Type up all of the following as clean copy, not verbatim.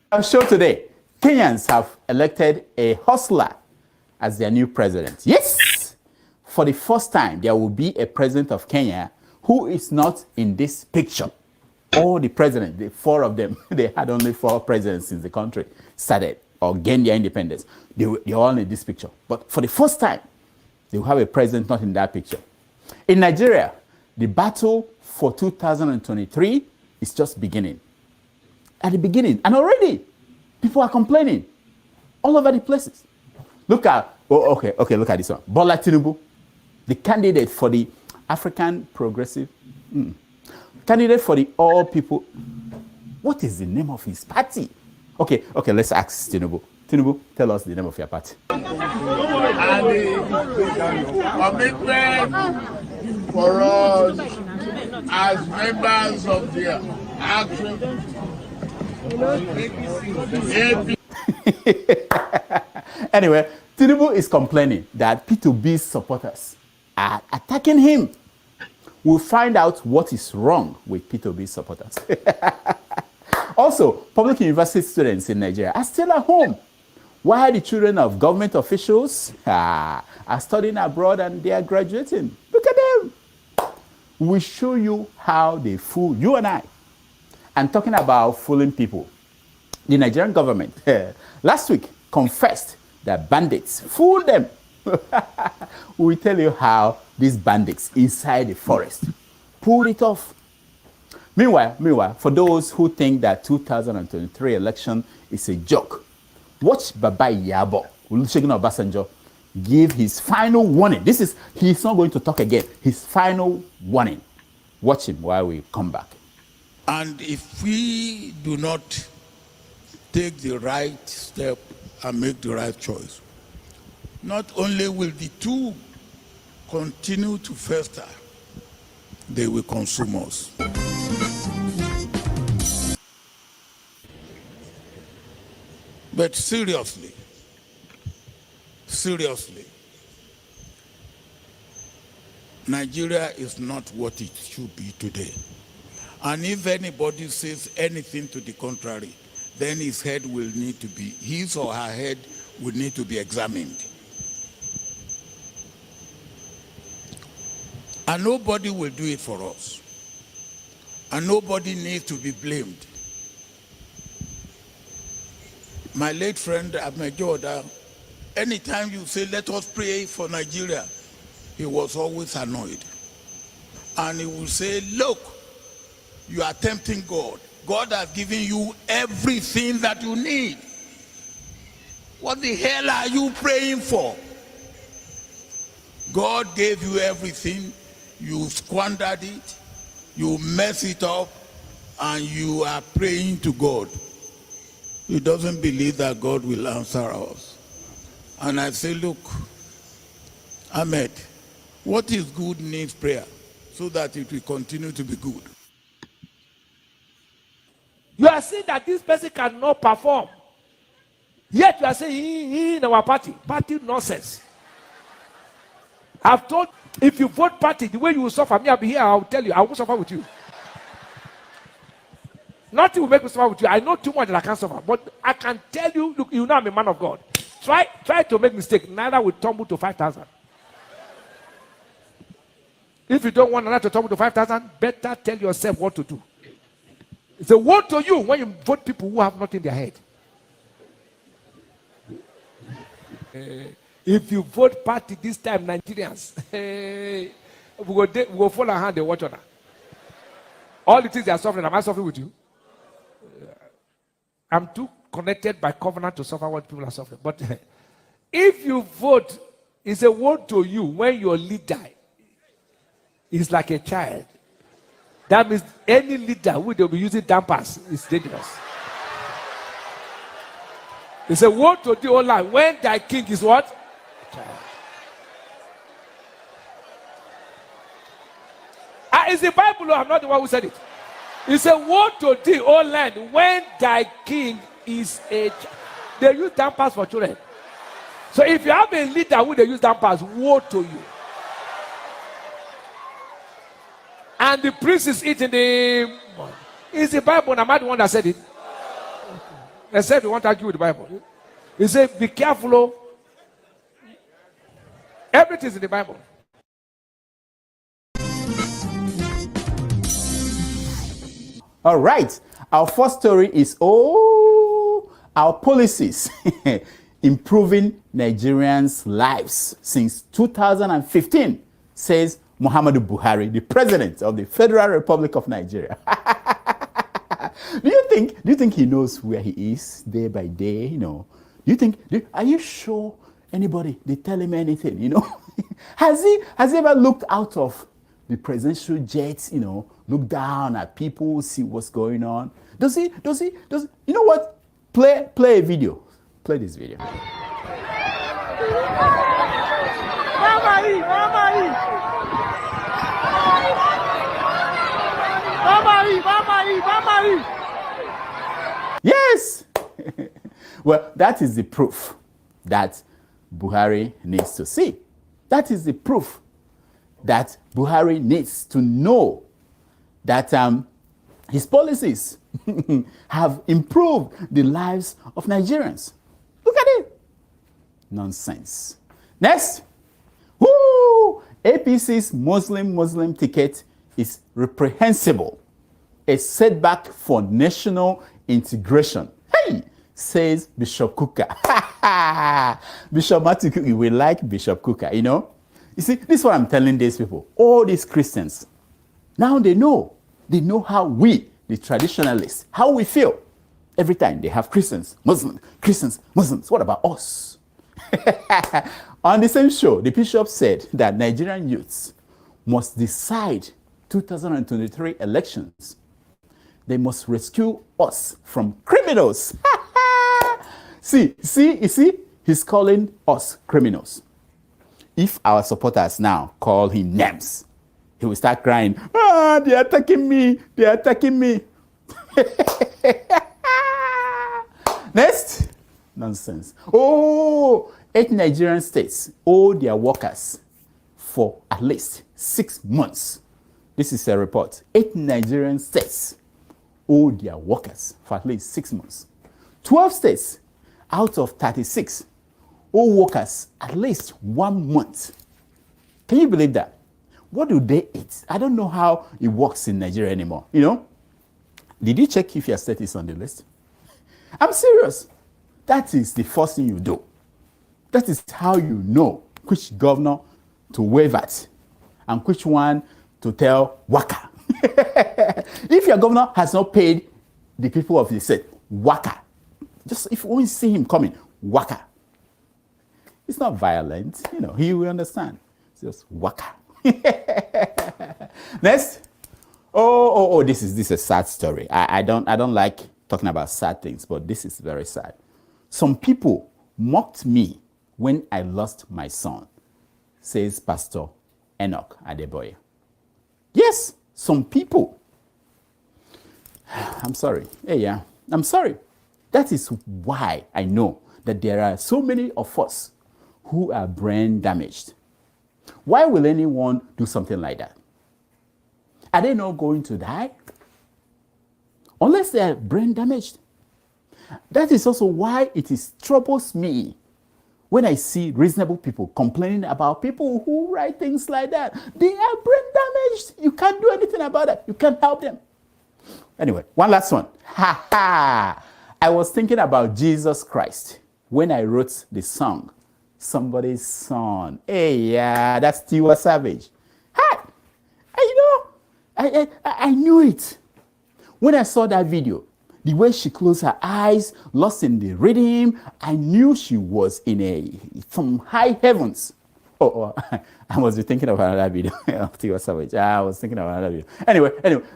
I'm sure today, Kenyans have elected a hustler as their new president. Yes! For the first time, there will be a president of Kenya who is not in this picture. All the presidents, the four of them, they had only 4 presidents since the country started or gained their independence. They're all in this picture. But for the first time, they will have a president not in that picture. In Nigeria, the battle for 2023 is just beginning. At the beginning, and already people are complaining all over the places. Look at, look at this one. Bola Tinubu, the candidate for the African Progressive, candidate for the All People. What is the name of his party? Okay, let's ask Tinubu. Tinubu, tell us the name of your party. And the commitment for us as members of the action. Anyway, Tinubu is complaining that P2B's supporters are attacking him. We'll find out what is wrong with P2B's supporters. Also, public university students in Nigeria are still at home, while the children of government officials are studying abroad and they are graduating. Look at them. We show you how they fool you and I. And talking about fooling people, the Nigerian government last week confessed that bandits fooled them. We will tell you how these bandits inside the forest pulled it off. Meanwhile, for those who think that 2023 election is a joke, watch Baba Yabo, Olusegun Obasanjo, give his final warning. He's not going to talk again. His final warning. Watch him while we come back. And if we do not take the right step and make the right choice, not only will the two continue to fester, they will consume us. But seriously, Nigeria is not what it should be today. And if anybody says anything to the contrary, then his or her head will need to be examined. And nobody will do it for us. And nobody needs to be blamed. My late friend Ahmed, anytime you say, let us pray for Nigeria, he was always annoyed. And he will say, look, you are tempting God. God has given you everything that you need. What the hell are you praying for? God gave you everything. You squandered it. You mess it up. And you are praying to God. He doesn't believe that God will answer us. And I say, look, Ahmed, what is good needs prayer so that it will continue to be good. You are saying that this person cannot perform. Yet you are saying he in our party nonsense. I've told, if you vote party, the way you will suffer, me, I'll be here, I'll tell you, I won't suffer with you. Nothing will make me suffer with you. I know too much that I can't suffer. But I can tell you, look, you know I'm a man of God. Try to make mistake. Neither will tumble to 5,000. If you don't want another to tumble to 5,000, better tell yourself what to do. It's a word to you when you vote people who have nothing in their head. If you vote party this time, Nigerians, we go fall our hand and watch on her. All the things they are suffering, am I suffering with you? I'm too connected by covenant to suffer what people are suffering. But if you vote, it's a word to you when your leader is like a child. That means any leader who they'll be using dampers is dangerous. It's a word to the whole life. When thy king is what? Child. It's the Bible, I'm not the one who said it. It's a word to the whole land. When thy king is a child. They use dampers for children. So if you have a leader who they use dampers, woe to you. And the priest is eating the... It's the Bible, am I the one that said it? Except you want to argue with the Bible. He said, be careful. Oh. Everything is in the Bible. All right. Our first story is our policies improving Nigerians' lives since 2015, says Muhammadu Buhari, the president of the Federal Republic of Nigeria. Do you think he knows where he is day by day? Are you sure anybody they tell him anything? Has he ever looked out of the presidential jets? Look down at people, see what's going on. Does he? You know what? Play a video. Play this video. Yes. Well, that is the proof that Buhari needs to see. That is the proof that Buhari needs to know that his policies have improved the lives of Nigerians. Look at it. Nonsense. Next. Woo! APC's Muslim ticket is reprehensible. A setback for national integration. Hey, says Bishop Kuka. Bishop Matthew Kuka, we like Bishop Kuka, You see, this is what I'm telling these people. All these Christians, now they know how we, the traditionalists, how we feel. Every time they have Christians, Muslims. What about us? On the same show, the bishop said that Nigerian youths must decide 2023 elections. They must rescue us from criminals. See, he's calling us criminals. If our supporters now call him names, he will start crying, they're attacking me. Next. Nonsense. 8 Nigerian states owe their workers for at least 6 months. This is a report. 8 Nigerian states owe their workers for at least 6 months. 12 states out of 36 owe workers at least 1 month. Can you believe that? What do they eat? I don't know how it works in Nigeria anymore. Did you check if your state is on the list? I'm serious. That is the first thing you do. That is how you know which governor to wave at and which one to tell waka. If your governor has not paid the people of the state, waka. Just if you only see him coming, waka. It's not violent, he will understand. It's just waka. Next. This is a sad story. I don't like talking about sad things, but this is very sad. Some people mocked me when I lost my son, says Pastor Enoch Adeboye. Yes, some people. I'm sorry. I'm sorry. That is why I know that there are so many of us who are brain damaged. Why will anyone do something like that? Are they not going to die? Unless they are brain damaged. That is also why it troubles me when I see reasonable people complaining about people who write things like that. They are brain damaged. You can't do anything about it. You can't help them. Anyway, one last one. I was thinking about Jesus Christ when I wrote the song, Somebody's Son. That's Tiwa Savage. I knew it. When I saw that video, the way she closed her eyes, lost in the rhythm, I knew she was in some high heavens. I was thinking of another video of Tiwa Savage. I was thinking of another video. Anyway,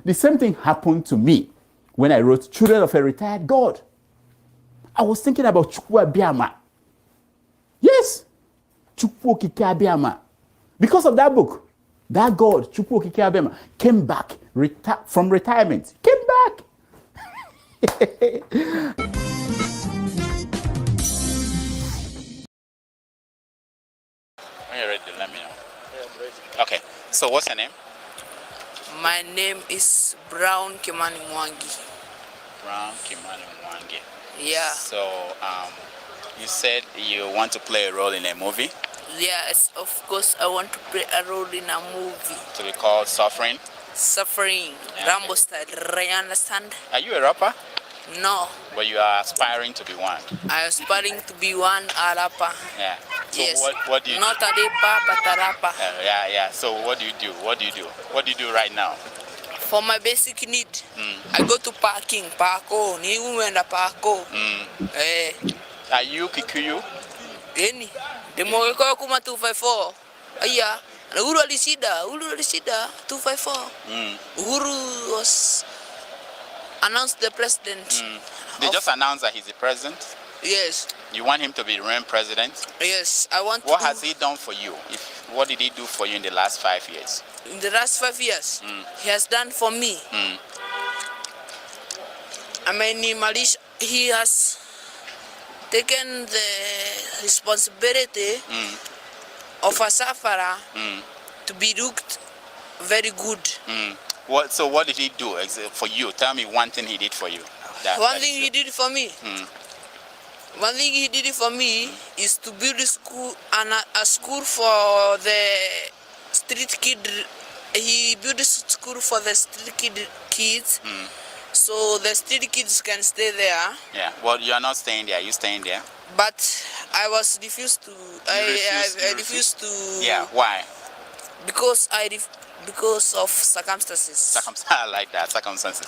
the same thing happened to me when I wrote Children of a Retired God. I was thinking about Chukwu Abiyama. Yes, Chukwu Okike Abiyama. Because of that book, that God, Chukwu Okike Abiyama, came back from retirement. Came back. When you're ready, let me know. Yeah, I'm ready. Okay, so what's your name? My name is Brown Kimani Mwangi. Brown Kimani Mwangi. Yeah. So, you said you want to play a role in a movie Yes, of course I want to play a role in a movie. to be called Suffering. Suffering. Yeah. Rambo style. You understand? Are you a rapper? No. But you are aspiring to be one. I'm aspiring to be one a rapper. Yeah. So Yes. what do you Not do? a rapper, but a rapper. Yeah. So what do you do? What do you do right now? For my basic need, I go to parking. Parko. Ni uenda parko. Are you Kikuyu? Any. The more kuma 254. Aya. Uhuru alisida 254. Uhuru was announced the president. They just announced that he's the president. Yes. You want him to be reign president? Yes, I want What to. has he done for you? What did he do for you in the last 5 years? In the last 5 years, he has done for me. I mean, he has taken the responsibility of a sufferer to be looked very good. So what did he do for you? Tell me one thing he did for you. One thing he did for me. One thing he did for me is to build a school and a school for the street kid. He built a school for the street kids, so the street kids can stay there. Yeah. Well, you are not staying there. Are you staying there? But I was refused to. I refused to. Yeah. Why? Because because of circumstances. I like that. Circumstances.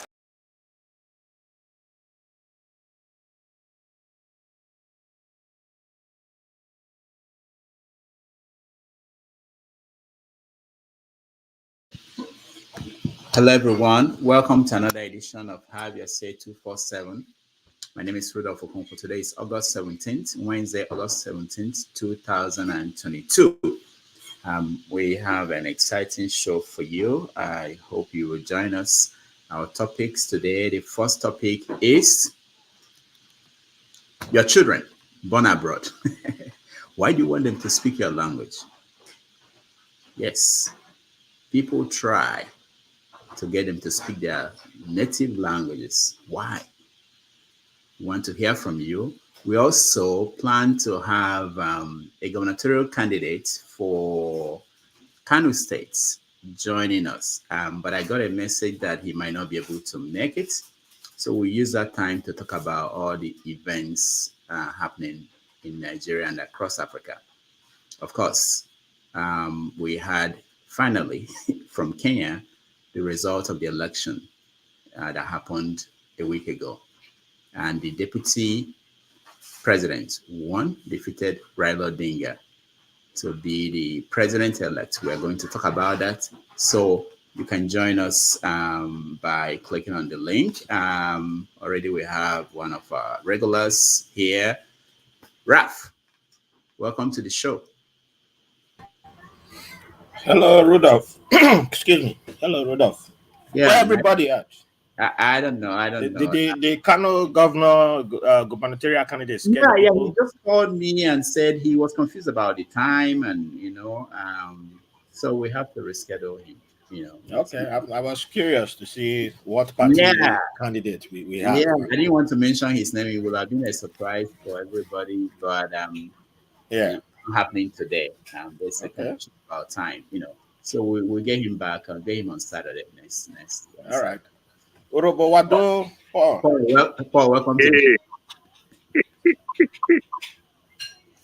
Hello, everyone. Welcome to another edition of Have Your Say 247. My name is Rudolph Okonkwo. Today is August 17th, Wednesday, August 17th, 2022. We have an exciting show for you. I hope you will join us. Our topics today, the first topic is your children born abroad. Why do you want them to speak your language? Yes, people try to get them to speak their native languages. Why? We want to hear from you. We also plan to have a gubernatorial candidate for Kano State joining us. But I got a message that he might not be able to make it. So we use that time to talk about all the events happening in Nigeria and across Africa. Of course, we had finally from Kenya the result of the election that happened a week ago. And the deputy president won, defeated Raila Odinga to be the president-elect. We're going to talk about that. So you can join us by clicking on the link. Already we have one of our regulars here. Raf, welcome to the show. Hello, Rudolph. Excuse me. Hello, Rudolph. Yeah, where everybody at? I don't know. The Kano governor, gubernatorial candidate. Yeah. He just called me and said he was confused about the time, and so we have to reschedule him. Okay, I was curious to see what party candidate we have. Yeah, I didn't want to mention his name. It would have been a surprise for everybody, but happening today. There's a confusion about time, So we'll get him back. I'll get him on Saturday next. All right. Paul. Paul, welcome to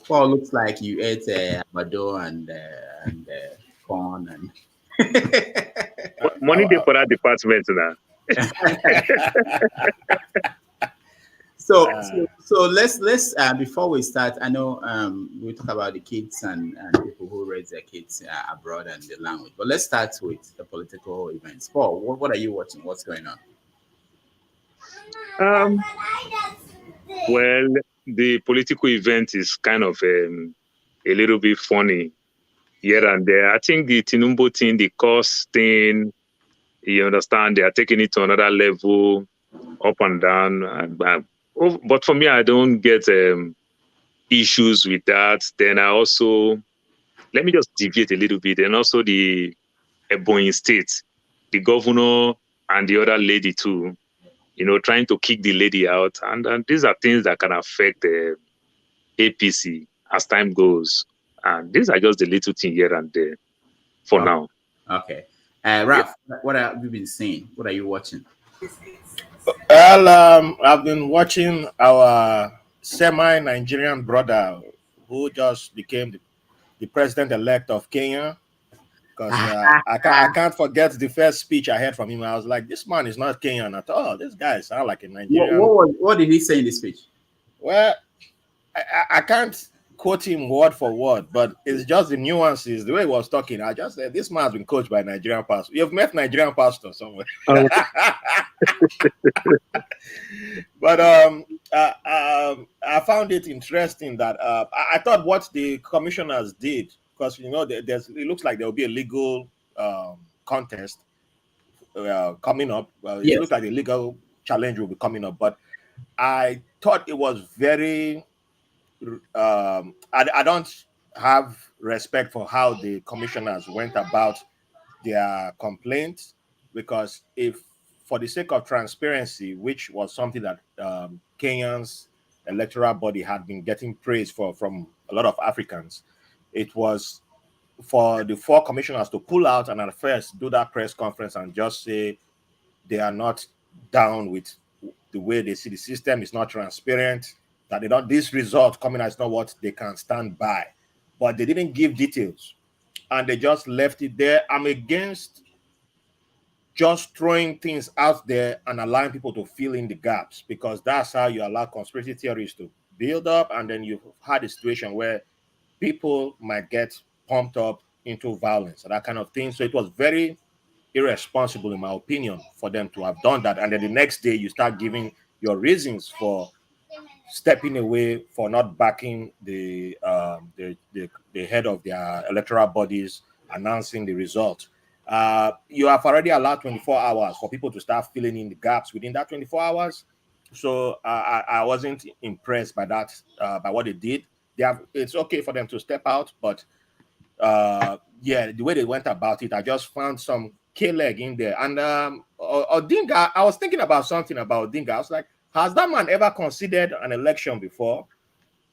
Paul, looks like you ate abado and corn and money day for that department now. So let's before we start, I know we talk about the kids and people who raise their kids abroad and the language, but let's start with the political events. Paul, what are you watching? What's going on? Well, the political event is kind of a little bit funny here and there. I think the Tinubu thing, the cost thing, you understand, they are taking it to another level, up and down. But for me, I don't get issues with that. Then I also, let me just deviate a little bit. And also the Ebonyi State, the governor and the other lady too, trying to kick the lady out. And these are things that can affect the APC as time goes. And these are just the little thing here and there for now. Okay. Ralph, what have you been seeing? What are you watching? Well, I've been watching our semi-Nigerian brother who just became the president-elect of Kenya. Because I can't forget the first speech I heard from him. I was like, this man is not Kenyan at all. This guy sounds like a Nigerian. What did he say in the speech? Well, I can't quote him word for word, but it's just the nuances, the way he was talking. I just said, this man's been coached by Nigerian pastor. You've met Nigerian pastor somewhere. But I found it interesting that I thought what the commissioners did, because it looks like there will be a legal contest coming up. Yes. It looks like a legal challenge will be coming up, but I thought it was very. I don't have respect for how the commissioners went about their complaints, because if, for the sake of transparency, which was something that Kenya's electoral body had been getting praise for from a lot of Africans, it was for the 4 commissioners to pull out and at first do that press conference and just say they are not down with the way they see the system. Is not transparent, that this result coming out is not what they can stand by. But they didn't give details and they just left it there. I'm against just throwing things out there and allowing people to fill in the gaps, because that's how you allow conspiracy theories to build up, and then you've had a situation where people might get pumped up into violence and that kind of thing. So it was very irresponsible, in my opinion, for them to have done that. And then the next day you start giving your reasons for stepping away, for not backing the head of their electoral bodies announcing the result. You have already allowed 24 hours for people to start filling in the gaps within that 24 hours. So I wasn't impressed by that, by what they did. It's okay for them to step out, but the way they went about it, I just found some K-leg in there. And Odinga, I was thinking about something about Odinga. I was like, has that man ever considered an election before?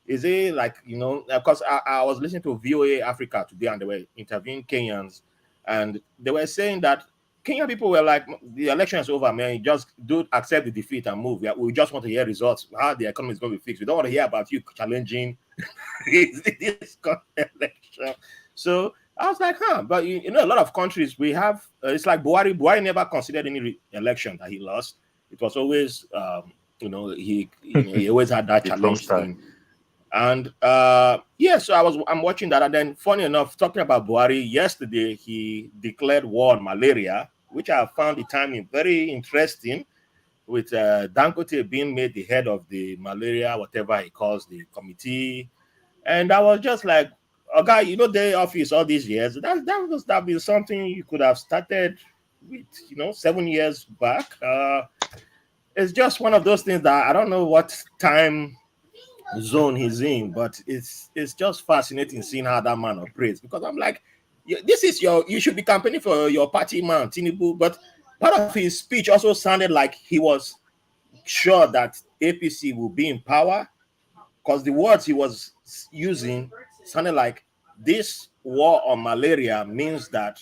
Is he like, because I was listening to VOA Africa today and they were interviewing Kenyans, and they were saying that Kenyan people were like, the election is over, man. Just accept the defeat and move. We just want to hear results, how the economy is going to be fixed. We don't want to hear about you challenging this election. So I was like, but a lot of countries we have, it's like Buhari. Buhari never considered any election that he lost. It was always, he always had that challenge thing. And so I'm watching that. And then funny enough, talking about Buhari, yesterday he declared war on malaria, which I found the timing very interesting, with Dangote being made the head of the malaria, whatever he calls the committee. And I was just like, okay, their office all these years, that must have been something you could have started with, 7 years back. It's just one of those things that I don't know what time zone he's in, but it's just fascinating seeing how that man operates, because I'm like, this is you should be campaigning for your party man, Tinubu. But part of his speech also sounded like he was sure that APC will be in power, because the words he was using sounded like this war on malaria means that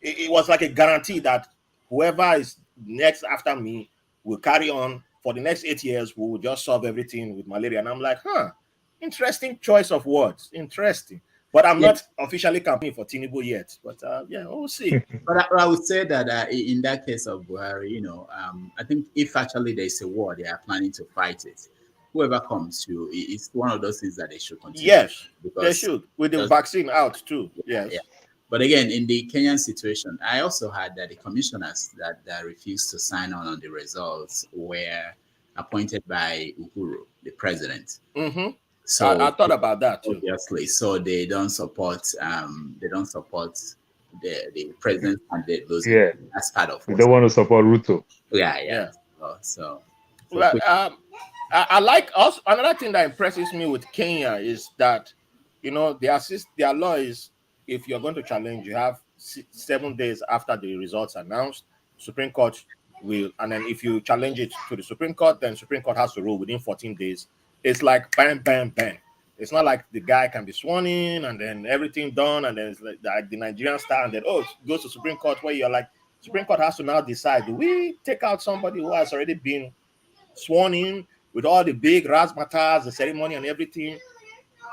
it was like a guarantee that whoever is next after me will carry on for the next 8 years. We will just solve everything with malaria. And I'm like, interesting choice of words. Interesting. But I'm not officially campaigning for Tinubu yet. But we'll see. But I would say that in that case of Buhari, I think if actually there's a war, they are planning to fight it. Whoever comes to, it's one of those things that they should continue. Yes, they should, with the vaccine out too. Yes. Yeah. But again, in the Kenyan situation, I also heard that the commissioners that refused to sign on the results were appointed by Uhuru, the president. Mm-hmm. So I thought about that too. Obviously, so they don't support the president candidate. That's part of. They don't want to support Ruto. Yeah. So well, I like us. Another thing that impresses me with Kenya is that, their law is, if you're going to challenge, you have 7 days after the results announced. Supreme Court will, and then if you challenge it to the Supreme Court, then Supreme Court has to rule within 14 days. It's like bam, bam, bam. It's not like the guy can be sworn in and then everything done, and then it's like the Nigerian style, and then it goes to Supreme Court, where you're like, Supreme Court has to now decide, do we take out somebody who has already been sworn in with all the big razzmatazz, the ceremony and everything?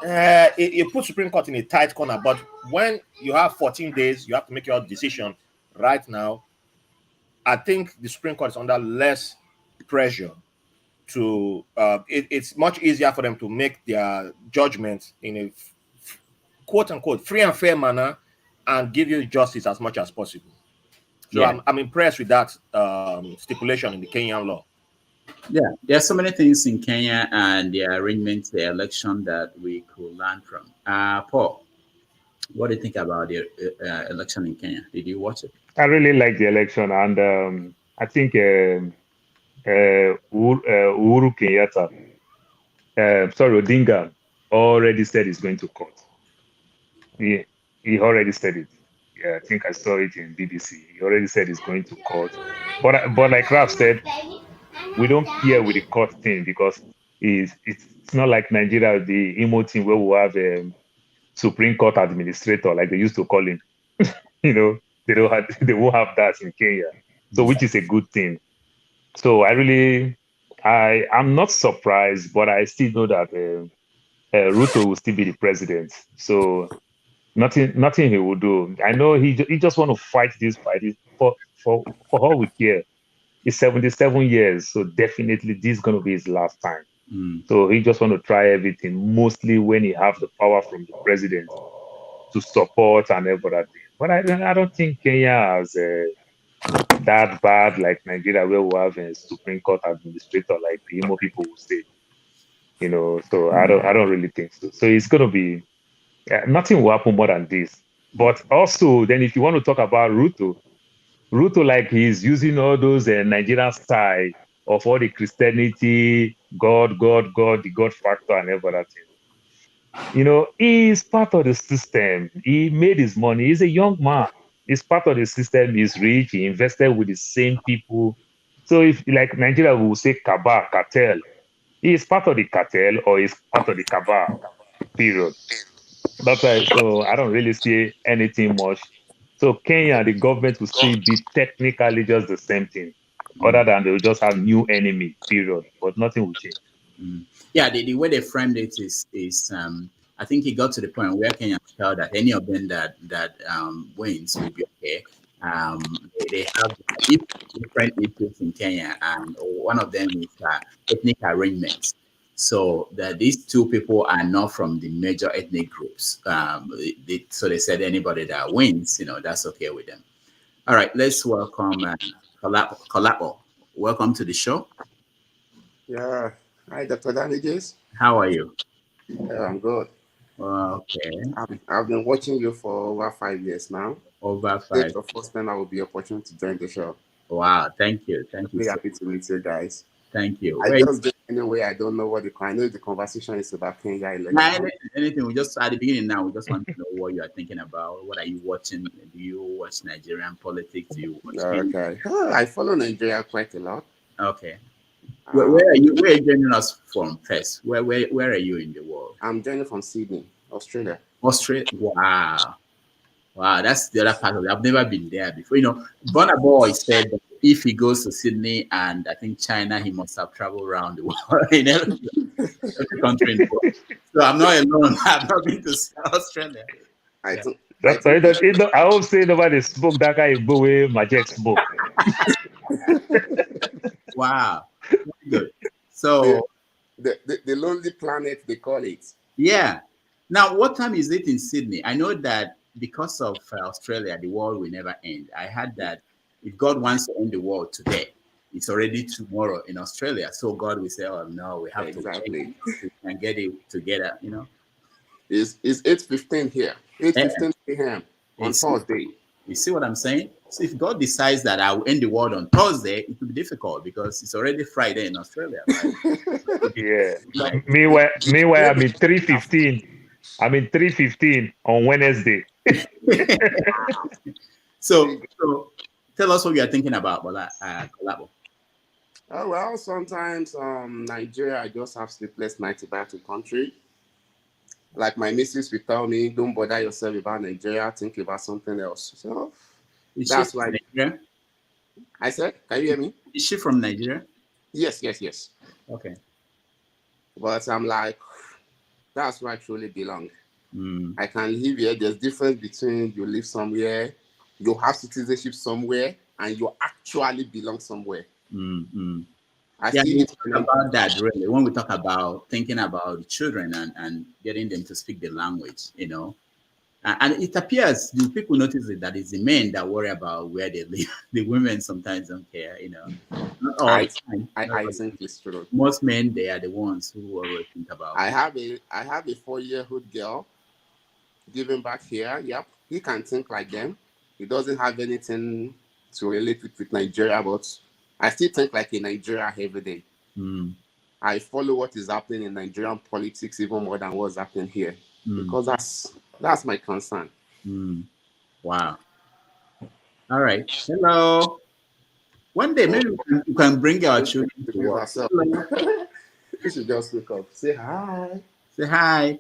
It puts Supreme Court in a tight corner. But when you have 14 days, you have to make your decision right now. I think the Supreme Court is under less pressure to it's much easier for them to make their judgments in a quote unquote free and fair manner and give you justice as much as possible. So yeah. I'm impressed with that stipulation in the Kenyan law. Yeah, there are so many things in Kenya and the arrangement, the election that we could learn from. Paul, what do you think about the election in Kenya? Did you watch it? I really like the election, and I think Uhuru Kenyatta, Odinga, already said he's going to court. He already said it. Yeah, I think I saw it in BBC. He already said he's going to court. But like Ralph said, we don't care with the court thing, because it's not like Nigeria, the Imo thing, where we have a Supreme Court administrator, like they used to call him. They won't have that in Kenya. So, which is a good thing. So I'm not surprised, but I still know that Ruto will still be the president. So nothing he will do. I know he just want to fight this fight. For all we care. He's 77 years, so definitely this is going to be his last time. So he just want to try everything, mostly when he have the power from the president to support and everything. But I don't think Kenya has that bad like Nigeria, where we have a Supreme Court administrator like the Imo people will say. So I don't really think so. So it's going to be nothing will happen more than this. But also, then if you want to talk about Ruto, like he's using all those Nigerian style of all the Christianity, God, the God factor and everything. He's part of the system. He made his money. He's a young man. He's part of the system. He's rich. He invested with the same people. So if like Nigeria will say cartel, he is part of the cartel or he's part of the cabal, period. That's why, so I don't really see anything much. So Kenya, the government will still be technically just the same thing, other than they will just have new enemy, period. But nothing will change. Yeah, the way they framed it is I think it got to the point where Kenya felt that any of them that wins will be okay. They have different issues in Kenya, and one of them is ethnic arrangements. So that these two people are not from the major ethnic groups. So they said anybody that wins, that's okay with them. All right, let's welcome Kolapo. Welcome to the show. Yeah. Hi, Dr. Daniges. How are you? Yeah, I'm good. Okay. I've been watching you for over 5 years now. Over 5. It's the first time I will be opportunity to join the show. Wow, thank you. Thank you. Really happy to meet you guys. Thank you. I just did anyway. I don't know what I know the conversation is about Kenya election. Anything. We just at the beginning now. We just want to know what you are thinking about. What are you watching? Do you watch Nigerian politics? Do you watch? Okay. I follow Nigeria quite a lot. Okay. Where are you? Where are you joining us from first? Where are you in the world? I'm joining from Sydney, Australia. Australia. Wow. That's the other part of it. I've never been there before. Burna Boy said that if he goes to Sydney and I think China, he must have traveled around the world in every country in the world. So I'm not alone. I've not been to Australia. I hope say nobody spoke that guy in Bowie, Majek spoke. Wow. Good. So the lonely planet, they call it. Yeah. Now, what time is it in Sydney? I know that because of Australia, the world will never end. I heard that if God wants to end the world today, it's already tomorrow in Australia. So God will say, "Oh no, we have to wait and get it together." It's 8:15 here, 8:15 p.m. on Thursday. You see what I'm saying? So if God decides that I will end the world on Thursday, it will be difficult because it's already Friday in Australia. Right? Yeah. Meanwhile, I'm in 3:15. I'm in 3:15 on Wednesday. So Tell us what you are thinking about Collabo. Oh, well, sometimes Nigeria, I just have sleepless nights about the country. Like my missus will tell me, don't bother yourself about Nigeria, think about something else. So that's why Nigeria? I said, can you hear me? Is she from Nigeria? Yes. Okay. But I'm like, that's where I truly belong. Mm. I can live here. There's difference between you live somewhere, you have citizenship somewhere, and you actually belong somewhere. I Yeah, see we it talk about that really when we talk about thinking about children and getting them to speak the language, you know. And it appears the people notice it that it's the men that worry about where they live. The women sometimes don't care, you know. Not all the time. I think it's true. Most men, they are the ones who always think about. I have a 4-year-old girl giving back here. Yep, he can think like them. He doesn't have anything to relate with Nigeria, but I still think like in Nigeria every day. I follow what is happening in Nigerian politics even more than what's happening here, because that's my concern. Wow. All right. Hello. One day maybe you can bring our children to work. You should just wake up. Say hi. Say hi.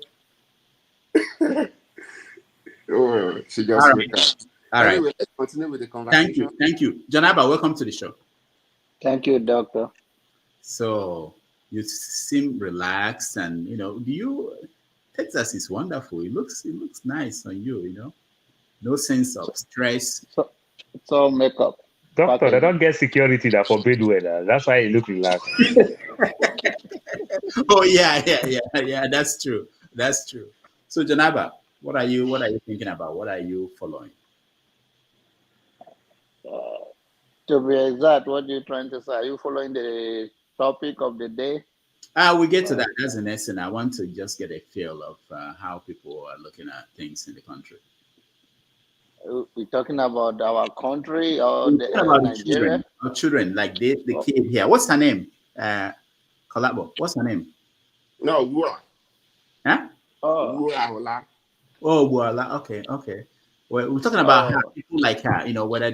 Oh, she just wake up. All right. Anyway, let's continue with the conversation. Thank you. Janaba, welcome to the show. Thank you, Doctor. So you seem relaxed, and you know, Texas is wonderful. It looks nice on you, you know. No sense of stress. It's all makeup. Doctor, they don't get security that forbid weather. That's why you look relaxed. Oh yeah. That's true. So Janaba, what are you thinking about? What are you following? To be exact, what are you trying to say? Are you following the topic of the day? We get to that. That's the next thing. I want to just get a feel of how people are looking at things in the country. We're talking about our country or about Nigeria? Children, like the kid here. What's her name? Collabo. What's her name? No, Wura. Huh? Wura. Oh, Wura. Okay. Well, we're talking about how people like her, you know, whether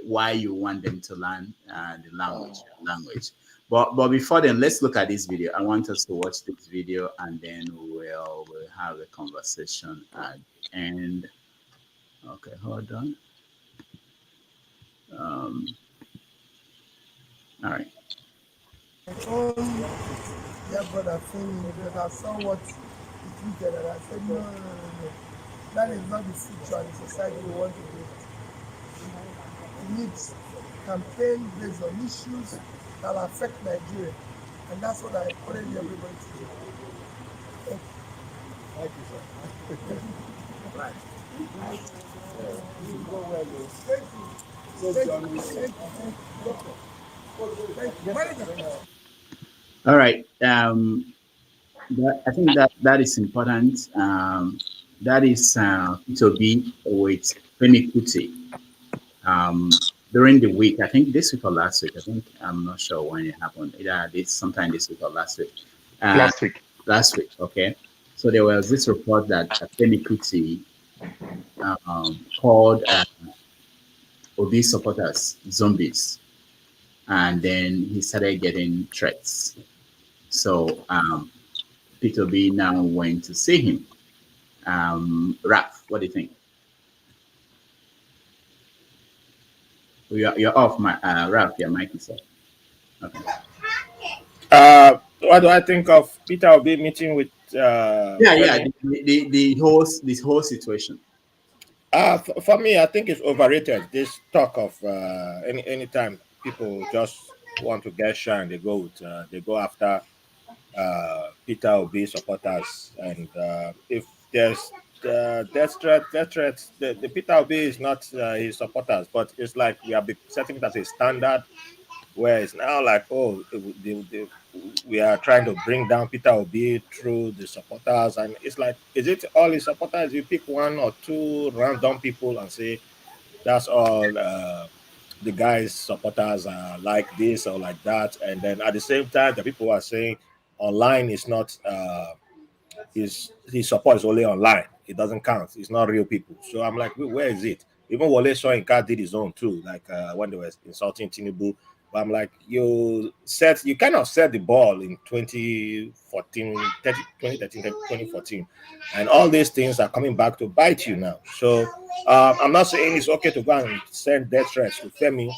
why you want them to learn the language. But before then, let's look at this video. I want us to watch this video, and then we'll have a conversation at the end. Okay, hold on. All right. Yeah, brother, saying because I saw what he tweeted, and I said, no. That is not the future of the society we want to build. We need campaign based on issues that affect Nigeria, and that's what I encourage everybody to do. Thank you, sir. Right. All right. I think that is important. That is to be with Femi Kuti. During the week, I think this week or last week. I'm not sure when it happened. Either sometime this week or last week. Last week. Okay. So there was this report that Femi Kuti called Obi supporters zombies, and then he started getting threats. So Peter B now went to see him. Ralph, what do you think? You're off, Ralph. Your mic is off. Okay. What do I think of Peter Obi meeting with? This whole situation. For me, I think it's overrated. This talk of anytime people just want to get shine, they go after Peter Obi supporters, and if there's death threats, the Peter Obi is not his supporters, but it's like we are setting it as a standard where it's now like, we are trying to bring down Peter Obi through the supporters, and it's like, is it all his supporters? You pick one or two random people and say that's all the guy's supporters are like this or like that, and then at the same time the people are saying online is not his support is only online, it doesn't count, it's not real people. So I'm like, where is it? Even Wole Soyinka did his own too, like when they were insulting Tinubu. But I'm like, you kind of set the ball in 2013, 2014, and all these things are coming back to bite you now. So I'm not saying it's okay to go and send death threats to Femi,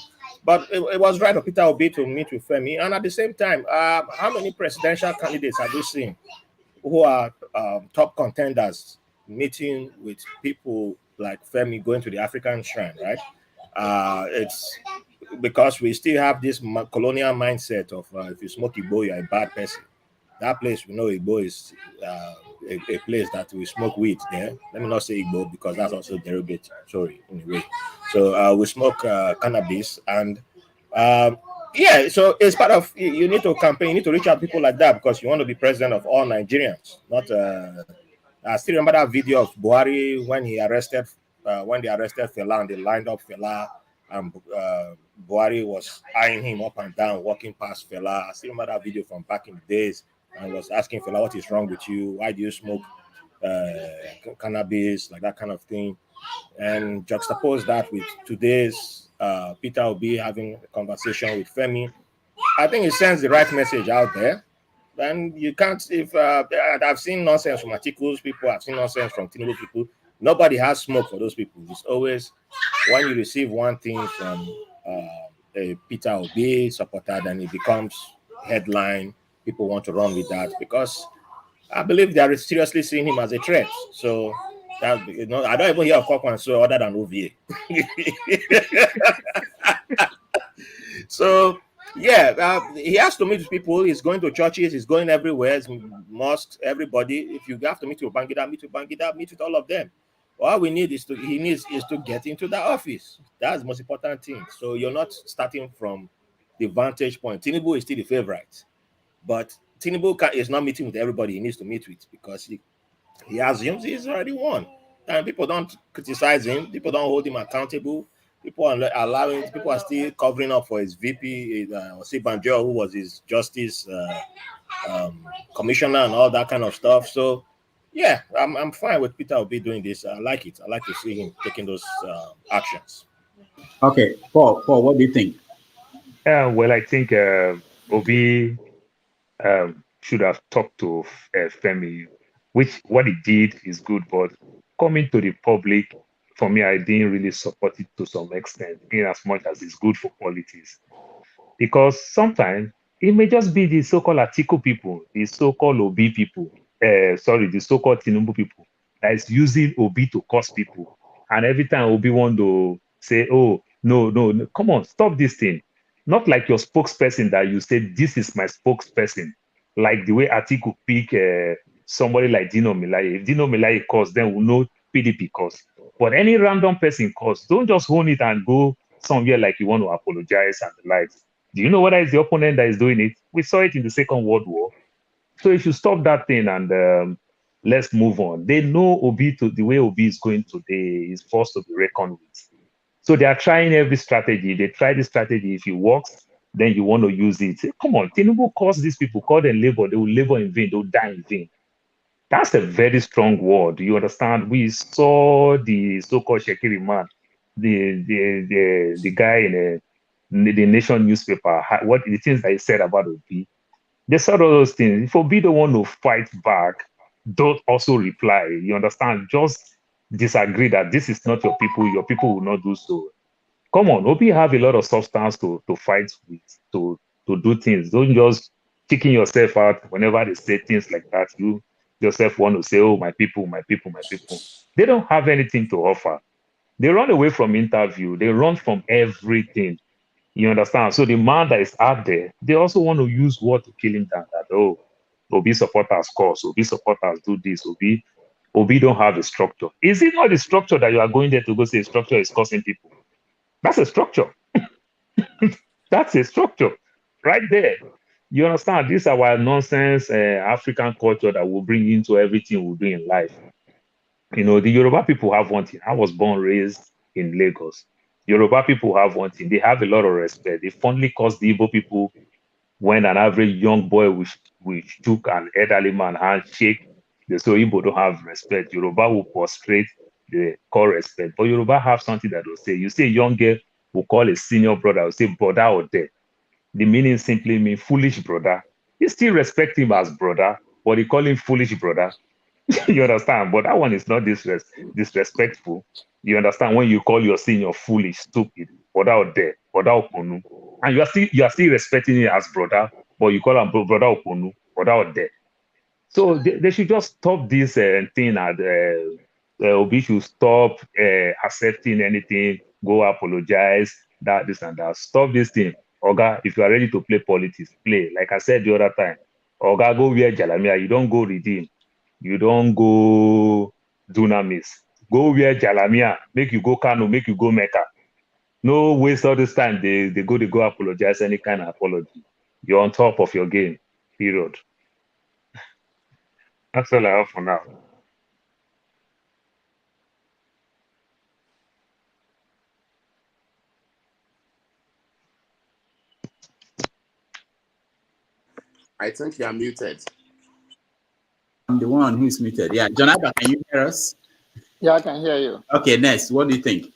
but it was right of Peter Obi to meet with Femi. And at the same time, how many presidential candidates have we seen who are top contenders meeting with people like Femi going to the African shrine, right? It's because we still have this colonial mindset of if you smoke Igbo, you're a bad person. That place, we know Igbo is a place that we smoke weed there. Let me not say Igbo because that's also derogatory, sorry, in a way. So we smoke cannabis and yeah, so it's part of, you need to campaign, you need to reach out to people like that because you want to be president of all Nigerians, not I still remember that video of Buhari when he arrested when they arrested Fela and they lined up Fela and Buhari was eyeing him up and down, walking past Fela. I still remember that video from back in the days and was asking Fela, what is wrong with you? Why do you smoke cannabis, like that kind of thing? And juxtapose that with today's Peter Obi having a conversation with Femi. I think it sends the right message out there. And you can't, if I've seen nonsense from Atiku's people, I've seen nonsense from Tinubu people. Nobody has smoke for those people. It's always when you receive one thing from a Peter Obi supporter, then it becomes headline. People want to run with that because I believe they are seriously seeing him as a threat. So that, I don't even hear of Kwakwanso other than OVA. So yeah, he has to meet with people. He's going to churches. He's going everywhere. Mosques, everybody. If you have to meet with Bangida, meet with all of them. All we need is to get into the office. That's the most important thing. So you're not starting from the vantage point. Tinubu is still the favorite, but Tinubu is not meeting with everybody he needs to meet with because he assumes he's already won. And people don't criticize him. People don't hold him accountable. People are still covering up for his VP, Osibanjo, who was his justice commissioner and all that kind of stuff. So, yeah, I'm fine with Peter Obi doing this. I like it. I like to see him taking those actions. Okay, Paul, what do you think? Well, I think Obi should have talked to Femi, which what he did is good, but coming to the public, for me, I didn't really support it to some extent, in as much as it's good for politics. Because sometimes it may just be the so-called Atiku people, the so-called Obi people, the so-called Tinubu people, that is using Obi to curse people. And every time Obi want to say, oh, no, come on, stop this thing. Not like your spokesperson that you say, this is my spokesperson. Like the way Atiku pick somebody like Dino Melaye. If Dino Melaye calls, then we'll know PDP calls. But any random person calls, don't just own it and go somewhere like you want to apologize and the likes. Do you know whether it's the opponent that is doing it? We saw it in the Second World War. So if you stop that thing and let's move on. They know Obi to the way Obi is going today is forced to be reckoned with. So they are trying every strategy. They try the strategy. If it works, then you want to use it. Come on, Tinubu calls these people, call them labor. They will labor in vain. They will die in vain. That's a very strong word. You understand? We saw the so-called Shekiri man, the guy in the Nation newspaper, what the things that he said about Obi. They said all those things. If Obi don't want to fight back, don't also reply. You understand? Just disagree that this is not your people will not do so. Come on, Obi have a lot of substance to fight with, to do things. Don't just kicking yourself out whenever they say things like that. You yourself want to say, oh, my people, my people, my people. They don't have anything to offer. They run away from interview. They run from everything. You understand? So the man that is out there, they also want to use what to kill him down. That, oh, Obi supporters cause, Obi supporters do this, Obi don't have a structure. Is it not the structure that you are going there to go say structure is causing people? That's a structure. That's a structure right there. You understand? This is our nonsense African culture that will bring into everything we do in life. You know, the Yoruba people have one thing. I was born, raised in Lagos. Yoruba people have one thing. They have a lot of respect. They fondly cause the Igbo people when an average young boy which took an elderly man handshake. They say Igbo don't have respect. Yoruba will prostrate they call respect. But Yoruba have something that will say, you see a young girl will call a senior brother, will say brother or there. The meaning simply means foolish brother. You still respect him as brother, but you call him foolish brother. You understand? But that one is not disrespectful. You understand when you call your senior foolish, stupid, brother or there, brother Okonu, and you are still respecting him as brother, but you call him brother Okonu, brother or there. So they should just stop this thing and Obi should stop accepting anything, go apologize, that, this, and that. Stop this thing. Oga, if you are ready to play politics, play. Like I said the other time, Oga, go wear Jalamia. You don't go redeem. You don't go Dunamis. Go wear Jalamia. Make you go Kano, make you go Mecca. No waste all this time. They go apologize any kind of apology. You're on top of your game. Period. That's all I have for now. I think you are muted. I'm the one who's muted. Yeah, Jonathan, can you hear us? Yeah, I can hear you. Okay, next. What do you think?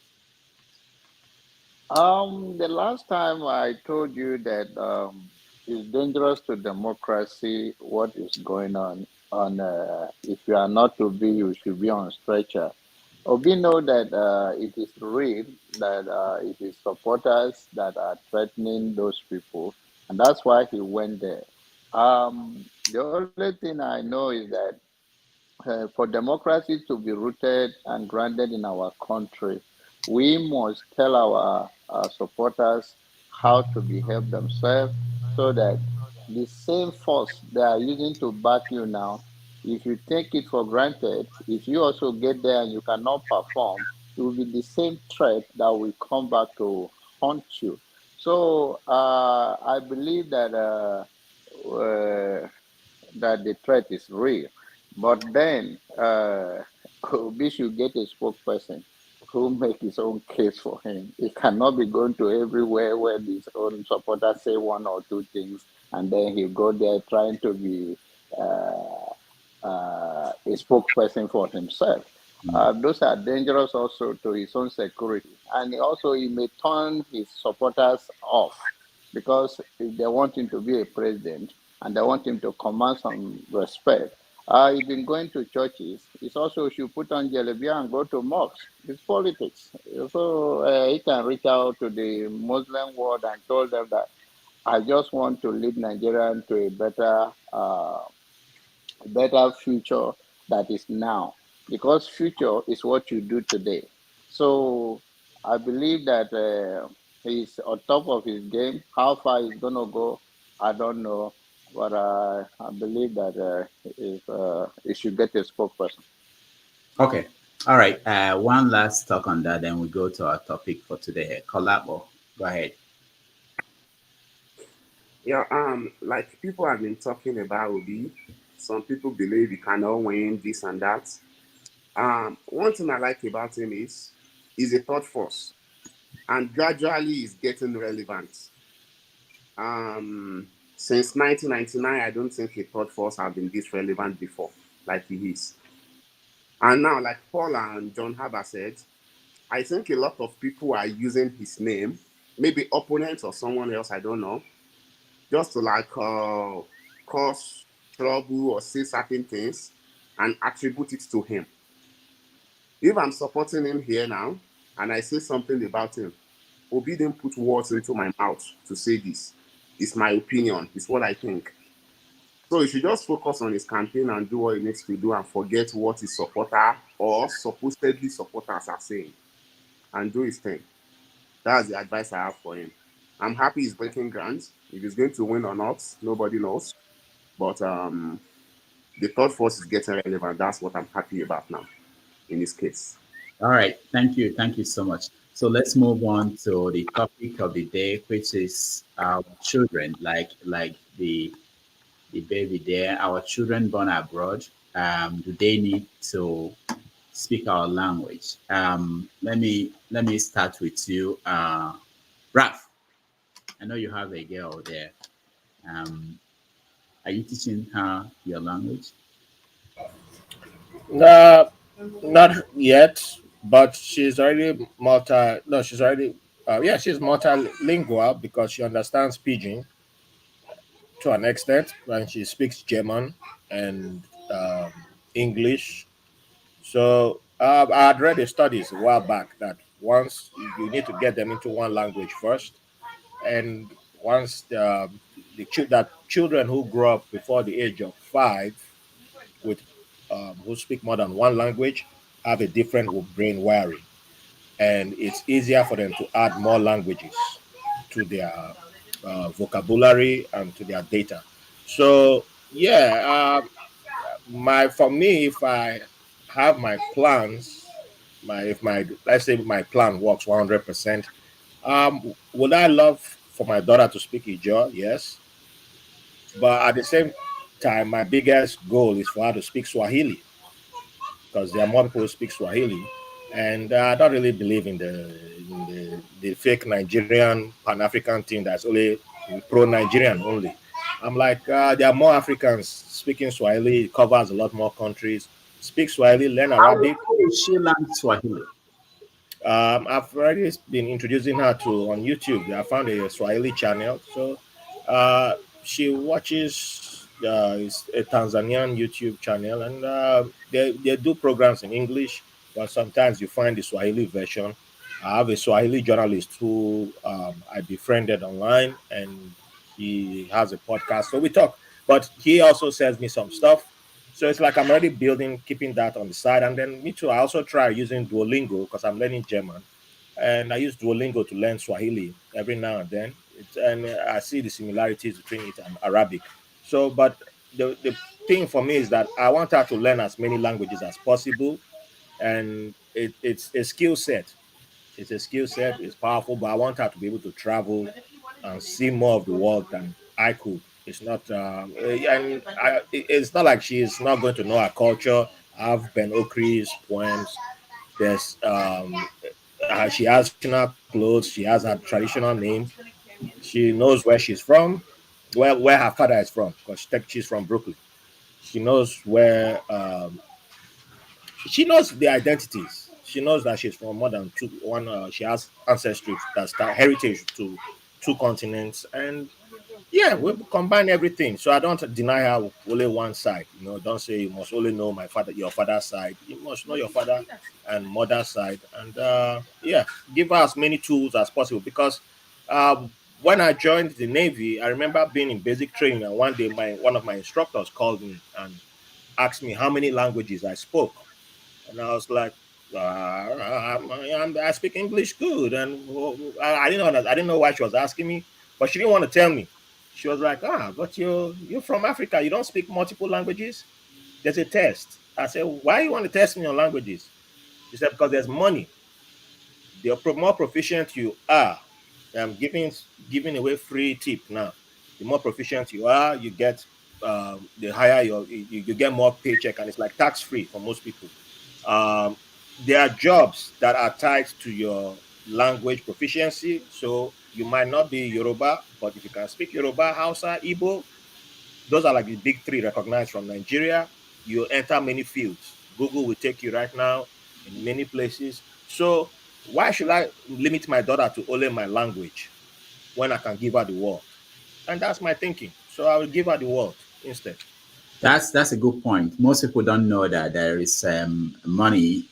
The last time I told you that it's dangerous to democracy. What is going on? If you are not to be, you should be on stretcher. Obi know that it is real, that it is supporters that are threatening those people, and that's why he went there. The only thing I know is that for democracy to be rooted and grounded in our country, we must tell our supporters how to behave themselves so that the same force they are using to back you now, if you take it for granted, if you also get there and you cannot perform, it will be the same threat that will come back to haunt you. So I believe that the threat is real. But then Obi should get a spokesperson who make his own case for him. It cannot be going to everywhere where his own supporters say one or two things, and then he go there trying to be a spokesperson for himself. Those are dangerous also to his own security. And also he may turn his supporters off because if they want him to be a president and they want him to command some respect, he's been going to churches. It's also should put on jalebia and go to mosques. It's politics. So he can reach out to the Muslim world and told them that I just want to lead Nigeria to a better future that is now. Because future is what you do today. So I believe that he's on top of his game. How far he's gonna go, I don't know. But I believe that he should get a spokesperson. Okay. All right. One last talk on that, then we go to our topic for today. Collabo. Go ahead. Yeah, like people have been talking about Obi. Some people believe he cannot win this and that. One thing I like about him is he's a thought force, and gradually he's getting relevant. Since 1999, I don't think a thought force have been this relevant before, like he is. And now, like Paul and John Haber said, I think a lot of people are using his name, maybe opponents or someone else, I don't know, just to like cause trouble or say certain things and attribute it to him. If I'm supporting him here now and I say something about him, Obi didn't put words into my mouth to say this. It's my opinion. It's what I think. So he should just focus on his campaign and do what he needs to do and forget what his supporter or supposedly supporters are saying and do his thing. That's the advice I have for him. I'm happy he's breaking ground. If he's going to win or not, nobody knows. But the third force is getting relevant. That's what I'm happy about now in this case. All right. Thank you. Thank you so much. So let's move on to the topic of the day, which is our children, like the baby there, our children born abroad. Do they need to speak our language? Let me start with you, Raf. I know you have a girl there. Are you teaching her your language? Not yet, but she's already she's already she's multilingual because she understands Pidgin to an extent, and she speaks German and English. So I had read the studies a while back that once you need to get them into one language first, and once that children who grow up before the age of 5 with who speak more than one language have a different brain wiring, and it's easier for them to add more languages to their vocabulary and to their data. So yeah, my for me, if I have my plans, my if my let's say my plan works 100%, would I love for my daughter to speak Ijaw? Yes, but at the same time, my biggest goal is for her to speak Swahili because there are more people who speak Swahili, and I don't really believe in the fake Nigerian Pan African thing that's only pro Nigerian only. I'm like, there are more Africans speaking Swahili. It covers a lot more countries. Speak Swahili, learn Arabic. How did she learn Swahili? I've already been introducing her to on YouTube. I found a Swahili channel, so uh, she watches it's a Tanzanian YouTube channel, and they do programs in English, but sometimes you find the Swahili version. I have a Swahili journalist who I befriended online, and he has a podcast, so we talk. But he also sends me some stuff. So it's like I'm already building, keeping that on the side. And then me too, I also try using Duolingo because I'm learning German. And I use Duolingo to learn Swahili every now and then. And I see the similarities between it and Arabic. So, but the thing for me is that I want her to learn as many languages as possible. And it's a skill set. It's a skill set, it's powerful, but I want her to be able to travel and see more of the world than I could. It's not, it's not like she is not going to know her culture. I have Ben Okri's poems. There's, she has traditional clothes. She has her traditional name. She knows where she's from, where her father is from, because she's from Brooklyn. She knows where she knows the identities. She knows that she's from more than two one. She has ancestry that's heritage to two continents, and yeah, we combine everything. So I don't deny her only one side. Don't say you must only know your father's side. You must know your father and mother's side, and yeah, give her as many tools as possible. Because when I joined the Navy, I remember being in basic training, and one day one of my instructors called me and asked me how many languages I spoke. And I was like, I speak English good, and I didn't know. I didn't know why she was asking me, but she didn't want to tell me. She was like, but you're from Africa. You don't speak multiple languages. There's a test. I said, why you want to test me on languages? She said, because there's money. The more proficient you are, I'm giving away free tip now. The more proficient you are, you get the higher you get more paycheck, and it's like tax free for most people. Um, there are jobs that are tied to your language proficiency. So you might not be Yoruba, but if you can speak Yoruba, Hausa, Igbo, those are like the big three recognized from Nigeria. You enter many fields. Google will take you right now in many places. So why should I limit my daughter to only my language when I can give her the world? And that's my thinking. So I will give her the world instead. That's a good point. Most people don't know that there is money,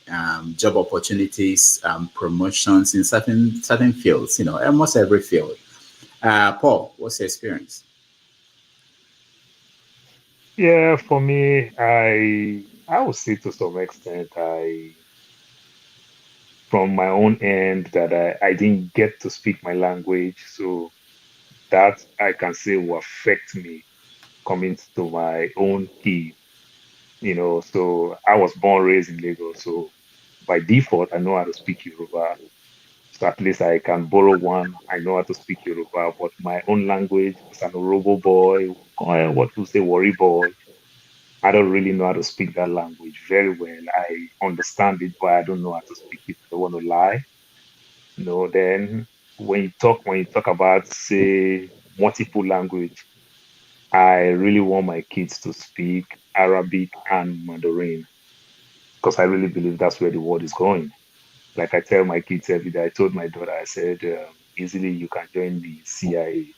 job opportunities, promotions in certain fields. Almost every field. Paul, what's your experience? Yeah, for me, I would say to some extent, from my own end, that I didn't get to speak my language, so that I can say will affect me coming to my own kid. So I was born raised in Lagos, so by default I know how to speak Yoruba. So at least I can borrow one. I know how to speak Yoruba, but my own language as an Orobo boy, or what to say, Wari boy, I don't really know how to speak that language very well. I understand it, but I don't know how to speak it. I don't want to lie. Then when you talk about, say, multiple language, I really want my kids to speak Arabic and Mandarin because I really believe that's where the world is going. Like I tell my kids every day, I told my daughter, I said, easily you can join the CIA,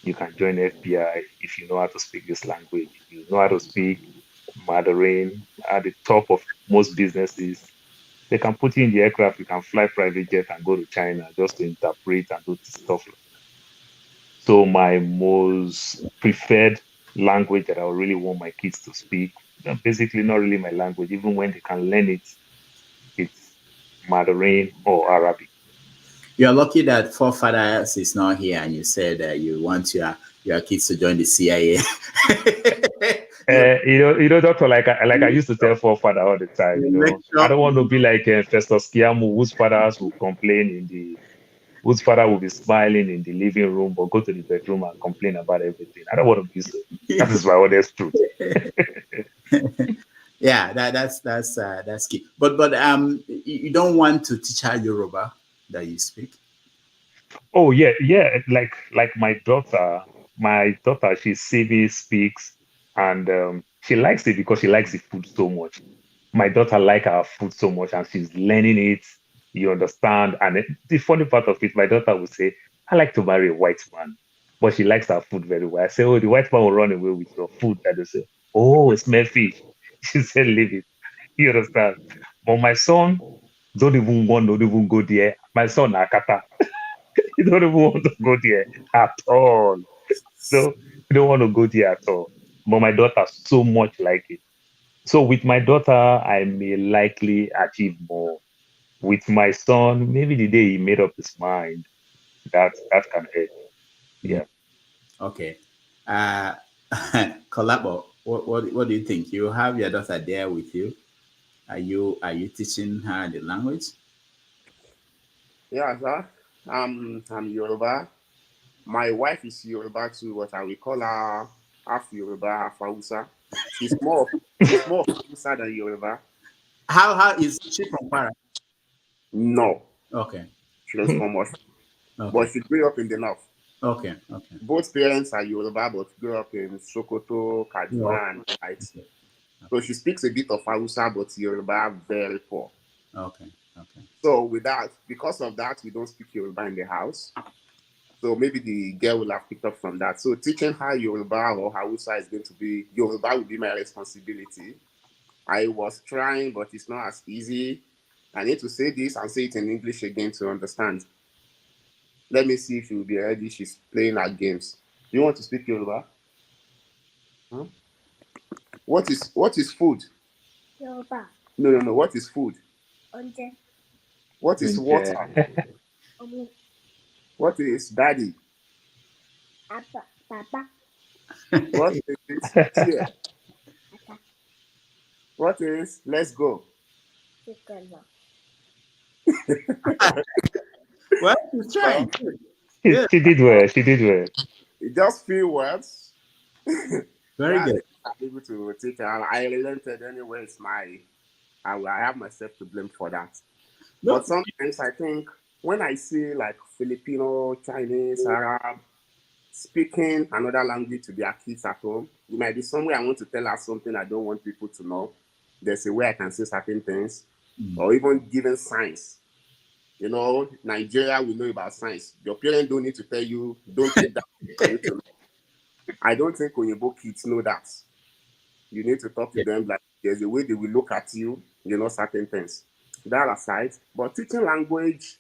you can join FBI if you know how to speak this language. If you know how to speak Mandarin at the top of most businesses, they can put you in the aircraft, you can fly private jet and go to China just to interpret and do stuff like that. So my most preferred language that I would really want my kids to speak, basically not really my language, even when they can learn it, it's Mandarin or Arabic. You're lucky that forefathers is not here, and you said that you want your kids to join the CIA. Doctor, like I used to tell forefather all the time, Make I sure. don't want to be like Festus Kiamu, whose fathers will complain whose father will be smiling in the living room, but go to the bedroom and complain about everything. I don't want to be so. That is my honest truth. Yeah, that's key. But you don't want to teach her Yoruba that you speak. Oh yeah. Like my daughter, she CV speaks, and she likes it because she likes the food so much. My daughter like our food so much, and she's learning it. You understand? And the funny part of it, my daughter will say, "I like to marry a white man," but she likes our food very well. I say, "Oh, the white man will run away with your food." And they say, "Oh, it's smell fish." She said, "Leave it." You understand? But my son don't even go there. My son Akata. He don't even want to go there at all. So he don't want to go there at all. But my daughter so much like it. So with my daughter, I may likely achieve more. With my son, maybe the day he made up his mind, that can hurt. Yeah. Okay. Collabo, what do you think? You have your daughter there with you. Are you teaching her the language? Yeah, sir. I'm Yoruba. My wife is Yoruba too, but I will call her half Yoruba, half Hausa. She's more Hausa than Yoruba. How is she from Para? No, Okay. she doesn't come much. Okay. But she grew up in the north. Okay. Okay. Both parents are Yoruba, but grew up in Sokoto, Yeah. Kaduna, and Heights. Okay. So she speaks a bit of Hausa, but Yoruba very poor. Okay. Okay. So with that, because of that, we don't speak Yoruba in the house. So maybe the girl will have picked up from that. So teaching her Yoruba or Hausa is going to be, Yoruba will be my responsibility. I was trying, but it's not as easy. I need to say this and say it in English again to understand. Let me see if she will be ready. She's playing her games. Do you want to speak Yoruba? Huh? What is food? Yoruba. No. What is food? Oúnjẹ. What is water? Omi. What is daddy? Baba. What is chair? What is let's go? Chicken. Well, she's trying. She did well. She did well. Just few words. Very That's good. it. I'm able to teach her. I relented anyway. I have myself to blame for that. No. But sometimes I think when I see like Filipino, Chinese, Arab speaking another language to their kids at home, it might be somewhere I want to tell her something I don't want people to know. There's a way I can say certain things, or even giving signs. Nigeria, we know about science. Your parents don't need to tell you, don't take that for you to know. I don't think Oyinbo kids know that. You need to talk to them like there's a way they will look at you, certain things. That aside, but teaching language,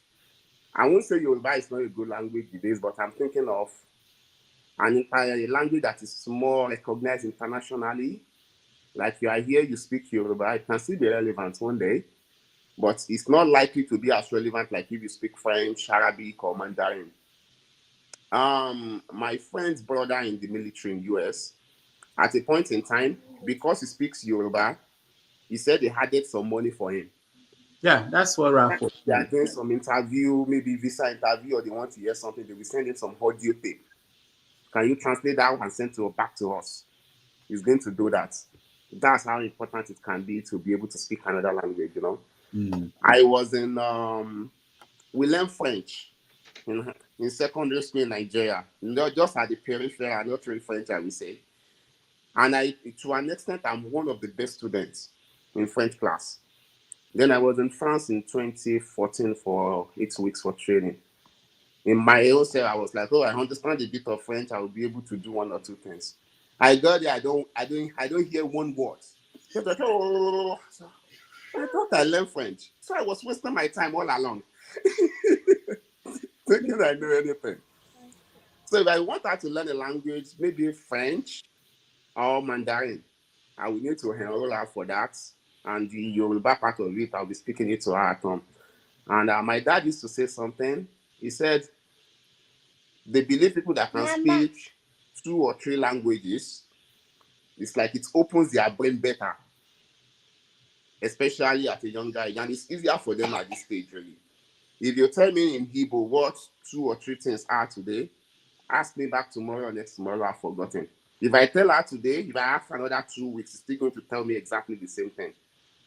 I won't say Yoruba is not a good language these days, but I'm thinking of a language that is more recognized internationally. Like you are here, you speak Yoruba, it can still be relevant one day, but it's not likely to be as relevant like if you speak French, Arabic, or Mandarin. My friend's brother in the military in US, at a point in time, because he speaks Yoruba, he said they added some money for him. Yeah, that's what Rafa. They are doing some interview, maybe visa interview, or they want to hear something, they will send in some audio tape. Can you translate that and send it back to us? He's going to do that. That's how important it can be to be able to speak another language, I was in, we learned French in secondary school in Nigeria. Just at the periphery, not really French, I will say. And to an extent, I'm one of the best students in French class. Then I was in France in 2014 for 8 weeks for training. In my own self, I was like, oh, I understand a bit of French. I will be able to do one or two things. I got there. I don't hear one word. Just like, oh, so I thought I learned French, so I was wasting my time all along, thinking I knew anything. So if I want her to learn a language, maybe French or Mandarin, I will need to enroll her for that. And the Yoruba part of it, I'll be speaking it to her at home. And my dad used to say something. He said, they believe people that can speak 2 or 3 languages, it's like it opens their brain better, especially at a younger age. And it's easier for them at this stage, really. If you tell me in Hebrew what 2 or 3 things are today, ask me back tomorrow or next tomorrow, I've forgotten. If I tell her today, if I ask for another 2 weeks, she's still going to tell me exactly the same thing.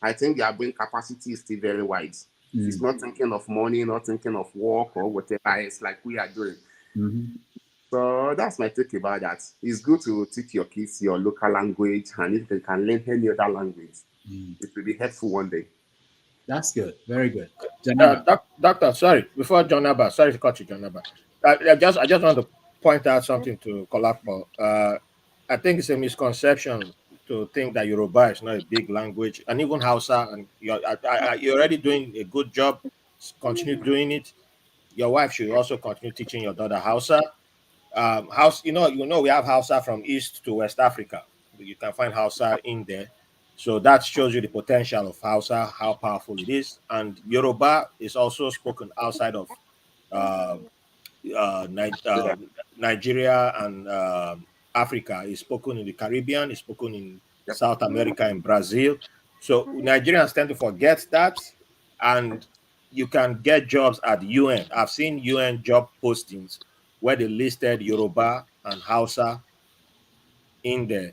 I think their brain capacity is still very wide. She's not thinking of money, not thinking of work or whatever it's like we are doing. So that's my take about that. It's good to teach your kids your local language, and if they can learn any other language, it will be helpful one day. That's good. Very good. Doctor, sorry, before John Abba, sorry to cut you, John Abba. I just want to point out something to Kolakpo. I think it's a misconception to think that Yoruba is not a big language, and even Hausa, and you're already doing a good job. Continue doing it. Your wife should also continue teaching your daughter Hausa. We have Hausa from East to West Africa. You can find Hausa in there. So that shows you the potential of Hausa, how powerful it is. And Yoruba is also spoken outside of Nigeria and Africa. It's spoken in the Caribbean, it's spoken in South America and Brazil. So Nigerians tend to forget that, and you can get jobs at UN. I've seen UN job postings where they listed Yoruba and Hausa in there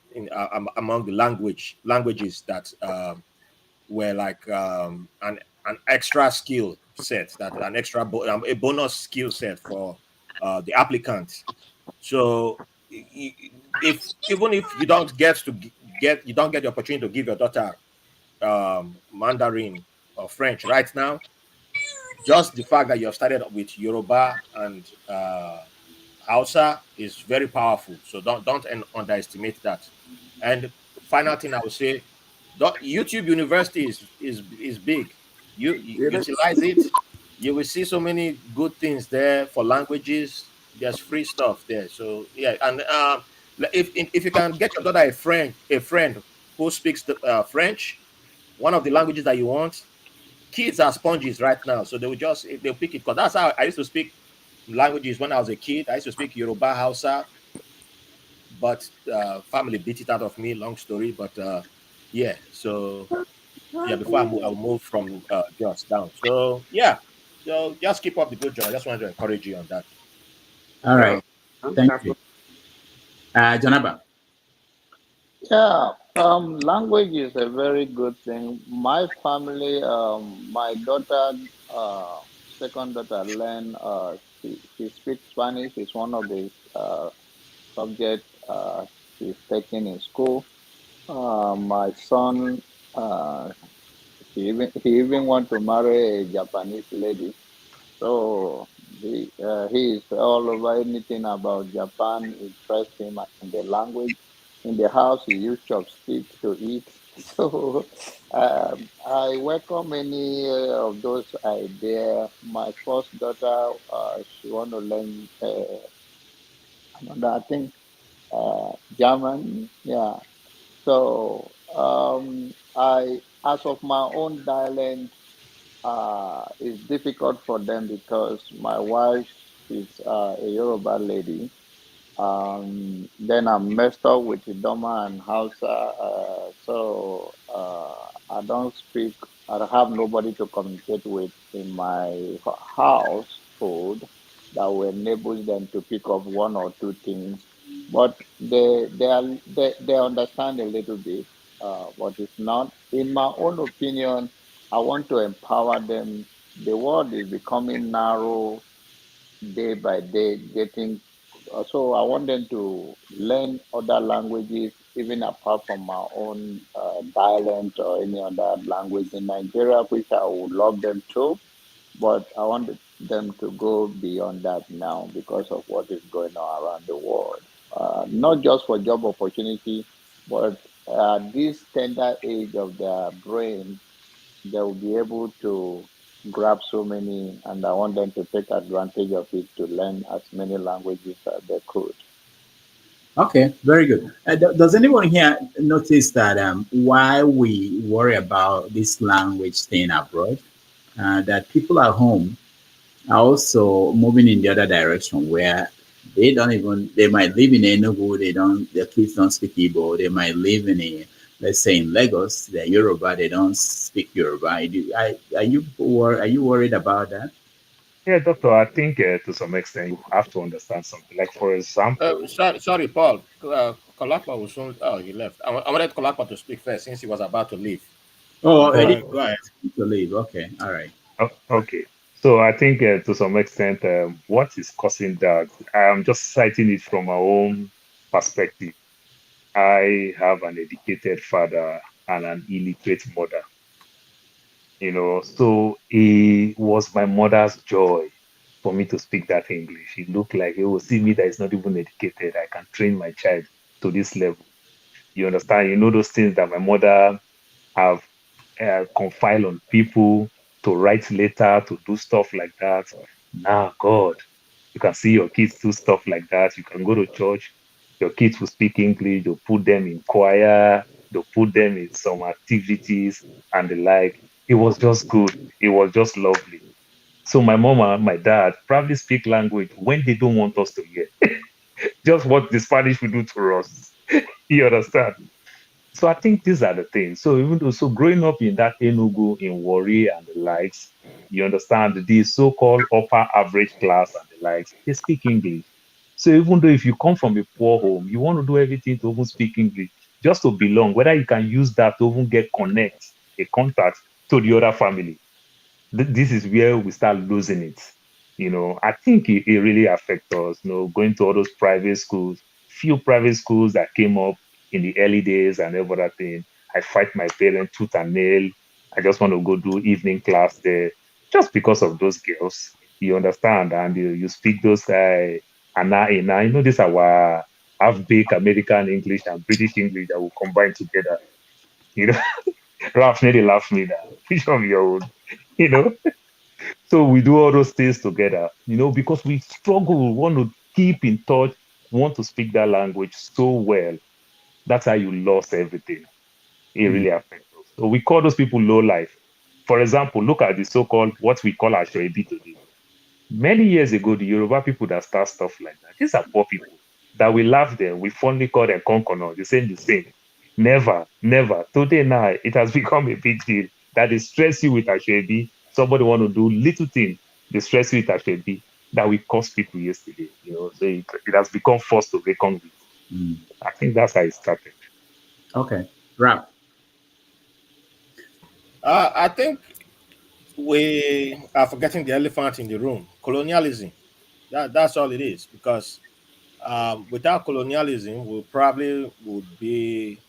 among the languages that were like an extra skill set, that an extra a bonus skill set for the applicants. So if even if you don't get the opportunity to give your daughter Mandarin or French right now, just the fact that you have started with Yoruba and Hausa is very powerful. So don't underestimate that. And final thing I would say, YouTube University is big. You utilize it. You will see so many good things there for languages. There's free stuff there. So yeah, and if you can get your daughter a friend who speaks the French, one of the languages that you want, kids are sponges right now, so they'll pick it, because that's how I used to speak languages when I was a kid. I used to speak Yoruba, Hausa, but family beat it out of me. Long story, but yeah. So yeah, before I'll move from just down. So yeah, so just keep up the good job. I just wanted to encourage you on that. All right, thank you, Janaba. Yeah, language is a very good thing. My family, my daughter, second daughter, she speaks Spanish. It's one of the subjects she's taking in school. My son, he even want to marry a Japanese lady. So he is all over anything about Japan interests him, and the language. In the house, he use chopstick to eat. So I welcome any of those ideas. My first daughter, she want to learn another, I think, German. Yeah. So as of my own dialect, it's difficult for them because my wife is a Yoruba lady. Then I'm messed up with Idoma and Hausa, so I don't speak. I don't have nobody to communicate with in my household that will enable them to pick up one or two things. But they understand a little bit, but it's not. In my own opinion, I want to empower them. The world is becoming narrow day by day, getting so I want them to learn other languages even apart from our own dialect or any other language in Nigeria, which I would love them to. But I want them to go beyond that now because of what is going on around the world. Not just for job opportunity, but this tender age of their brain, they will be able to grab so many, and I want them to take advantage of it to learn as many languages as they could. Okay, very good. Does anyone here notice that why we worry about this language thing abroad, that people at home are also moving in the other direction where they might live in Enugu, their kids don't speak Igbo, they might live in let's say in Lagos, they're Yoruba, they don't speak Yoruba. Are you worried about that? Yeah, doctor, I think to some extent you have to understand something. Like, for example, Sorry, Paul. Kolakwa will soon. Oh, he left. I wanted Kolakwa to speak first since he was about to leave. Oh, Go I oh, ahead. didn't Go ahead. to leave. Okay, all right. okay. So I think to some extent, what is causing that? I'm just citing it from my own perspective. I have an educated father and an illiterate mother, so it was my mother's joy for me to speak that English. It looked like it will see me that is not even educated. I can train my child to this level. You understand? Those things that my mother have confile on people to write letter, to do stuff like that. Now, God, you can see your kids do stuff like that. You can go to church, your kids will speak English, they'll put them in choir, they'll put them in some activities and the like. It was just good. It was just lovely. So my mom and my dad probably speak language when they don't want us to hear. Just what the Spanish will do to us. You understand? So I think these are the things. So even though growing up in that Enugu, in Warri and the likes, you understand the so-called upper average class and the likes, they speak English. So even though if you come from a poor home, you want to do everything to even speak English, just to belong, whether you can use that to even get a contact to the other family. This is where we start losing it. I think it really affects us, going to all those private schools, few private schools that came up in the early days and every other thing. I fight my parents tooth and nail. I just want to go do evening class there just because of those girls. You understand? And you speak those Ana, this our half-baked American English and British English that will combine together. You know, Ralph nearly laughed me now. Which of your own? You know? So we do all those things together, because we struggle, we want to keep in touch, want to speak that language so well. That's how you lost everything. It Hmm. really affects us. So we call those people low life. For example, look at the so-called what we call Ashwebi today. Many years ago, the Yoruba people that start stuff like that, these are poor people that we laugh them, we fondly call them konkono, the same. Never, never. Today now, it has become a big deal that they stress you with Ashwebi. Somebody want to do little thing, they stress you with Ashwebi that we cost people yesterday. So it has become forced to reckon with. Hmm. I think that's how it started. Okay, Rap. I think we are forgetting the elephant in the room: colonialism. That's all it is. Because without colonialism, we probably would be,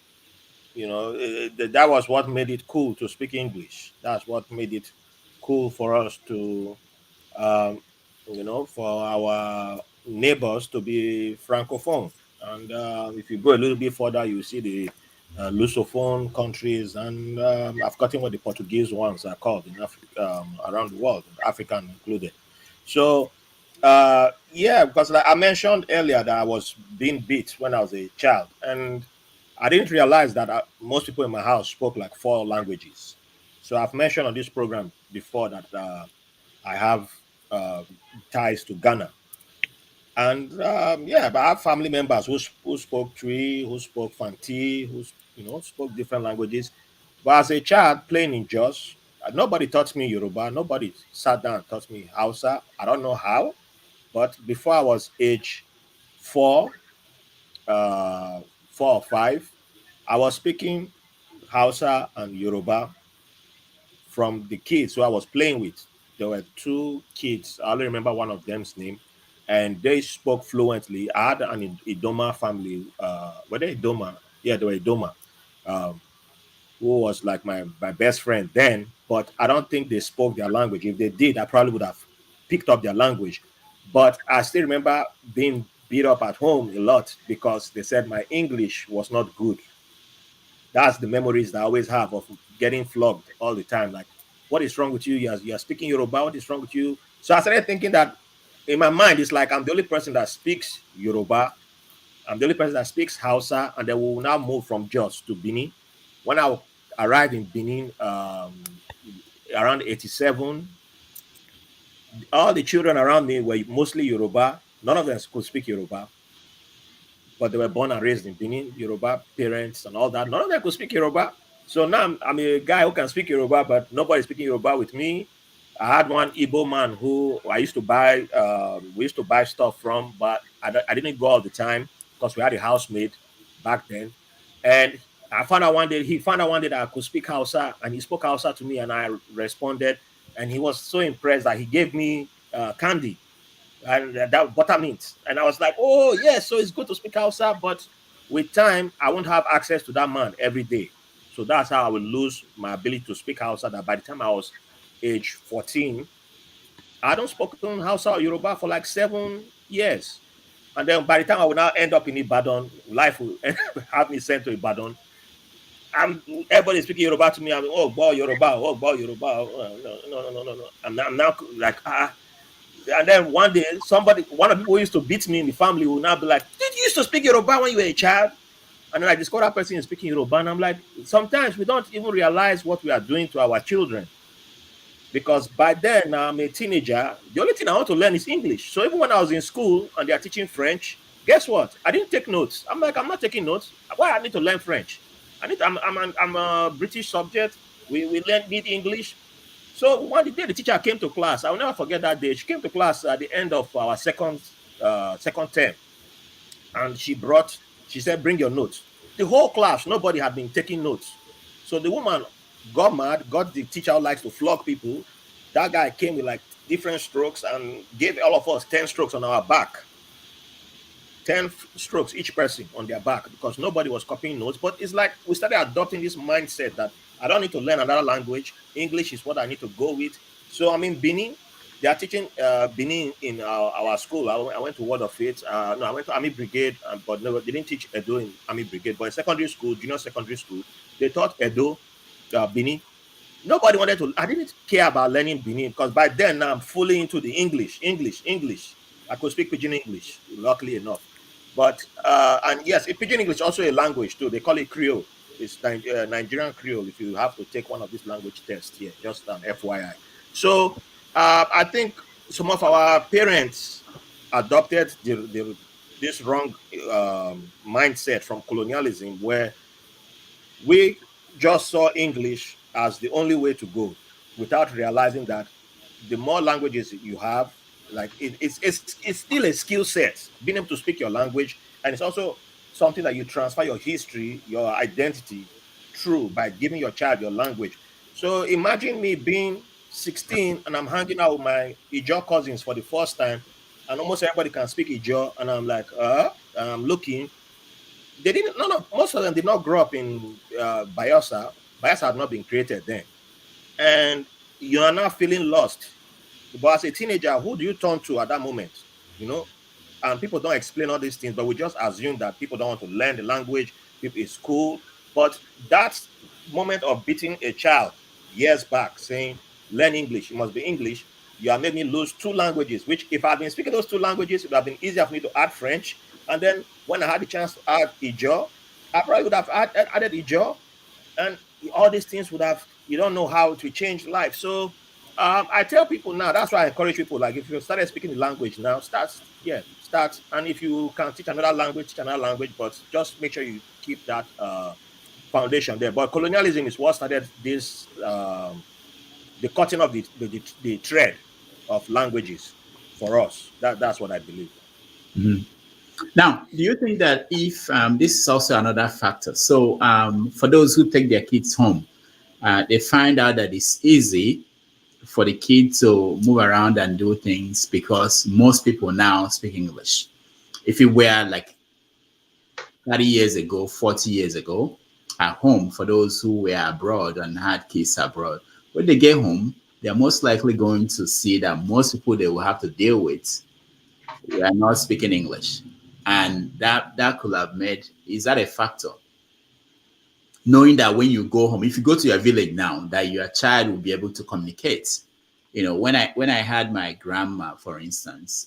that was what made it cool to speak English. That's what made it cool for us to, um, for our neighbors to be francophone. And if you go a little bit further, you see the Lusophone countries, and I've forgotten what the Portuguese ones are called in Africa, around the world, African included. So, yeah, because like I mentioned earlier that I was being beat when I was a child, and I didn't realize that most people in my house spoke like four languages. So I've mentioned on this program before that I have uh, ties to Ghana, and yeah, but I have family members who spoke Twi, who spoke Fanti, spoke different languages. But as a child playing in Jos, nobody taught me Yoruba. Nobody sat down and taught me Hausa. I don't know how, but before I was age 4, uh, 4 or 5, I was speaking Hausa and Yoruba from the kids who I was playing with. There were two kids. I only remember one of them's name, and they spoke fluently. I had an Idoma family. Were they Idoma? Yeah, they were Idoma, who was like my best friend then. But I don't think they spoke their language. If they did, I probably would have picked up their language. But I still remember being beat up at home a lot because they said my English was not good. That's the memories that I always have of getting flogged all the time. Like, what is wrong with you? You're speaking Yoruba. What is wrong with you? So I started thinking that in my mind, it's like I'm the only person that speaks Yoruba. I'm the only person that speaks Hausa, and then we will now move from Jos to Benin. When I arrived in Benin around 87, all the children around me were mostly Yoruba. None of them could speak Yoruba, but they were born and raised in Benin, Yoruba parents and all that. None of them could speak Yoruba. So now I'm a guy who can speak Yoruba, but nobody's speaking Yoruba with me. I had one Igbo man who I used to buy, we used to buy stuff from, but I didn't go all the time because we had a housemaid back then. And he found out one day that I could speak Hausa, and he spoke Hausa to me, and I responded. And he was so impressed that he gave me candy and that buttermint. And I was like, oh, yes, so it's good to speak Hausa, but with time, I won't have access to that man every day. So that's how I will lose my ability to speak Hausa. That by the time I was age 14, I don't speak Hausa or Yoruba for like 7 years. And then by the time I will now end up in Ibadan, life will have me sent to Ibadan. Everybody speaking Yoruba to me. I'm oh boy Yoruba, oh boy Yoruba. Oh, no. I'm now like and then one day one of the people who used to beat me in the family will now be like, did you used to speak Yoruba when you were a child? And then I discover that person is speaking Yoruba, and I'm like, sometimes we don't even realize what we are doing to our children. Because by then I'm a teenager, the only thing I want to learn is English. So even when I was in school and they are teaching French, guess what? I didn't take notes. I'm like, I'm not taking notes. Why I need to learn French? I'm a British subject. We need English. So one day the teacher came to class. I'll never forget that day. She came to class at the end of our second term, and she said, bring your notes. The whole class, nobody had been taking notes. So the woman got mad, got the teacher who likes to flog people. That guy came with like different strokes and gave all of us 10 strokes on our back. 10 strokes each person on their back because nobody was copying notes. But it's like we started adopting this mindset that I don't need to learn another language. English is what I need to go with. So I'm in Benin. They are teaching Benin in our school. I went to Word of Faith. No, I went to Army Brigade, but no, they didn't teach Edo in Army Brigade. But in secondary school, junior secondary school, they taught Edo, Benin. Nobody wanted to. I didn't care about learning Benin because by then now I'm fully into the English. I could speak Pidgin English, luckily enough. But and yes, Pidgin English is also a language too. They call it Creole. It's Nigerian Creole. If you have to take one of these language tests here, just an FYI. So I think some of our parents adopted this wrong mindset from colonialism, where we just saw English as the only way to go, without realizing that the more languages you have, like it's still a skill set, being able to speak your language, and it's also something that you transfer your history, your identity through by giving your child your language. So imagine me being 16 and I'm hanging out with my Ijaw cousins for the first time, and almost everybody can speak Ijaw, and I'm like, and I'm looking. They didn't. Most of them did not grow up in Bayelsa. Bayelsa had not been created then, and you are now feeling lost. But as a teenager, who do you turn to at that moment? You know, and people don't explain all these things, but we just assume that people don't want to learn the language. It's cool, but that moment of beating a child years back, saying learn English, it must be English. You have made me lose 2 languages, which if I had been speaking those 2 languages, it would have been easier for me to add French. And then when I had the chance to add Ijaw, I probably would have added Ijaw, and all these things would have, you don't know how to change life. So I tell people now, that's why I encourage people, like if you started speaking the language now, start. And if you can teach another language, but just make sure you keep that foundation there. But colonialism is what started this, the cutting of the thread of languages for us. That's what I believe. Mm-hmm. Now, do you think that if this is also another factor? So for those who take their kids home, they find out that it's easy for the kids to move around and do things because most people now speak English. If it were like 30 years ago, 40 years ago, at home for those who were abroad and had kids abroad. When they get home, they're most likely going to see that most people they will have to deal with are not speaking English. And that could have made, is that a factor? Knowing that when you go home, if you go to your village now, that your child will be able to communicate. You know, when I had my grandma, for instance,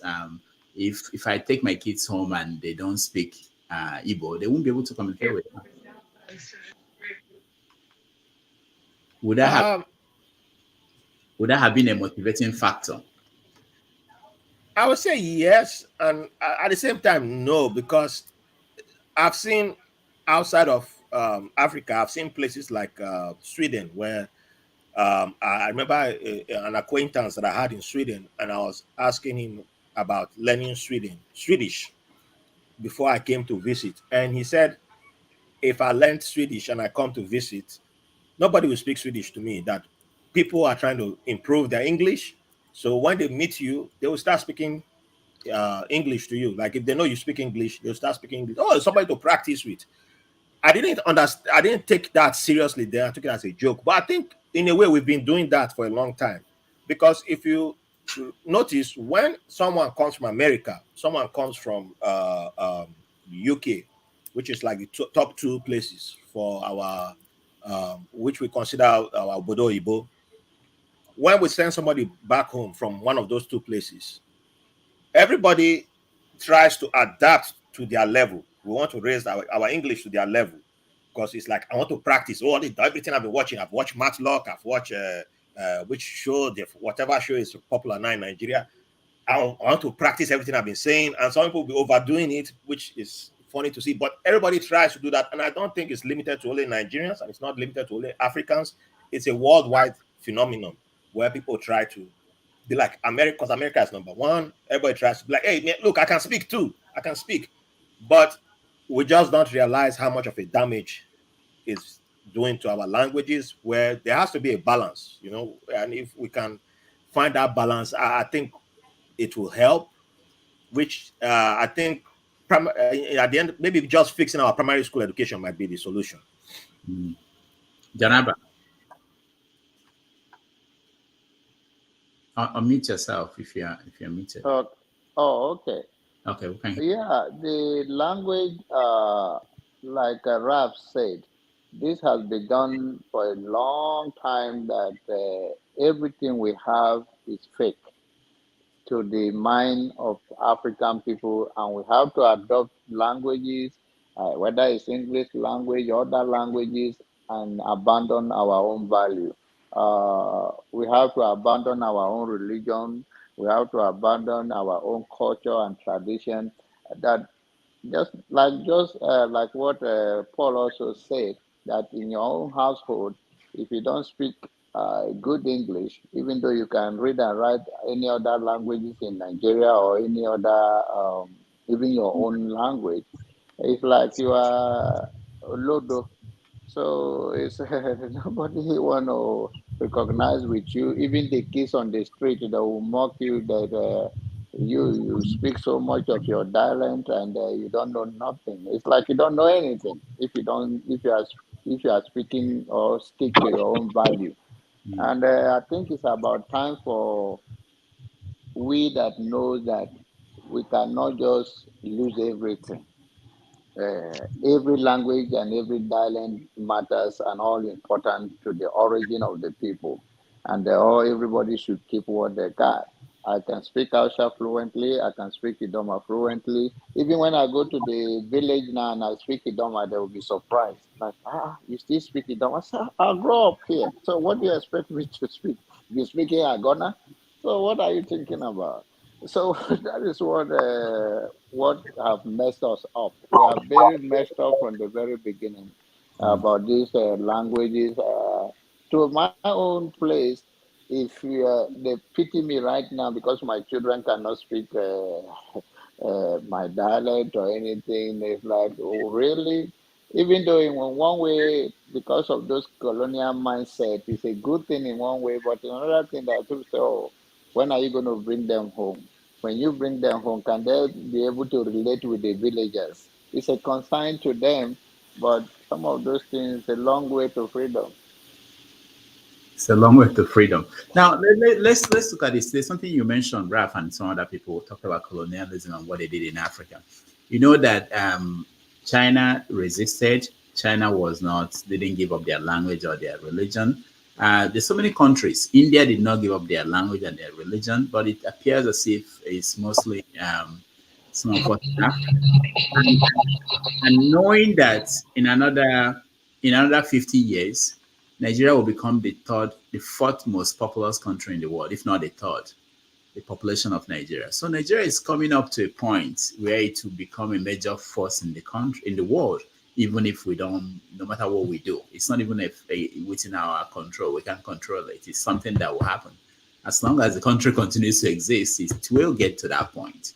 if I take my kids home and they don't speak Igbo, they won't be able to communicate with them. Would that have Um, would that have been a motivating factor? I would say yes, and at the same time, no, because I've seen outside of Africa, I've seen places like Sweden where I remember an acquaintance that I had in Sweden, and I was asking him about learning Swedish before I came to visit, and he said if I learned Swedish and I come to visit, nobody will speak Swedish to me. That people are trying to improve their English, so when they meet you, they will start speaking English to you. Like if they know you speak English, they'll start speaking English. Oh, somebody to practice with. I didn't understand. I didn't take that seriously then. I took it as a joke. But I think in a way we've been doing that for a long time. Because if you notice, when someone comes from America, someone comes from UK, which is like the top two places for our, which we consider our Bodo Ibo. When we send somebody back home from one of those two places, everybody tries to adapt to their level. We want to raise our English to their level because it's like I want to practice everything I've been watching. I've watched Matlock, I've watched which show, whatever show is popular now in Nigeria. I want to practice everything I've been saying, and some people will be overdoing it, which is funny to see. But everybody tries to do that, and I don't think it's limited to only Nigerians, and it's not limited to only Africans. It's a worldwide phenomenon where people try to be like America, because America is number one. Everybody tries to be like, hey, man, look, I can speak too. I can speak. But we just don't realize how much of a damage it's doing to our languages, where there has to be a balance, and if we can find that balance, I think it will help, which I think at the end, maybe just fixing our primary school education might be the solution. Janaba, unmute yourself if you're muted. Okay. Okay, we can hear. Yeah, the language, like Raf said, this has been done for a long time that everything we have is fake to the mind of African people, and we have to adopt languages, whether it's English language or other languages, and abandon our own value. We have to abandon our own religion. We have to abandon our own culture and tradition. That just like what Paul also said, that in your own household, if you don't speak good English, even though you can read and write any other languages in Nigeria or any other, even your own language, it's like you are Lodo. So it's nobody want to recognize with you. Even the kids on the street that will mock you that you speak so much of your dialect and you don't know nothing. It's like you don't know anything if you are speaking or stick to your own value. And I think it's about time for we that know that we cannot just lose everything. Every language and every dialect matters and all important to the origin of the people. And everybody should keep what they got. I can speak Hausa fluently. I can speak Idoma fluently. Even when I go to the village now and I speak Idoma, they will be surprised. Like, you still speak Idoma? I say, I grew up here. So what do you expect me to speak? You speaking Agona? So what are you thinking about? So that is what have messed us up. We are very messed up from the very beginning about these languages. To my own place, if they pity me right now because my children cannot speak my dialect or anything, it's like, oh, really? Even though in one way, because of those colonial mindset, it's a good thing in one way, but another thing that people say, oh, when are you going to bring them home? When you bring them home, can they be able to relate with the villagers? it's a consign to them, but some of those things, a long way to freedom. It's a long way to freedom. Now let's look at this. There's something you mentioned, Raf, and some other people talked about colonialism and what they did in Africa. You know that China resisted. China was not didn't give up their language or their religion. There's so many countries. India did not give up their language and their religion, but it appears as if it's mostly some of us in Africa. And knowing that in another 50 years, Nigeria will become the fourth most populous country in the world, if not the third, the population of Nigeria. So Nigeria is coming up to a point where it will become a major force in the country, in the world, even if we don't, no matter what we do. It's not even within our control. We can't control it. It's something that will happen. As long as the country continues to exist, it will get to that point.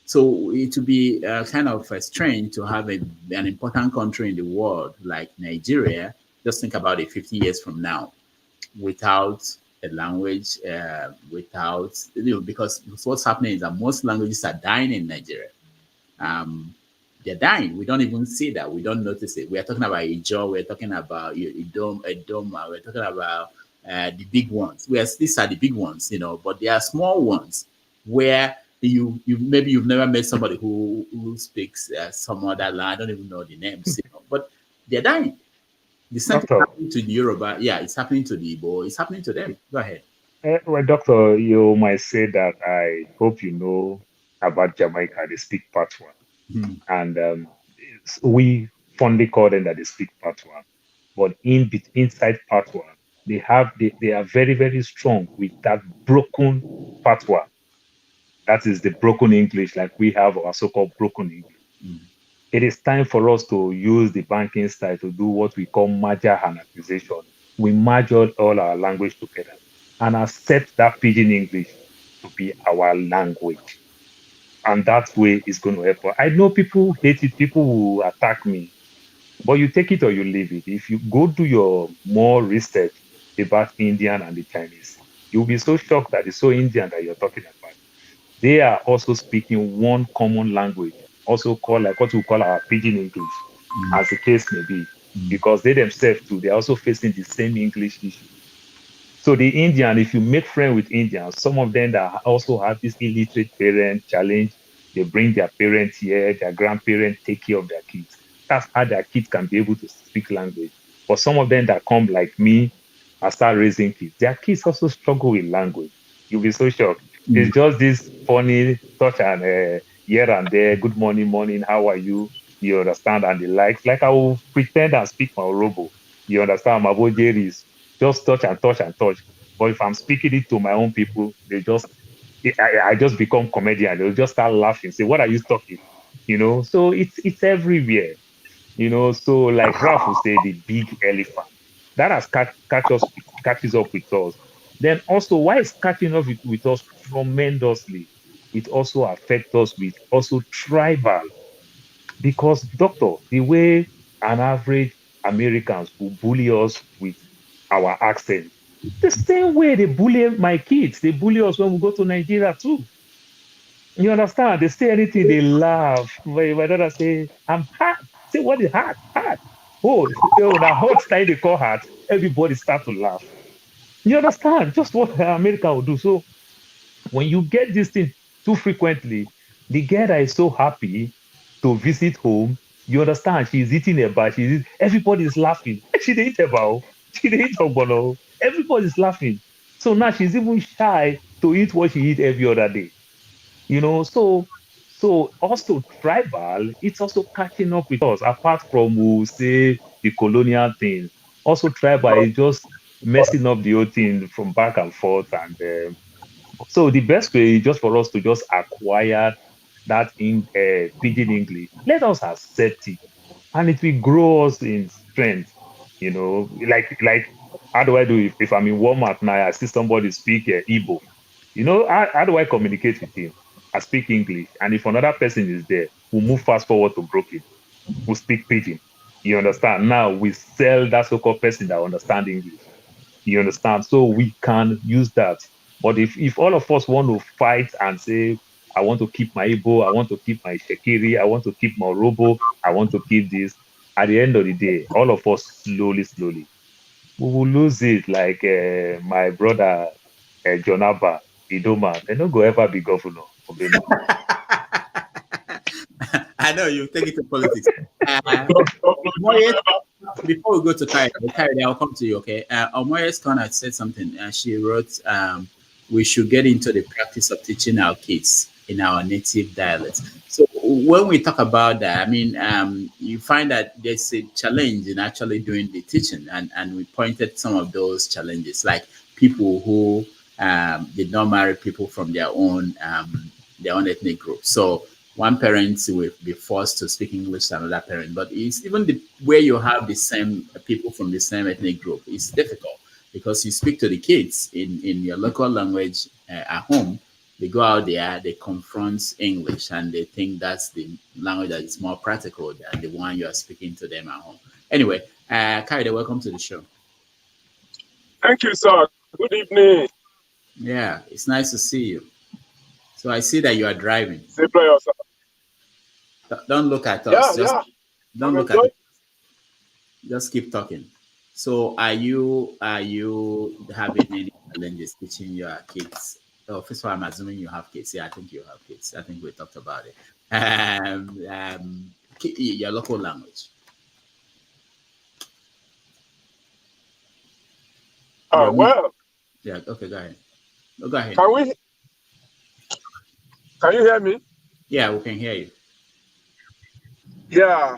So it would be kind of strange to have an important country in the world like Nigeria. Just think about it 50 years from now without a language, because what's happening is that most languages are dying in Nigeria. They're dying. We don't even see that. We don't notice it. We are talking about Ijaw. We're talking about Idoma. We're talking about the big ones. These are the big ones, but there are small ones where you've never met somebody who speaks some other language. I don't even know the names, but they're dying. The same thing Doctor, happening to the Yoruba. Yeah, it's happening to the Igbo. It's happening to them. Go ahead. well, Doctor, you might say that I hope you know about Jamaica. They speak Patois, Hmm. and we fondly call them that they speak Patois. But inside Patois, they are very, very strong with that broken Patois. That is the broken English, like we have our so-called broken English. Mm. It is time for us to use the banking style to do what we call merger and acquisition. We merge all our language together and accept that Pidgin English to be our language. And that way is going to help us. I know people hate it, people will attack me, but you take it or you leave it. If you go do your more research about Indian and the Chinese, you'll be so shocked that it's so Indian that you're talking about. They are also speaking one common language, also called like what we call our Pidgin English, Mm. as the case may be, Mm. because they themselves too, they're also facing the same English issue. So the Indian, if you make friends with Indians, some of them that also have this illiterate parent challenge, they bring their parents here, their grandparents take care of their kids. That's how their kids can be able to speak language. But some of them that come like me and start raising kids, their kids also struggle with language. You'll be so shocked. Mm. It's just this funny touch and here and there, good morning, morning, how are you? You understand, and the likes. Like I will pretend and speak my Orobo. You understand, my Jerry's just touch and touch and touch. But if I'm speaking it to my own people, I just become comedian. They'll just start laughing, say, "What are you talking?" So it's everywhere. So like Ralph would say, the big elephant that has catches up with us. Then also, why is catching up with us tremendously? It also affects us with also tribal, because doctor, the way an average Americans will bully us with our accent, the same way they bully my kids, they bully us when we go to Nigeria too. You understand? They say anything, they laugh. My daughter say, "I'm hot." Say, "What is hot? Hot." Oh, now hot style they call hot. Everybody start to laugh. You understand? Just what America will do. So when you get this thing too frequently, the girl that is so happy to visit home, you understand, she's eating a bar, everybody is laughing. She didn't eat a bar, she didn't eat a bono. Everybody's laughing. So now she's even shy to eat what she eat every other day. So also tribal, it's also catching up with us, apart from we'll say the colonial thing. Also tribal is just messing up the whole thing from back and forth, and so the best way is just for us to just acquire that in pidgin English. Let us accept it, and it will grow us in strength. Like how do I do if I'm in Walmart now, I see somebody speak Igbo. How do I communicate with him? I speak English, and if another person is there, we'll move fast forward to Brooklyn. We'll speak pidgin. You understand? Now we sell that so-called person that understand English. You understand? So we can use that. But if all of us want to fight and say I want to keep my Igbo, I want to keep my Shekiri, I want to keep my Robo, I want to keep this. At the end of the day, all of us slowly, we will lose it. Like my brother Jonaba, Idoma, they don't go ever be governor of Benue. I know you take it to politics. Before we go to Kyrie, I'll come to you, okay? Omoye's Connor said something. She wrote, we should get into the practice of teaching our kids in our native dialects. So when we talk about that, I mean, you find that there's a challenge in actually doing the teaching, and we pointed some of those challenges, like people who did not marry people from their own ethnic group. So one parent will be forced to speak English to another parent, but it's even where you have the same people from the same ethnic group, it's difficult because you speak to the kids in your local language at home. They go out there, they confront English, and they think that's the language that is more practical than the one you are speaking to them at home. Anyway, Kaide, welcome to the show. Thank you, sir. Good evening. Yeah, it's nice to see you. So I see that you are driving. Don't look at us. Don't look at us. Just keep talking. So are you having any challenges teaching your kids? Oh, first of all, I'm assuming you have kids. Yeah, I think you have kids. I think we talked about it. Your local language. Well. Yeah. Okay. Go ahead. Go ahead. Can you hear me? Yeah, we can hear you. Yeah.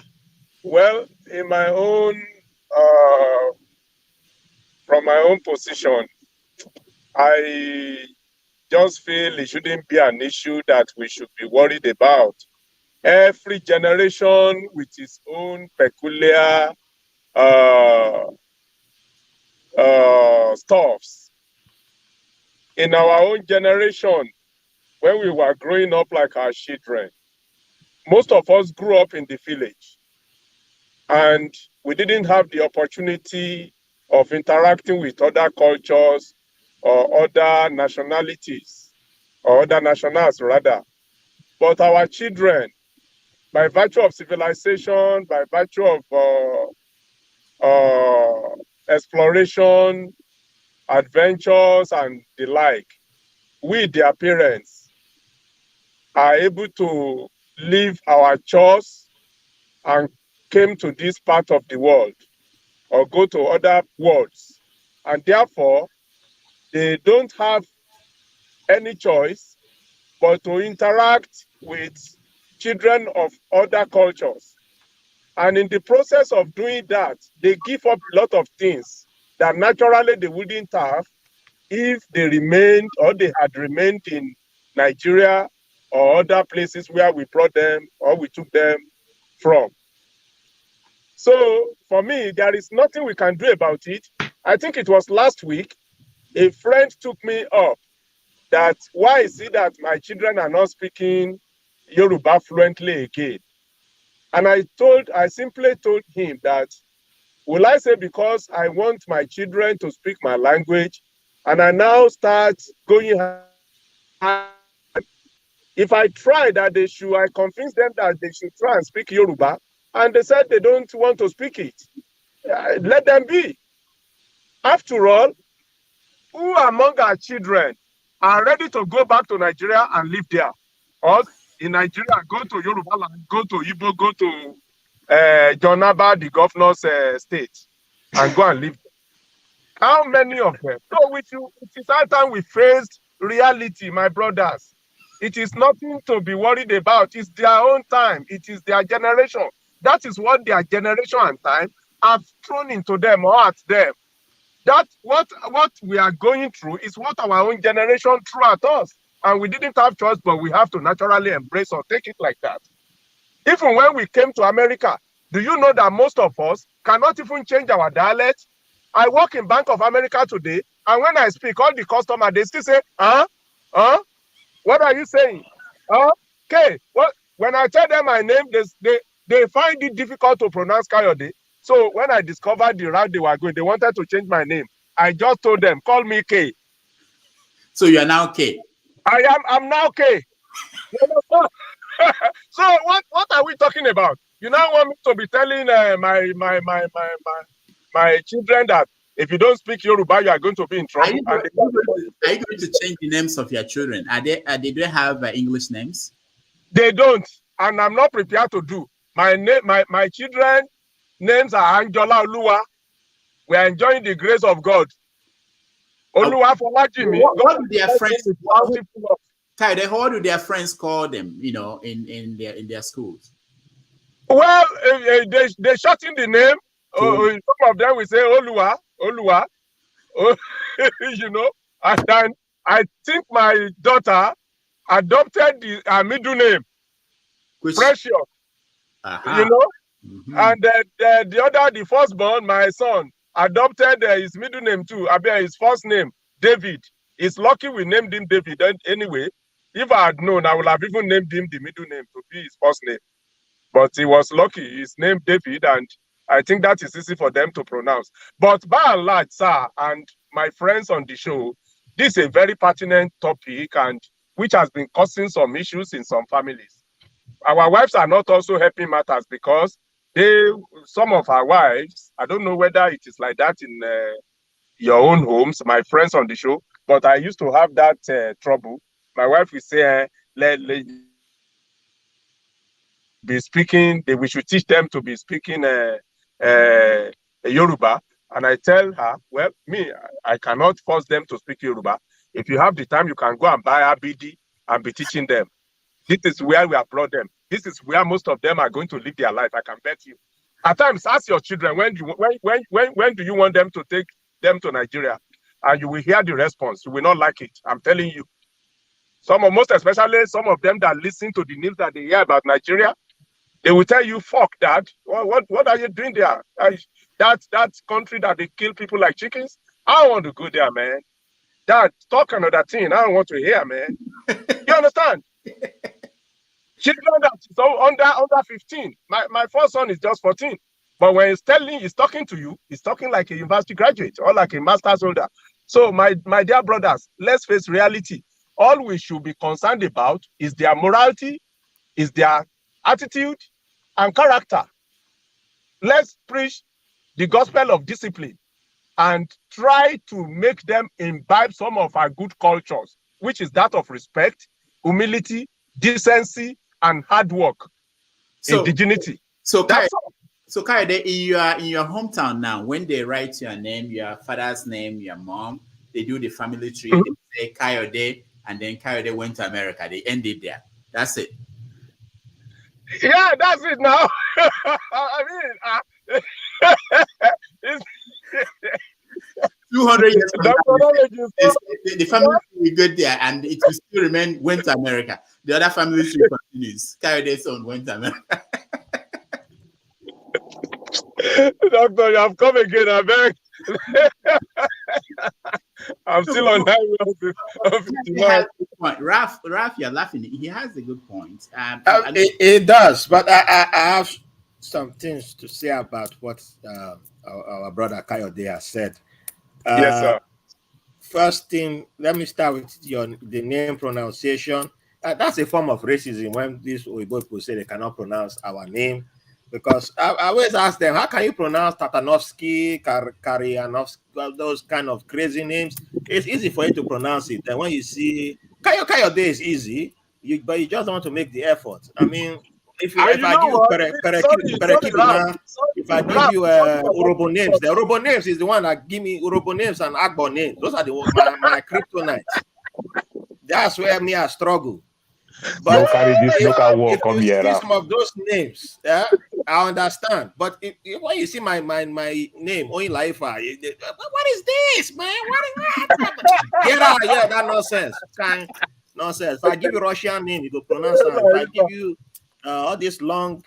Well, in my own, from my own position, I just feel it shouldn't be an issue that we should be worried about. Every generation with its own peculiar stuffs. In our own generation, when we were growing up like our children, most of us grew up in the village, and we didn't have the opportunity of interacting with other cultures or other nationalities, or other nationals rather. But our children, by virtue of civilization, by virtue of exploration, adventures, and the like, we, their parents, are able to leave our chores and came to this part of the world or go to other worlds. And therefore, they don't have any choice but to interact with children of other cultures. And in the process of doing that, they give up a lot of things that naturally they wouldn't have if they remained or they had remained in Nigeria or other places where we brought them or we took them from. So for me, there is nothing we can do about it. I think it was last week, a friend took me up that why is it that my children are not speaking Yoruba fluently again? And I simply told him that, will I say because I want my children to speak my language, and I now start going, if I try that I convince them that they should try and speak Yoruba, and they said they don't want to speak it. Let them be. After all, who among our children are ready to go back to Nigeria and live there? Or in Nigeria, go to Yoruba land, go to Igbo, go to Jonaba, the governor's state, and go and live there. How many of them? So it is our time we faced reality, my brothers. It is nothing to be worried about. It's their own time. It is their generation. That is what their generation and time have thrown into them or at them. That what we are going through is what our own generation threw at us. And we didn't have choice, but we have to naturally embrace or take it like that. Even when we came to America, do you know that most of us cannot even change our dialect? I work in Bank of America today, and when I speak, all the customers, they still say, what are you saying? Okay. What? When I tell them my name, they find it difficult to pronounce Kayode. So when I discovered the route they were going, they wanted to change my name. I just told them, call me K. So you are now K. I'm now K. So what are we talking about? You now want me to be telling my children that if you don't speak Yoruba, you are going to be in trouble. Are you going to change the names of your children? They do have English names? They don't, and I'm not prepared to do. My children names are Anjola Oluwa. We are enjoying the grace of God. Oluwa for watching me. What do their friends? What do their friends call them? You know, in their schools. Well, they shorten the name. Some of them will say Oluwa. You know, and then I think my daughter adopted her middle name, Precious. You know, and the firstborn, my son, adopted his middle name too. I mean, his first name, David. It's lucky we named him David. Anyway, if I had known, I would have even named him the middle name to be his first name. But he was lucky. His name David, and I think that is easy for them to pronounce. But by and large, sir, and my friends on the show, this is a very pertinent topic, and which has been causing some issues in some families. Our wives are not also helping matters because some of our wives, I don't know whether it is like that in your own homes, my friends on the show, but I used to have that trouble. My wife will say, be speaking, we should teach them to be speaking Yoruba. And I tell her, well, I cannot force them to speak Yoruba. If you have the time, you can go and buy ABD and be teaching them. This is where we have brought them. This is where most of them are going to live their life. I can bet you. At times, ask your children, when do you want them to take them to Nigeria? And you will hear the response. You will not like it. I'm telling you. Most especially some of them that listen to the news that they hear about Nigeria, they will tell you, fuck that. What are you doing there? That country that they kill people like chickens? I don't want to go there, man. Dad, talk another thing. I don't want to hear, man. You understand? Children that is under 15. My first son is just 14. But when he's talking to you, he's talking like a university graduate or like a master's holder. So my dear brothers, let's face reality. All we should be concerned about is their morality, is their attitude and character. Let's preach the gospel of discipline and try to make them imbibe some of our good cultures, which is that of respect, humility, decency, and hard work, indigeneity. So Kayode, in your hometown now, when they write your name, your father's name, your mom, they do the family tree, they say Kayode, and then Kayode went to America. They ended there. That's it. Yeah, that's it now. I mean, it's 200 years ago, the family will be good there, and it will still remain went to America. The other family tree continues. Kayode's son went to America. Doctor, you have come again, I beg. I'm still on high. Ralph, you're laughing. He has a good point. It does, but I have some things to say about what our brother Kayode has said. Yes, sir. First thing, let me start with the name pronunciation. That's a form of racism when these Oyibo people say they cannot pronounce our name. Because I always ask them, how can you pronounce Tatanovsky, Karyanovsky, those kind of crazy names? It's easy for you to pronounce it. And when you see Kayode is easy, but you just want to make the effort. I mean, if I give you Urobo names, the Urobo names is the one that give me Urobo names and Agbo names. Those are my kryptonites. That's where me I struggle. But don't carry this local war come here. Some of those names, yeah, I understand. But if when you see my name, Oyinlaifa, what is this, man? What is that? Yeah, that nonsense. Nonsense. If I give you Russian name, you go pronounce that. If I give you all this long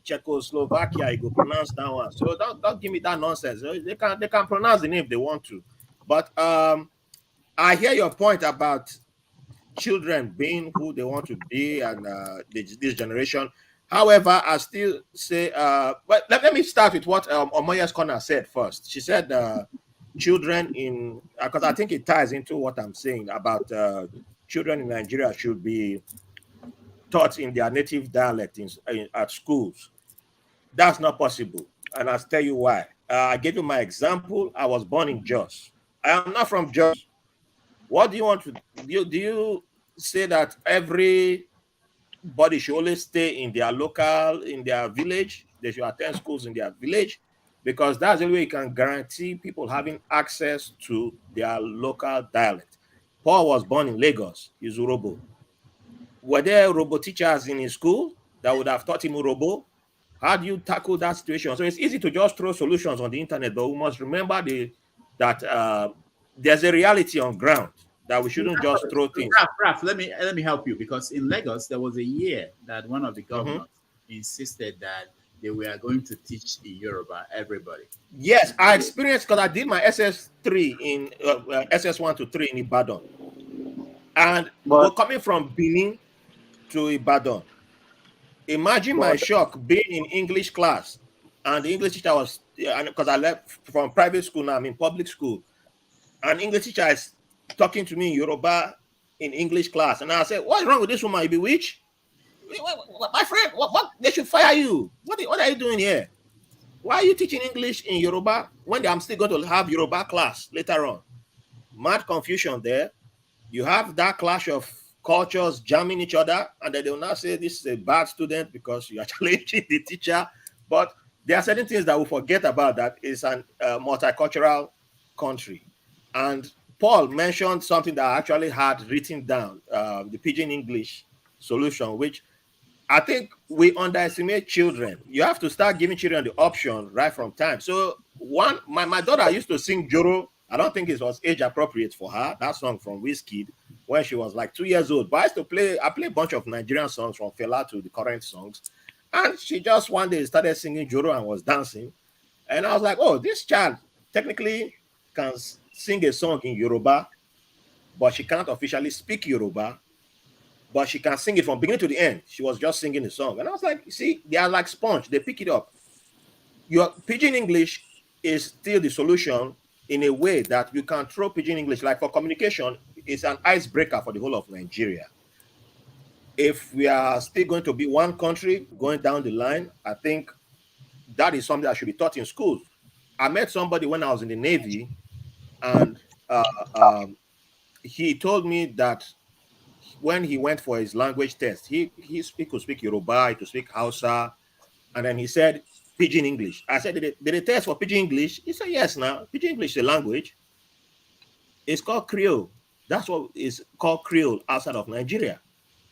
Czechoslovakia, you go pronounce that one. So don't give me that nonsense. They can pronounce the name if they want to. But I hear your point about children being who they want to be and this generation. However, I still say, but let me start with what Omoya's Corner said first. She said children in, because I think it ties into what I'm saying about children in Nigeria should be taught in their native dialect at schools. That's not possible. And I'll tell you why. I gave you my example. I was born in Jos. I am not from Jos. What do you want to do? Do you say that everybody should always stay in their local, in their village? They should attend schools in their village, because that's the way you can guarantee people having access to their local dialect. Paul was born in Lagos. He's Urobo. Were there Robo teachers in his school that would have taught him Urobo? How do you tackle that situation? So it's easy to just throw solutions on the internet, but we must remember that there's a reality on ground that we shouldn't just throw things. Raf, let me help you, because in Lagos there was a year that one of the governors insisted that they were going to teach in Yoruba everybody. Yes, I experienced, because I did my SS3 in SS1 to 3 in Ibadan, and we're coming from Benin to Ibadan. Imagine my shock being in English class, and the English teacher was, because I left from private school, now I'm in public school, and English teacher is talking to me in Yoruba in English class, and I said, "What's wrong with this woman? You bewitched? My friend, what? They should fire you. What are you doing here? Why are you teaching English in Yoruba when I'm still going to have Yoruba class later on?" Mad confusion there. You have that clash of cultures jamming each other, and then they will now say this is a bad student because you are challenging the teacher. But there are certain things that we forget about, that is a multicultural country. And Paul mentioned something that I actually had written down, the Pidgin English solution, which I think we underestimate children. You have to start giving children the option right from time. So my daughter used to sing Joro. I don't think it was age appropriate for her, that song from Wizkid, when she was like 2 years old. But I used to play a bunch of Nigerian songs from Fela to the current songs. And she just one day started singing Joro and was dancing. And I was like, oh, this child technically can sing a song in Yoruba, but she can't officially speak Yoruba, but she can sing it from beginning to the end. She was just singing the song. And I was like, you see, they are like sponge. They pick it up. Your Pidgin English is still the solution in a way that you can throw Pidgin English, like for communication, it's an icebreaker for the whole of Nigeria. If we are still going to be one country going down the line, I think that is something that should be taught in schools. I met somebody when I was in the Navy, and he told me that when he went for his language test, he could speak Yoruba, he could speak Hausa, and then he said Pidgin English. I said, did they test for Pidgin English? He said, yes, now. Pidgin English is a language. It's called Creole. That's what is called Creole outside of Nigeria.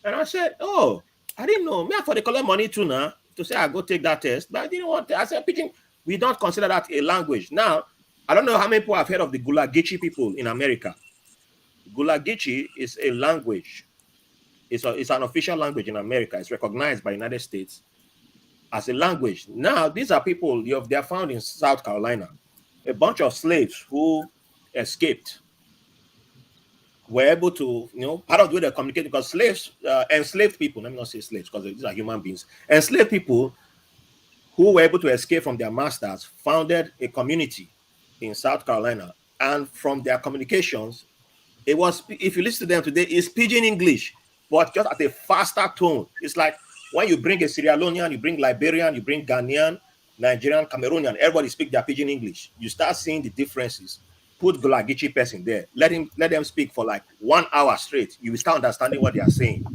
And I said, oh, I didn't know. Me, I thought they collect money too now to say I go take that test, but I didn't want to. I said, Pidgin, we don't consider that a language. Now, I don't know how many people have heard of the Gulagichi people in America. Gulagichi is a language. It's an official language in America. It's recognized by the United States as a language. Now, these are people, they are found in South Carolina. A bunch of slaves who escaped were able to, part of the way they communicate, because slaves, enslaved people, let me not say slaves, because these are human beings, enslaved people who were able to escape from their masters founded a community in South Carolina. And from their communications, it was, if you listen to them today, it's Pidgin English, but just at a faster tone. It's like when you bring a Sierra Leonean, you bring Liberian, you bring Ghanaian, Nigerian, Cameroonian, everybody speak their Pidgin English. You start seeing the differences. Put Gulagichi person there. Let them speak for like 1 hour straight. You will start understanding what they are saying.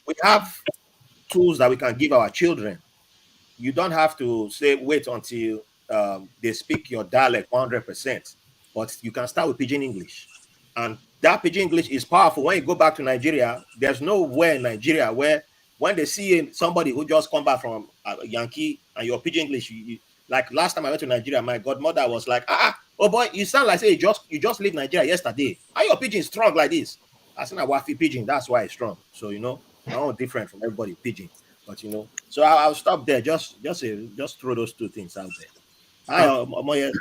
We have tools that we can give our children. You don't have to say wait until they speak your dialect 100%, but you can start with Pidgin English. And that Pidgin English is powerful. When you go back to Nigeria, there's nowhere in Nigeria where when they see somebody who just come back from Yankee and your Pidgin English, like last time I went to Nigeria, my godmother was like, oh boy, you sound like say you just leave Nigeria yesterday. How your Pidgin strong like this? I said, Wafi Pidgin, that's why it's strong. So I'm all different from everybody Pidgin. But so I'll stop there. Just throw those two things out there. Hi, Omoye.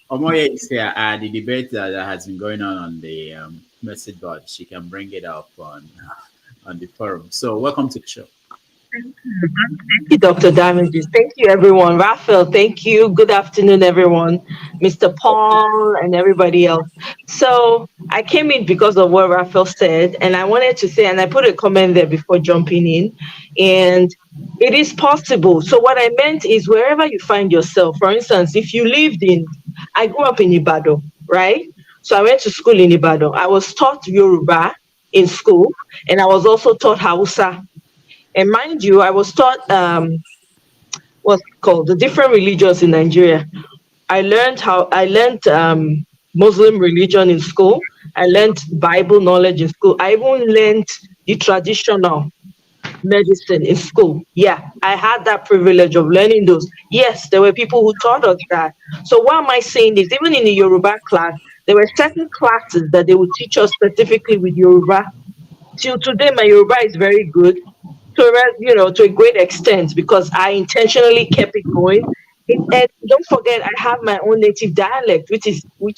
Omoye is here. The debate that has been going on the message board. She can bring it up on the forum. So welcome to the show. Thank you, Dr. Damages. Thank you, everyone. Raphael, thank you. Good afternoon, everyone. Mr. Paul and everybody else. So I came in because of what Raphael said, and I wanted to say, and I put a comment there before jumping in, and it is possible. So what I meant is wherever you find yourself, for instance, if you I grew up in Ibadan, right? So I went to school in Ibadan. I was taught Yoruba in school, and I was also taught Hausa. And mind you, I was taught what's it called the different religions in Nigeria. I learned Muslim religion in school. I learned Bible knowledge in school. I even learned the traditional medicine in school. Yeah, I had that privilege of learning those. Yes, there were people who taught us that. So why am I saying this? Even in the Yoruba class, there were certain classes that they would teach us specifically with Yoruba. Till today, my Yoruba is very good to a great extent because I intentionally kept it going. And don't forget, I have my own native dialect, which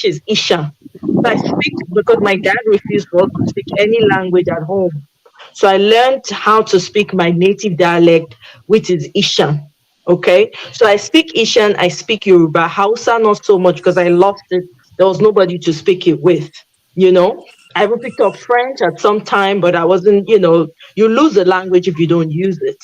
is Isha. So I speak because my dad refused for us to speak any language at home. So I learned how to speak my native dialect, which is Ishan. Okay, so I speak Ishan, I speak Yoruba, Hausa not so much because I lost it. There was nobody to speak it with. You know, I even picked up French at some time, but I wasn't. You lose the language if you don't use it.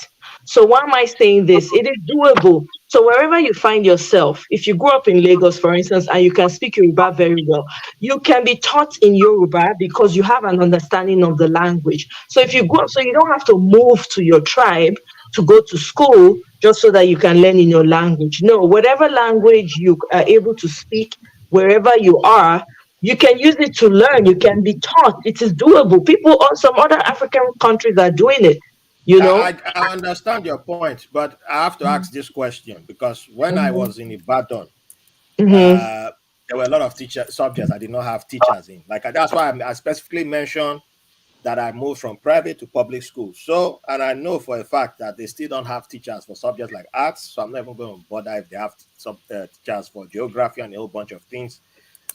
So why am I saying this? It is doable. So wherever you find yourself, if you grew up in Lagos, for instance, and you can speak Yoruba very well, you can be taught in Yoruba because you have an understanding of the language. So if you go, so you don't have to move to your tribe to go to school just so that you can learn in your language. No, whatever language you are able to speak wherever you are, you can use it to learn. You can be taught. It is doable. People on some other African countries are doing it. I understand your point, but I have to ask this question because when I was in Ibadan, there were a lot of subjects I did not have teachers in. Like that's why I specifically mentioned that I moved from private to public school. So, and I know for a fact that they still don't have teachers for subjects like arts. So I'm never going to bother if they have some teachers for geography and a whole bunch of things.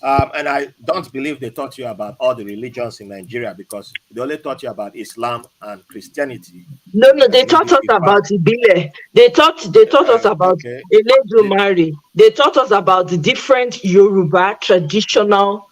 And I don't believe they taught you about all the religions in Nigeria because they only taught you about Islam and Christianity. No, they taught us about Ibile. They taught us about Eledumare. They taught us about the different Yoruba traditional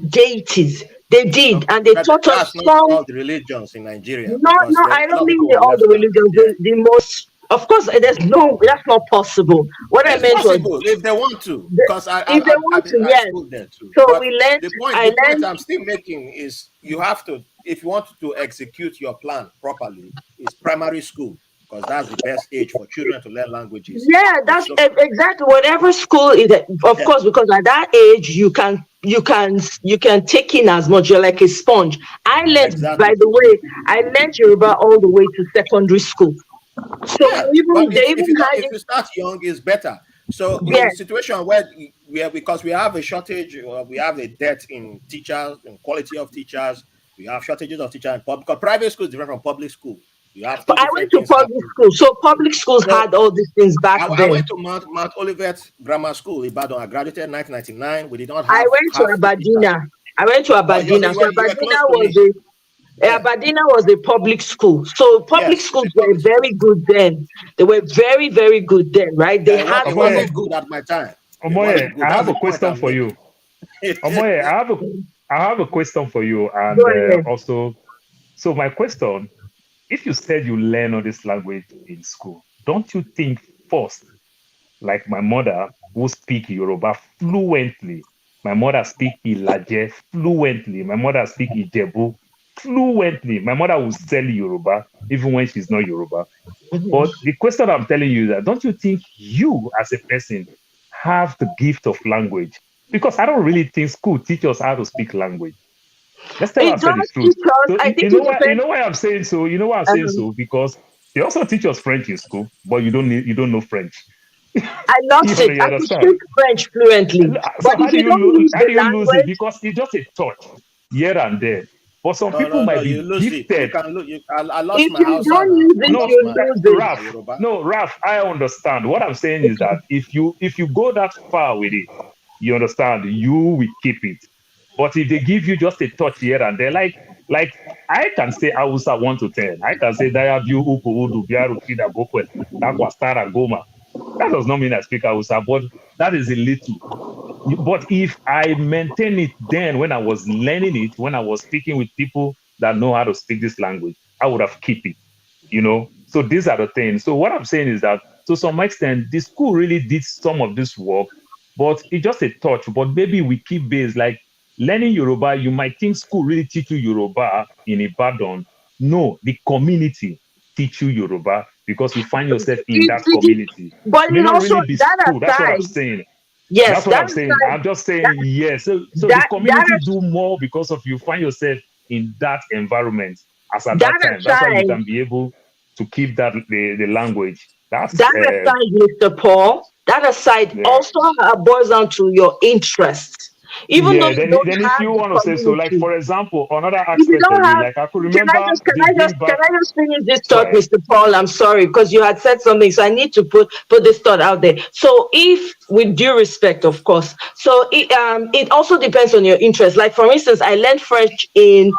deities. They did, and they taught us not all the religions in Nigeria. No, I don't mean all the religions. The most, of course, that's not possible. What I meant possible if they want to, because I schooled there too. So but we learned. The point I'm still making is you have to, if you want to execute your plan properly, is primary school. Because that's the best age for children to learn languages. Yeah, that's exactly whatever school is. Of course, because at that age you can take in as much. You're like a sponge. I learned, by the way, I learned Yoruba all the way to secondary school. So if you start young, it's better. So in a situation where because we have a shortage, or we have a debt in teachers, in quality of teachers, we have shortages of teachers in public. Because private school is different from public school. But I went to public school, so public schools had all these things back then. I went to Mount Olivet Grammar School, Ibadan. I graduated in 1999. We did not have. I went to Aberdeen. Aberdeen was a public school. So public schools were very good then. They were very, very good then, right? They had. It wasn't good at my time. Omoye, I have a question for you. Omoye, I have a question for you, and also, so my question. If you said you learn all this language in school, don't you think first, like my mother who speak Yoruba fluently, my mother speak Ilaje fluently, my mother speak Ijebu fluently, my mother will sell Yoruba even when she's not Yoruba. But the question I'm telling you is that don't you think you as a person have the gift of language? Because I don't really think school teaches us how to speak language. Let's tell ourselves the truth. So you know why I'm saying so? You know why I'm saying so? Because they also teach us French in school, but you don't know French. I lost it. I could speak French fluently. So how do you lose it? Because it's just a touch here and there. But some people might be gifted. I lost my house. Raf, I understand. What I'm saying is that if you go that far with it, you understand, you will keep it. But if they give you just a touch here and there, like Like I can say Hausa 1 to 10. I can say Dayabiu Uku Udu Biaru Kida Bokwe Takwastara Goma. That does not mean I speak Hausa, but that is a little. But if I maintain it then when I was learning it, when I was speaking with people that know how to speak this language, I would have kept it, you know? So these are the things. So what I'm saying is that to some extent, the school really did some of this work, but it's just a touch. But maybe we keep base, like learning Yoruba, you might think school really teach you Yoruba in Ibadan. No, the community teach you Yoruba because you find yourself in that community. But It may it not also, really be that school. That's what I'm aside, saying. yes, That's what that I'm saying. aside, I'm just saying yes. So the that community do more because of you find yourself in that environment as at that that time. That's why you aside, can be able to keep that the language. That's that aside, Mr. Paul, that aside yeah. also boils down to your interest. Even though Yeah, you then don't if have you the want to say so, like community, for example, another if you aspect don't of it, have, like I could can I remember just can they I bring just can back. I just finish this Go thought, ahead. Mr. Paul? I'm sorry because you had said something, so I need to put this thought out there. So, if with due respect, of course, so it also depends on your interest. Like for instance, I learned French in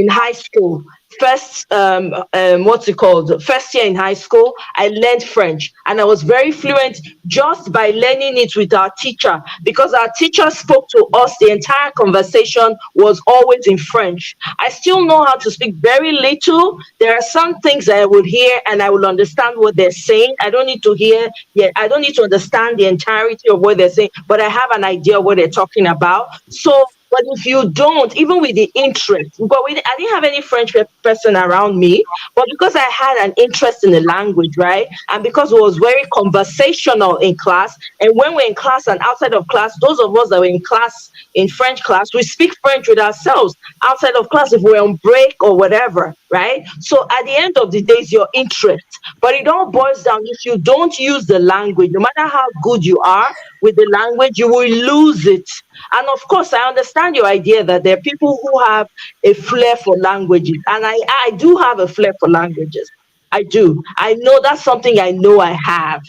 high school. What's it called? First year in high school, I learned French, and I was very fluent just by learning it with our teacher because our teacher spoke to us. The entire conversation was always in French. I still know how to speak very little. There are some things that I would hear and I will understand what they're saying. I don't need to hear, I don't need to understand the entirety of what they're saying, but I have an idea of what they're talking about. So, but if you don't, even with the interest, I didn't have any French person around me, but because I had an interest in the language, right? And because it was very conversational in class, and when we're in class and outside of class, those of us that were in class, in French class, we speak French with ourselves outside of class if we're on break or whatever, right? So at the end of the day, it's your interest. But it all boils down, if you don't use the language, no matter how good you are with the language, you will lose it. And of course, I understand your idea that there are people who have a flair for languages. And I do have a flair for languages. I do. I know that's something I know I have,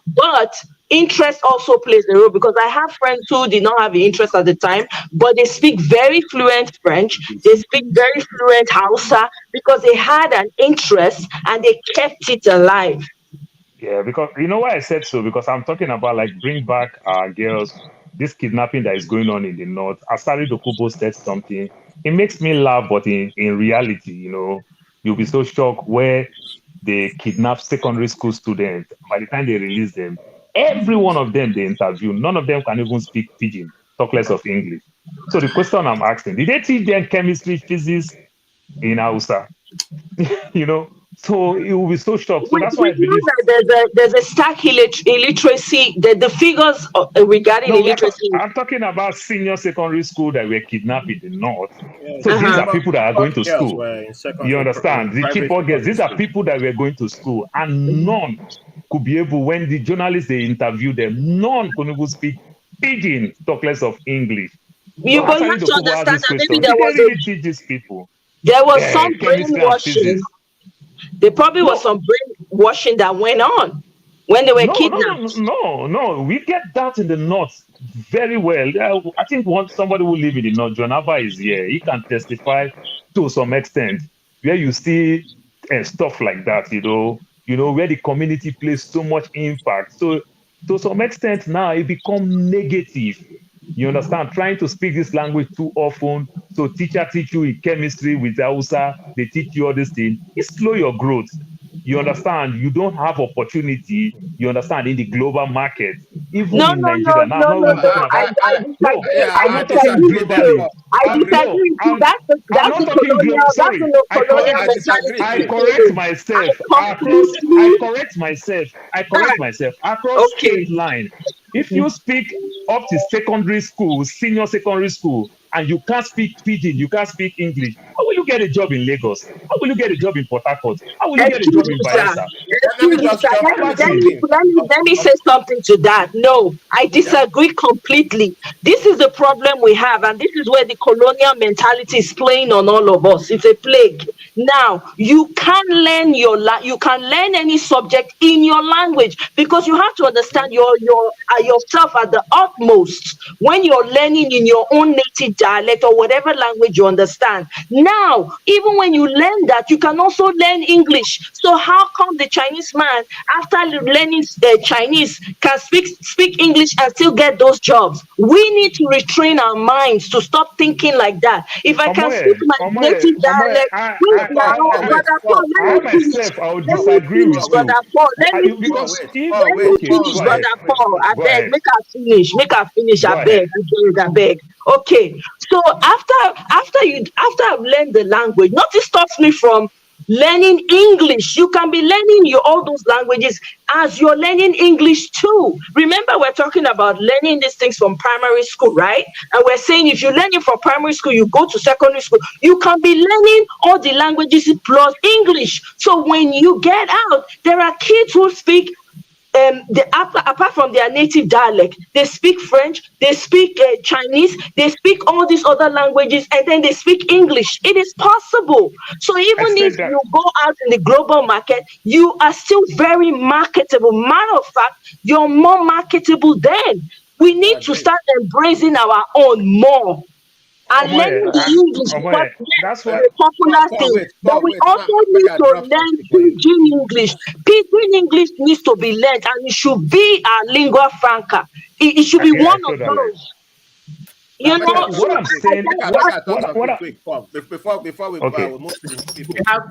but interest also plays a role because I have friends who did not have the interest at the time, but they speak very fluent French. They speak very fluent Hausa because they had an interest and they kept it alive. Yeah, because you know why I said so? Because I'm talking about like bring back our girls, this kidnapping that is going on in the north. Asari Dokubo said something. It makes me laugh, but in reality, you'll be so shocked where they kidnap secondary school students. By the time they release them, every one of them they interview, none of them can even speak Pidgin, talk less of English. So the question I'm asking, did they teach them chemistry, physics in Hausa? So it will be so shocked. So that's why We I know believe. that there's a stark illiteracy. The figures regarding No, illiteracy. I'm talking about senior secondary school that were kidnapped in the north. Yeah, So these are Uh-huh. people that are going to girls school. were in You understand? The private cheaper girls, secondary these are school. people that were going to school, and none could be able, when the journalists they interviewed them, none could even speak Pidgin, talk less of English. So But you Asari have to Dokubo asked understand this that maybe question: did they really teach these people there was some chemistry and brainwashing. physics? There probably was No, some brainwashing that went on when they were kidnapped. no. We get that in the north very well. I think somebody who live in the north, John Abba is here. He can testify to some extent where you see stuff like that. Where the community plays so much impact. So to some extent now it become negative. You understand? Trying to speak this language too often. So teacher teach you in chemistry with Hausa, they teach you all this thing. It slow your growth. You understand? You don't have opportunity, you understand, in the global market, even No, in no, no, Nigeria. Now, I'm no, not no, even no. talking about, I no, disagree. I'm I not talking disagree with globally. you. I No, disagree with you. I'm That's not the talking colonial. global. That's Sorry, the colonial mentality. I You're correct saying. I myself across, I completely. correct myself, I correct myself across Okay. state line. If you speak up to secondary school, senior secondary school, and you can't speak Pidgin, you can't speak English, how will you get a job in Lagos? How will you get a job in Port Harcourt? How will you get a Excuse job me, in sir. Bayelsa? Let me Excuse me, just sir. jump I'm in Let asking. me let me let me say something to that. No, I disagree completely. This is the problem we have, and this is where the colonial mentality is playing on all of us. It's a plague. Now, you can learn you can learn any subject in your language because you have to understand yourself at the utmost when you're learning in your own native dialect or whatever language you understand. Now, Now, even when you learn that, you can also learn English. So how come the Chinese man, after learning Chinese, can speak English and still get those jobs? We need to retrain our minds to stop thinking like that. If I can speak my native dialect, wait now, Wait, brother Paul, Paul, let I me Paul, finish. myself, I would Let me disagree finish, with you. brother Paul. Let me finish. Because if Let me Paul, finish, go wait, ahead, brother Paul. I go beg, ahead, make her finish. Make her finish. go I ahead. beg. I beg. Okay. So after I've learned the language, nothing stops me from learning English. You can be learning all those languages as you're learning English too. Remember, we're talking about learning these things from primary school, right? And we're saying if you learn it from primary school, you go to secondary school, you can be learning all the languages plus English. So when you get out, there are kids who speak apart from their native dialect, they speak French, they speak Chinese, they speak all these other languages, and then they speak English. It is possible. So I even if said that. you go out in the global market, you are still very marketable. Matter of fact, you're more marketable then. We I need to agree. start embracing our own more. And learning Omoye, the English, because yes, that's it's why. a popular Paul, thing. wait, But Paul, we wait. also Make need I to drop learn something for you. Pidgin English. Pidgin English needs to be learned, and it should be our lingua franca. It should be Yeah, I one of feel that. those. Now, You make I know, So talk so what I'm something. I saying, guess Make what I that's talk something what? quick, Paul. Before we Okay. move to the next We people. have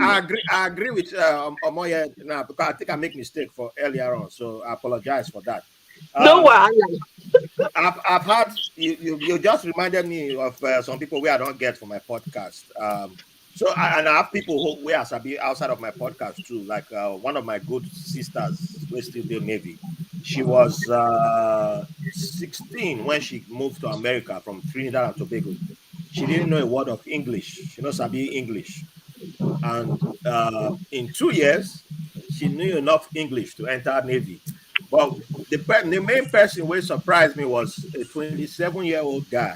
I agree. I agree with Omoye now because I think I make mistake for earlier on, so I apologize for that. no Um, one. I've had you just reminded me of some people where I don't get for my podcast. And I have people who where I be outside of my podcast too. Like one of my good sisters, who still did Navy. She was 16 when she moved to America from Trinidad and Tobago. She didn't know a word of English. She knows Sabi English, and in 2 years, she knew enough English to enter Navy. But the main person who surprised me was a 27-year-old guy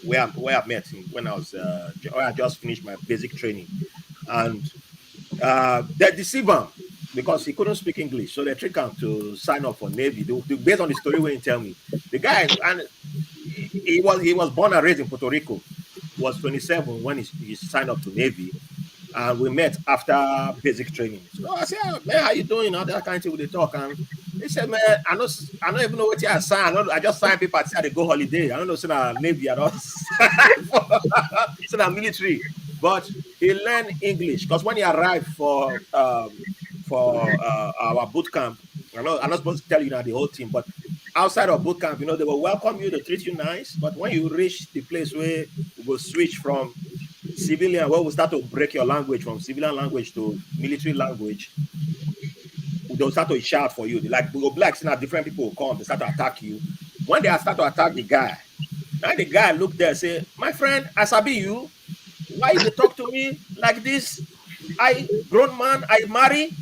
where I met him when when I just finished my basic training, and they deceive him because he couldn't speak English, so they trick him to sign up for Navy. Based on the story when he tell me, the guy and he was born and raised in Puerto Rico. Was 27 when he signed up to Navy, and we met after basic training. So I said, oh, man, how you doing? All that kind of thing with the talk. And he said, man, I don't even know what I signed. I just signed paper to say I go holiday. I don't know, say Navy, I don't say military. But he learned English because when he arrived for our boot camp, I'm not supposed to tell you now the whole team, but outside of boot camp, they will welcome you, they treat you nice. But when you reach the place where we will switch from civilian, where we start to break your language from civilian language to military language, they'll start to shout for you. Like we go blacks now, different people will come, they start to attack you. When they start to attack the guy, now the guy look there, say, my friend, I sabi you. Why they talk to me like this? I grown man, I marry,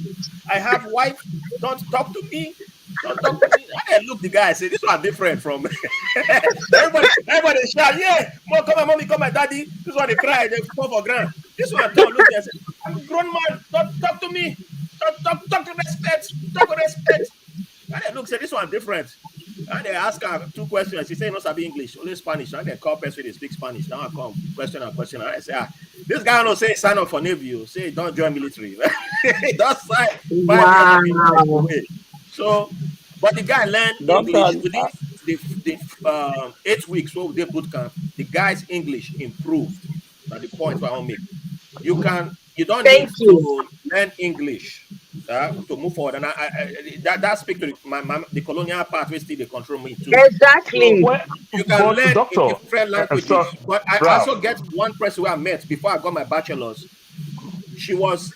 I have wife. Don't talk to me. Don't talk to me. I look the guy, say this one different from everybody shout, yeah, mom, come on, mommy, come on, daddy. This one they cry, they fall for ground. This one turn, look there, say, I'm grown man, don't talk to me. Talk to respect, talk with respect. And they look, say this one different. And they ask her two questions. She say no sabi English, only Spanish. And they call person they speak Spanish. Now I come question and question. And I say, this guy don't say sign up for Navy. Say don't join military. He don't sign 5 years of his life Wow. away. So, but the guy learned English Doctor, within the 8 weeks where we did boot camp. The guy's English improved. Now the point I want to make. You don't need Thank you. to learn English to move forward. And that speaks to the colonial part where still they control me too. So Exactly. Well, you can but learn in doctor, different so languages. But I Ralph, also get one person who I met before I got my bachelor's. She was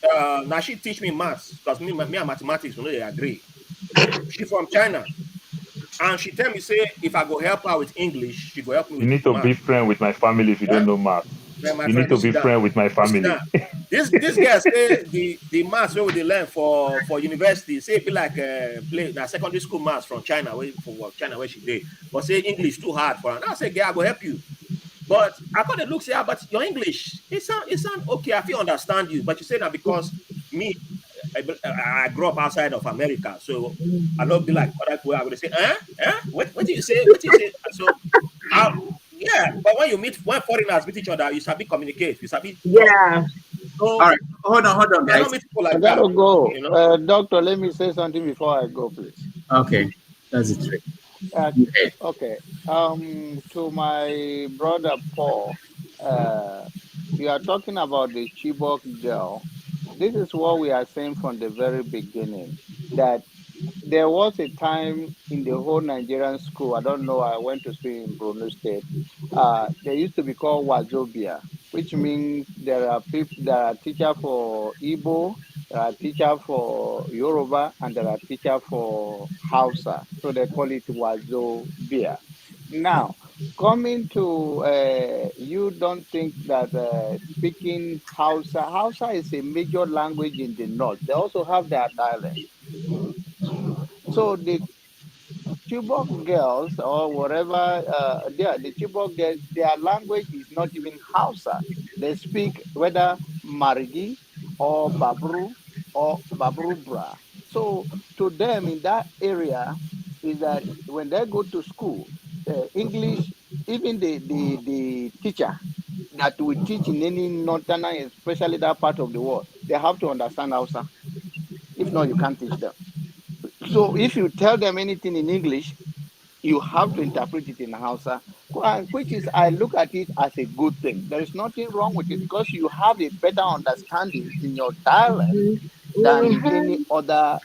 now she teach me maths because me and mathematics, they agree. She from China. And she tell me, say, if I go help her with English, she go help me you with need to math. be friend with my family if you Yeah? don't know math. Man, my You need friend, to don't be sit down. friend with my Don't sit family. down. This girl say the maths where they learn for university, say it be like play now secondary school maths from China, where she did. But say English too hard for her. Now I say, girl, I go help you. But I got to look, say, but your English, it sound okay. I feel understand you. But you say that because me, I grew up outside of America, so I don't be like other people. I would say, what do you say? What do you say? So, yeah. But when foreigners meet each other, you sabi communicate, you sabi talk. Yeah. So All right, hold on, you guys. cannot meet people I like gotta that. go. You know. Doctor, let me say something before I go, please. Okay, that's the trick. Uh, Okay. okay. To my brother Paul, uh, you are talking about the Chibok girl. This is what we are saying from the very beginning, that there was a time in the whole Nigerian school. I don't know. I went to school in Borno State. They used to be called Wazobia, which means there are people. There are teachers for Igbo, there are teachers for Yoruba, and there are teachers for Hausa. So they call it Wazobia. Now, coming to you, don't think that speaking Hausa is a major language in the north. They also have their dialect. So the Chibok girls or whatever, the Chibok girls, their language is not even Hausa. They speak whether Marigi or Babru or Babrubra. So to them in that area is that when they go to school, English, even the teacher that we teach in any northern, especially that part of the world, they have to understand Hausa. If not, you can't teach them. So if you tell them anything in English, you have to interpret it in Hausa, which is, I look at it as a good thing. There is nothing wrong with it because you have a better understanding in your dialect than in any Mhm. other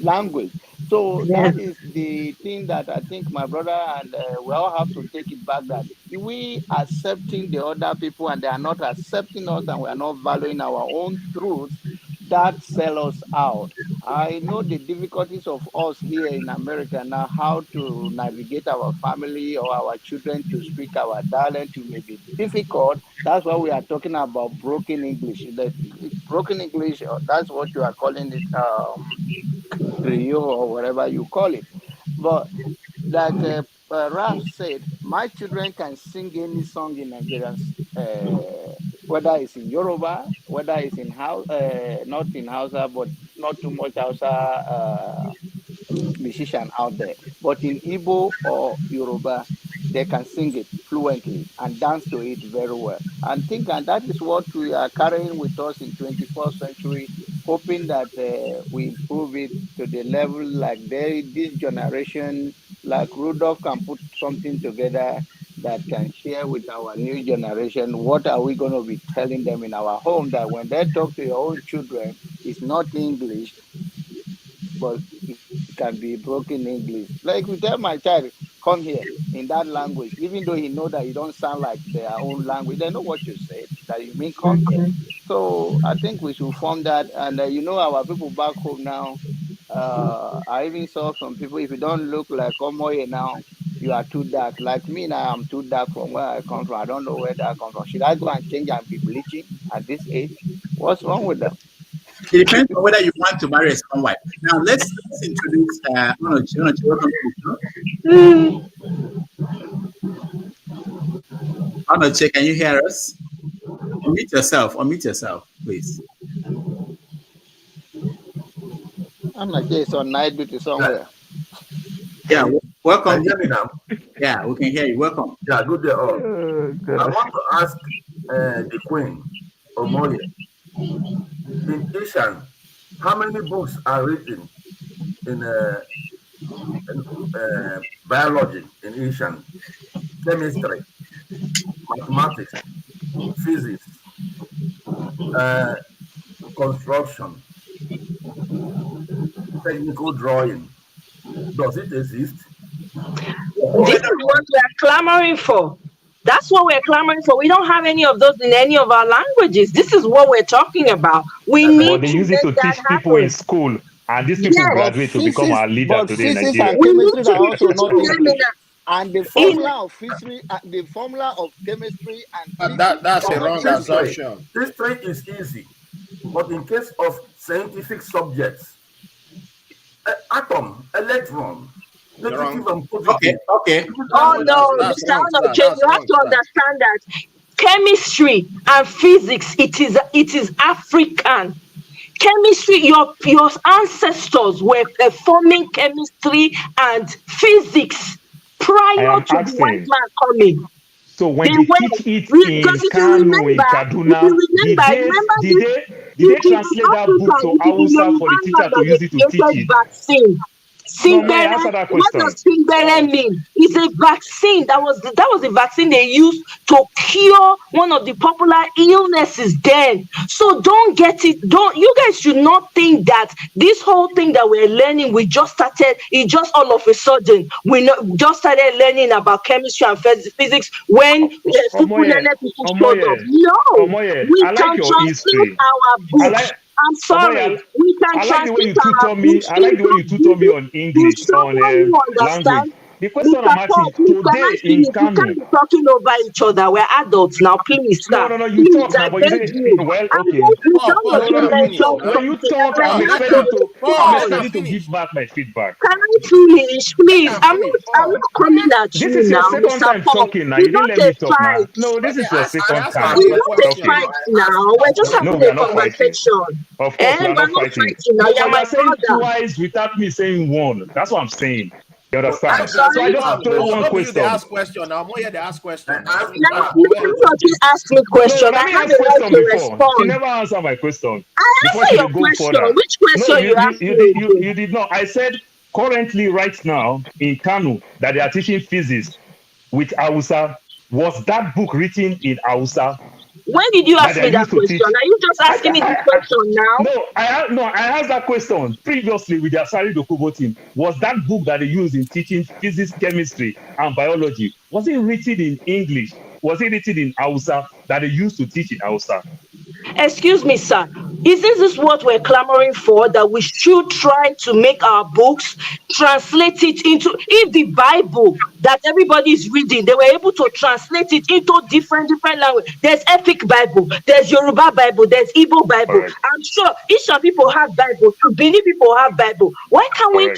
language. So Yeah. that is the thing that I think my brother and we all have to take it back, that we accepting the other people and they are not accepting us and we are not valuing our own truths, that sell us out. I know the difficulties of us here in America now, how to navigate our family or our children to speak our dialect. It may be difficult. That's why we are talking about broken English. The broken English, that's what you are calling it, Creole or whatever you call it. But like Raf said, my children can sing any song in Nigerian, whether it's in Yoruba, whether it's in house, not in Hausa, but not too much Hausa musician out there. But in Igbo or Yoruba, they can sing it fluently and dance to it very well. And that is what we are carrying with us in 21st century, hoping that we improve it to the level like this generation, like Rudolph can put something together that can share with our new generation. What are we going to be telling them in our home, that when they talk to your own children, it's not English, but it can be broken English. Like we tell my child, come here in that language, even though he know that you don't sound like their own language, they know what you said, that you mean come here. Mhm. So I think we should form that. And our people back home now, I even saw some people, if you don't look like Omoye now, you are too dark. Like me now, I'm too dark from where I come from. I don't know where that comes from. Should I go and change and be bleaching at this age? What's wrong with them? It depends on whether you want to marry a scum wife. Now let's introduce Onochi. Onochi, welcome to the show. Mm. Onochi, can you hear us? Unmute yourself, please. I'm like, it's on night duty Yeah, somewhere. Yeah, welcome. can you hear me now? Yeah, we can hear you. Welcome. Yeah, good day all. Oh, I God. want to ask the Queen, Omoye, in Ishan, how many books are written in, biology in Ishan, chemistry, mathematics, physics, uh, construction, technical drawing? Does it exist? This is what we are clamoring for. That's what we're clamoring for. We don't have any of those in any of our languages. This is what we're talking about. We But need they to use it make to that teach people in happen. school, and these people Yes, But graduate to become physics, our leader today in Nigeria. and we need chemistry to are be also not teaching them English. And the in formula of physics, the formula of chemistry and physics That's are a not wrong English. assumption. History is easy, but in case of scientific subjects, atom, electron, You're wrong. negative and Okay, positive, okay. Oh physical no, That's Mr. wrong, sir. Onoche, That's you have wrong, to sir. understand that chemistry and physics, it is African. Chemistry, your ancestors were performing chemistry and physics I prior am to the white asking. man coming. So when They they were. teach it Because in Kano, in Kaduna, did they translate that book to Hausa for the teacher to use it to teach it? Vaccine. No, may I Simbere, answer that what question? does Simbere mean? It's a vaccine. That was the vaccine they used to cure one of the popular illnesses then. So don't get it. Don't you guys should not think that this whole thing that we're learning, we just started, it just all of a sudden we just started learning about chemistry and physics when people showed up. No, we I like can your translate history. our books. I'm sorry. We can I like the way you translate our tutor me. books I like the way you tutor me on to English, on someone who language. understands. The question Mr. I'm asking Paul, is please, can I today in finish? We Kano. can't be talking over each other. We're adults now. Please, sir. No, you Please, talk now, I but you beg say, you. well, I okay. beg you. Some of you mentioned When you something. talk, I'm expecting to give back my feedback. Can I finish, please? I'm not coming at This you is your now, second Mr. time Paul. talking now. It's You didn't not let a me talk now. fight. No, this is your second time It's not a talking. fight now. We're just having No, we a are not fighting. conversation. Of course, we are We're not not fighting. fighting now. No, You're but you my are saying brother. twice without me saying one. That's what I'm saying. You understand? I'm sorry. So I just throw one They question. ask question. Now, Moya, they ask question. Now, you ask me question. No, I Rami have asked the right question to before. She respond. never answered my question. I Before answer she your did go question. further. Which No, question you asked me? you did not. I said currently right now in Kano that they are teaching physics with Hausa. Was that book written in Hausa? When did you ask That me they that used to question? teach? Are you just asking me this question now? No, I asked that question previously with the Asari Dokubo team. Was that book that they used in teaching physics, chemistry, and biology, was it written in English? Was it written in Hausa that they used to teach in Hausa? Excuse me, sir. Isn't this what we're clamoring for? That we should try to make our books, translate it into, if the Bible that everybody is reading, they were able to translate it into different language. There's Epic Bible, there's Yoruba Bible, there's Igbo Bible. Correct. I'm sure Isha people have Bible, Bini people have Bible. Why can't we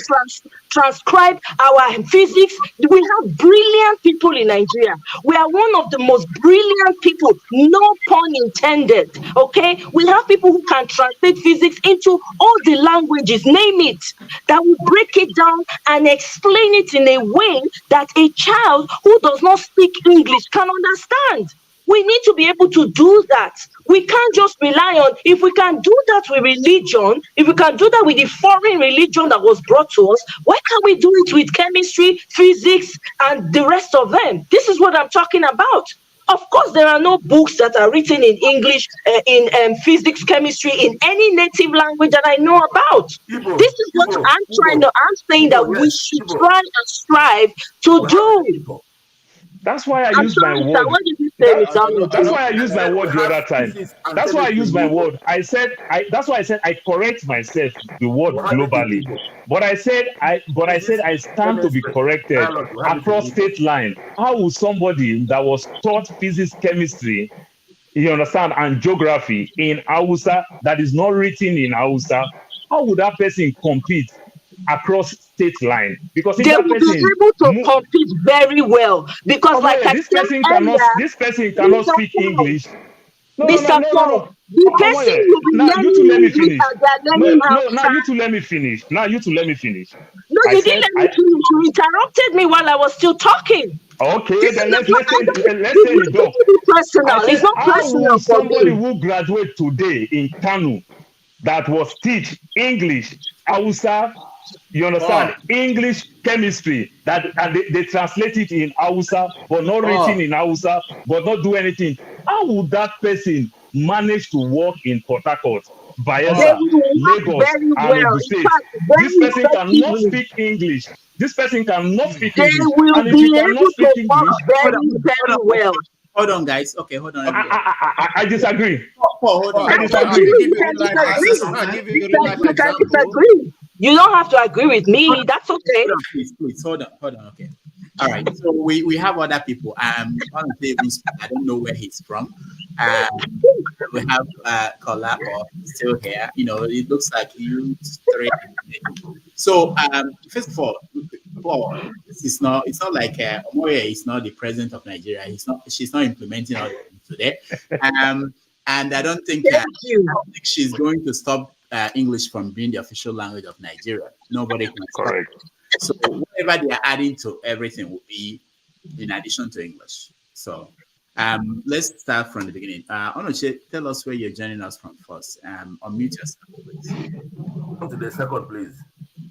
transcribe our physics? We have brilliant people in Nigeria. We are one of the most brilliant people, no pun intended. Okay, we have people who can translate physics into all the languages, name it, that will break it down and explain it in a way that a child who does not speak English can understand. We need to be able to do that. We can't just rely on, if we can do that with religion, if we can do that with the foreign religion that was brought to us, why can't we do it with chemistry, physics, and the rest of them? This is what I'm talking about. Of course, there are no books that are written in English, in physics, chemistry, in any native language that I know about. This is what I'm saying that we should try and strive to do. That's why I use my word. Sir, what did you say? That's why I used my word the other time. That's why I use my word. That's why I said I correct myself the word globally. But I said I stand to be corrected across state line. How will somebody that was taught physics, chemistry, you understand, and geography in Hausa that is not written in Hausa, how would that person compete across state line? Because if they that will person be able to compete very well. Because this person cannot speak English. No. The person will be Now you two let me finish. Now you two let me finish. Now you two let me finish. No, you didn't let me finish. You interrupted me while I was still talking. Okay, then let's say the dog. Personal. It's not how personal will for somebody me. who graduate today in Kano that was teach English, Hausa, you understand, English, chemistry, and they translate it in Hausa, but not written in Hausa, but not do anything. How would that person manage to work in Port Harcourt, Bayelsa, Lagos, and Ogun State? This person cannot speak English. This person cannot speak English. And if you cannot speak English, very well. Hold on, guys. Okay, hold on. I disagree. Hold on. I disagree. You don't have to agree with me. That's okay. Please, hold on. Okay. All right. So we have other people. I don't know where he's from. We have Kola still here. You know, it looks like you three. So first of all, Paul, it's not like Omoye is not the president of Nigeria. She's not implementing all today. And I don't think she's going to stop English from being the official language of Nigeria. Nobody can stop. Correct. So whatever they are adding to everything will be in addition to English. So let's start from the beginning. Onoche, tell us where you're joining us from first. Unmute yourself, please. Come to the second, please.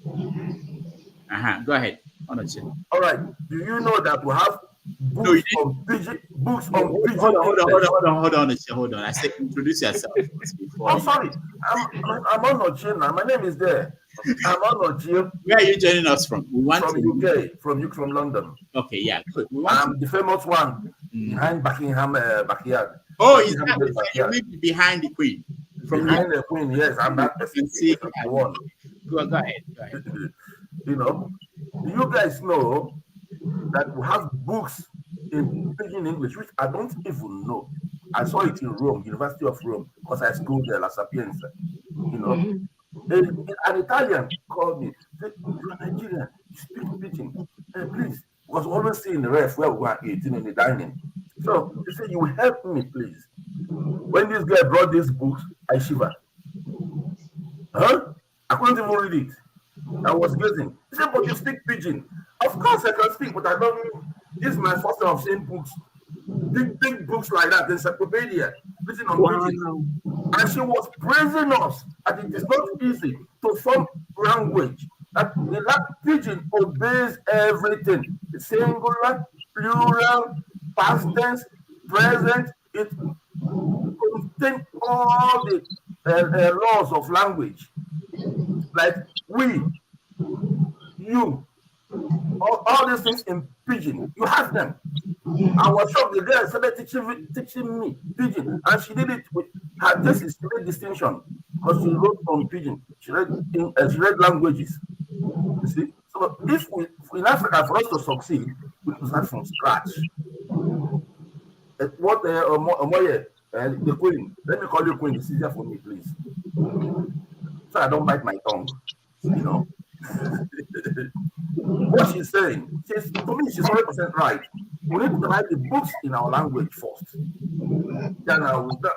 Go ahead, Onoche. All right. Do you know that we have books on Pidgin? Books on Pidgin. Hold on. I said introduce yourself first before. Oh, sorry. I'm on Onoche now. My name is there. I'm on Onoche. Where are you joining us from? We want from UK, from London. Okay, yeah, good. I'm the famous one behind Buckingham backyard. Oh, is that you live behind the Queen? Behind the Queen, yes. I'm that person. See, one. Go ahead. You know, do you guys know that we have books in Pidgin English, which I don't even know. I saw it in Rome, University of Rome, because I schooled there, La Sapienza. You know, an Italian called me, said, "You're Nigerian, you speak Pidgin. Please," was always seeing the ref where we were eating in the dining. So he said, "You will help me, please." When this guy brought these books, I shivered. I couldn't even read it. I was gazing. He said, "But you speak Pidgin." Of course I can speak, but I don't. This is my first time of seeing books. Big books like that, encyclopedia, written on Pidgin. And she was praising us that it is not easy to form language. That the Pidgin obeys everything. The singular, plural, past tense, present. It contains all the laws of language. Like we, you, all these things in Pidgin, you have them. I was shocked. The girl started teaching me Pidgin, and she did it with her thesis. She made distinction because she wrote on Pidgin. She read languages. You see, so if we in Africa, for us to succeed, we have to start from scratch. What Omoye, the Queen? Let me call you Queen. It's easier for me, please, so I don't bite my tongue. You know. What she's saying, to me, she's 100% right. We need to write the books in our language first. Then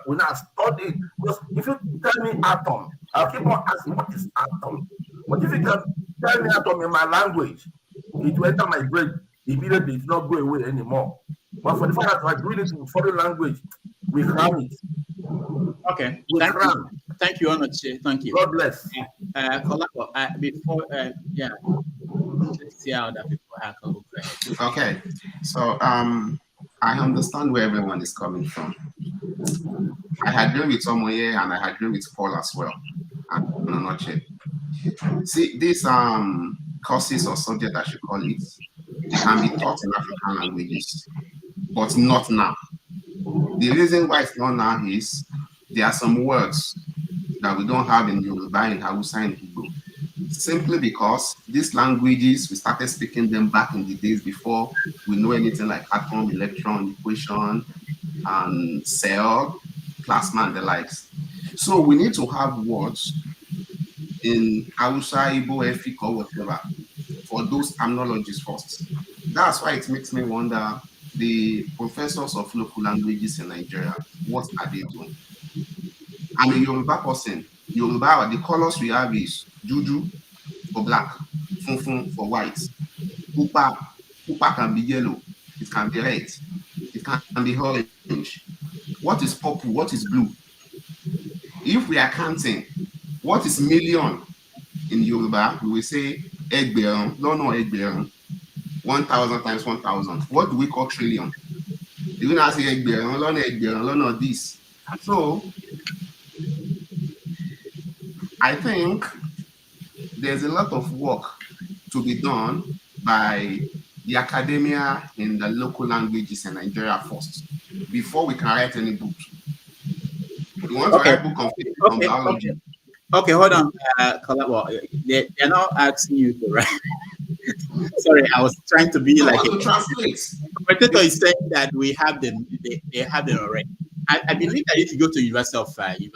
we now study. Because if you tell me atom, I'll keep on asking, what is atom? But if you can tell me atom in my language, it will enter my brain immediately. It's not go away anymore. But for the fact that we're doing it in foreign language, we cram it. Okay. Thank you, Onoche. Thank you. God bless. Before, let's see how that people have. Okay, so I understand where everyone is coming from. I agree with Omoye and I agree with Paul as well. And Onoche. See, these courses or subject, I should call it, they can be taught in African languages, but not now. The reason why it's not now is there are some words that we don't have in Yoruba, in Hausa, and Igbo. Simply because these languages, we started speaking them back in the days before we know anything like atom, electron, equation, and cell, plasma, and the likes. So we need to have words in Hausa, Igbo, Efik, or whatever for those terminologies first. That's why it makes me wonder, the professors of local languages in Nigeria, what are they doing? I'm a Yoruba person. Yoruba, the colors we have is juju for black, funfun for white. Pupa can be yellow, it can be red, it can be orange. What is purple? What is blue? If we are counting, what is million in Yoruba? We will say egberon, no egberon, 1,000 times 1,000. What do we call trillion? You now say egberon, no this. So I think there's a lot of work to be done by the academia in the local languages in Nigeria first, before we can write any book. We want to write a book on biology. Okay, hold on, they're not asking you to write. Sorry, I was trying to be like a translate. Commentator is saying that we have them, they have them already. I believe that if you go to University of Ife, you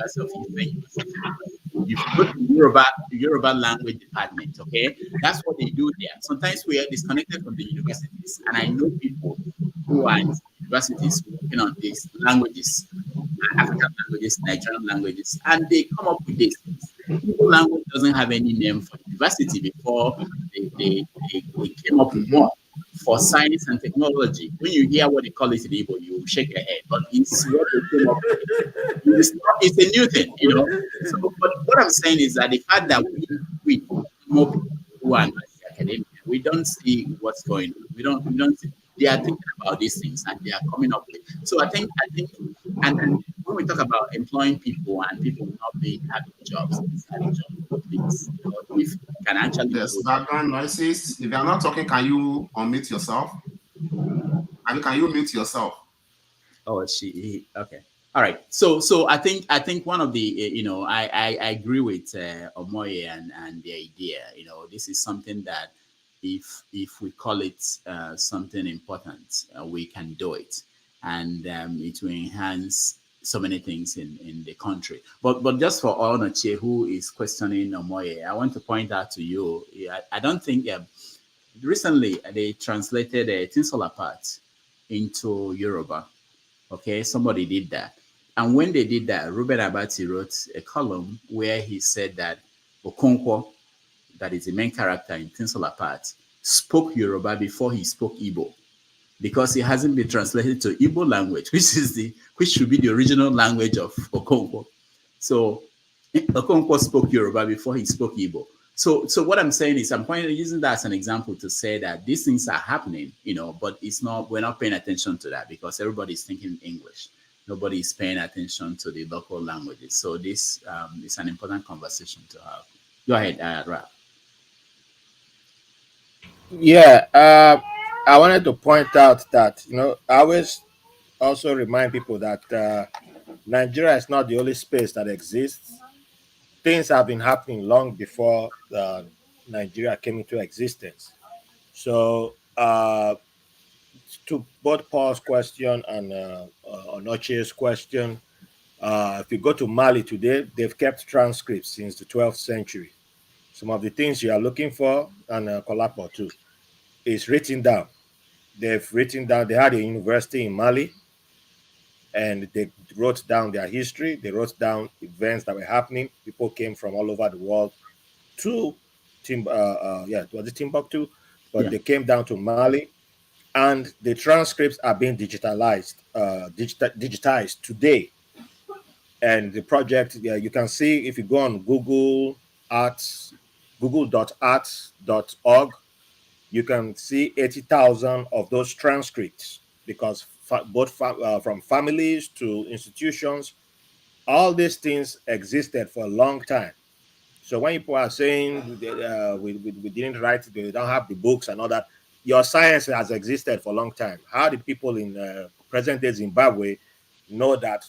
go to Yoruba language department, okay? That's what they do there. Sometimes we are disconnected from the universities, and I know people who are in universities working on these languages, African languages, Nigerian languages, and they come up with this. Igbo language doesn't have any name for university before they came up with one. for science and technology. When you hear what they call it in Igbo, you shake your head. But it's what they came up with. It's a new thing, you know. So, but what I'm saying is that the fact that we more people who are not in the academia, we don't see what's going on. We don't see, they are thinking about these things and they are coming up with. So I think, and when we talk about employing people and people not being having jobs, please, you know, if you can actually. There's background noises. If you are not talking, can you unmute yourself? I mean, can you mute yourself? Oh, okay. All right. So I think one of the you know, I agree with Omoye and the idea. You know, this is something that if we call it something important, we can do it, and it will enhance so many things in the country. But just for Onoche, who is questioning Omoye, I want to point out to you, I don't think recently they translated Tinsel apart into Yoruba. Okay, somebody did that. And when they did that, Ruben Abati wrote a column where he said that Okonkwo, that is the main character in Tinsel Apart, spoke Yoruba before he spoke Igbo, because it hasn't been translated to Igbo language, which should be the original language of Okonkwo. So Okonkwo spoke Yoruba before he spoke Igbo. So what I'm saying is I'm using that as an example to say that these things are happening, you know, but we're not paying attention to that because everybody's thinking English. Nobody is paying attention to the local languages. So this is an important conversation to have. Go ahead, Ralph. Yeah, I wanted to point out that, you know, I always also remind people that Nigeria is not the only space that exists. Things have been happening long before Nigeria came into existence. So, to both Paul's question and Onoche's question, if you go to Mali today, they've kept transcripts since the 12th century. Some of the things you are looking for, and Kolapo too, is written down. They've written down, they had a university in Mali, and they wrote down their history. They wrote down events that were happening. People came from all over the world to was it Timbuktu? But they came down to Mali, and the transcripts are being digitalized today. And the project, you can see if you go on Google Arts, google.arts.org, you can see 80,000 of those transcripts, because from families to institutions, all these things existed for a long time. So when people are saying we didn't write, they don't have the books and all that, your science has existed for a long time. How did people in present-day Zimbabwe know that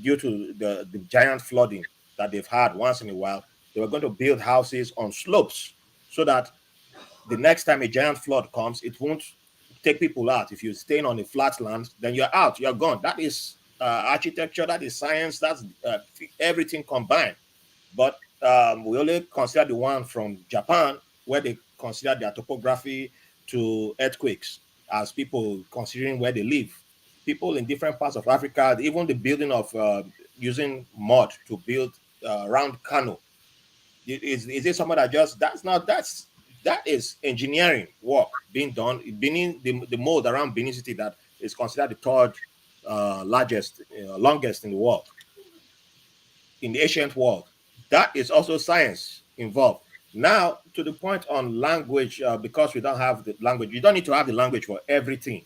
due to the giant flooding that they've had once in a while, they were going to build houses on slopes so that the next time a giant flood comes, it won't take people out. If you're staying on a flat land, then you're out, you're gone. That is architecture, that is science, that's everything combined. But we only consider the one from Japan, where they consider their topography to earthquakes as people considering where they live. People in different parts of Africa, even the building of using mud to build round canoe, is it something that just that is engineering work being done. Benin, the mold around Benin City that is considered the third longest in the world, in the ancient world. That is also science involved. Now, to the point on language, because we don't have the language, you don't need to have the language for everything.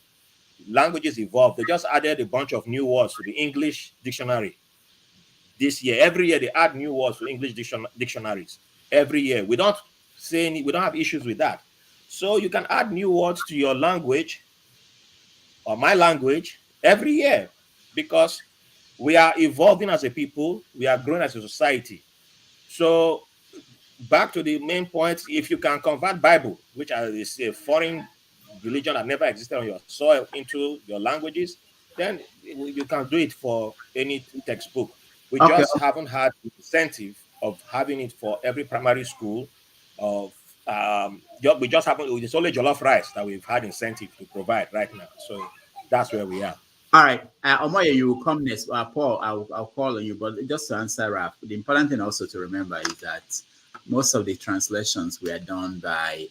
Languages evolve. They just added a bunch of new words to the English dictionary this year. Every year they add new words to English dictionaries. Every year. We don't have issues with that. So you can add new words to your language or my language every year, because we are evolving as a people, we are growing as a society. So back to the main point, if you can convert Bible, which is a foreign religion that never existed on your soil, into your languages, then you can do it for any textbook. We just haven't had the incentive of having it for every primary school. We just haven't. It's only jollof rice that we've had incentive to provide right now. So that's where we are. All right, Omoye, you will come next. Paul, I'll call on you. But just to answer Raf, the important thing also to remember is that most of the translations were done by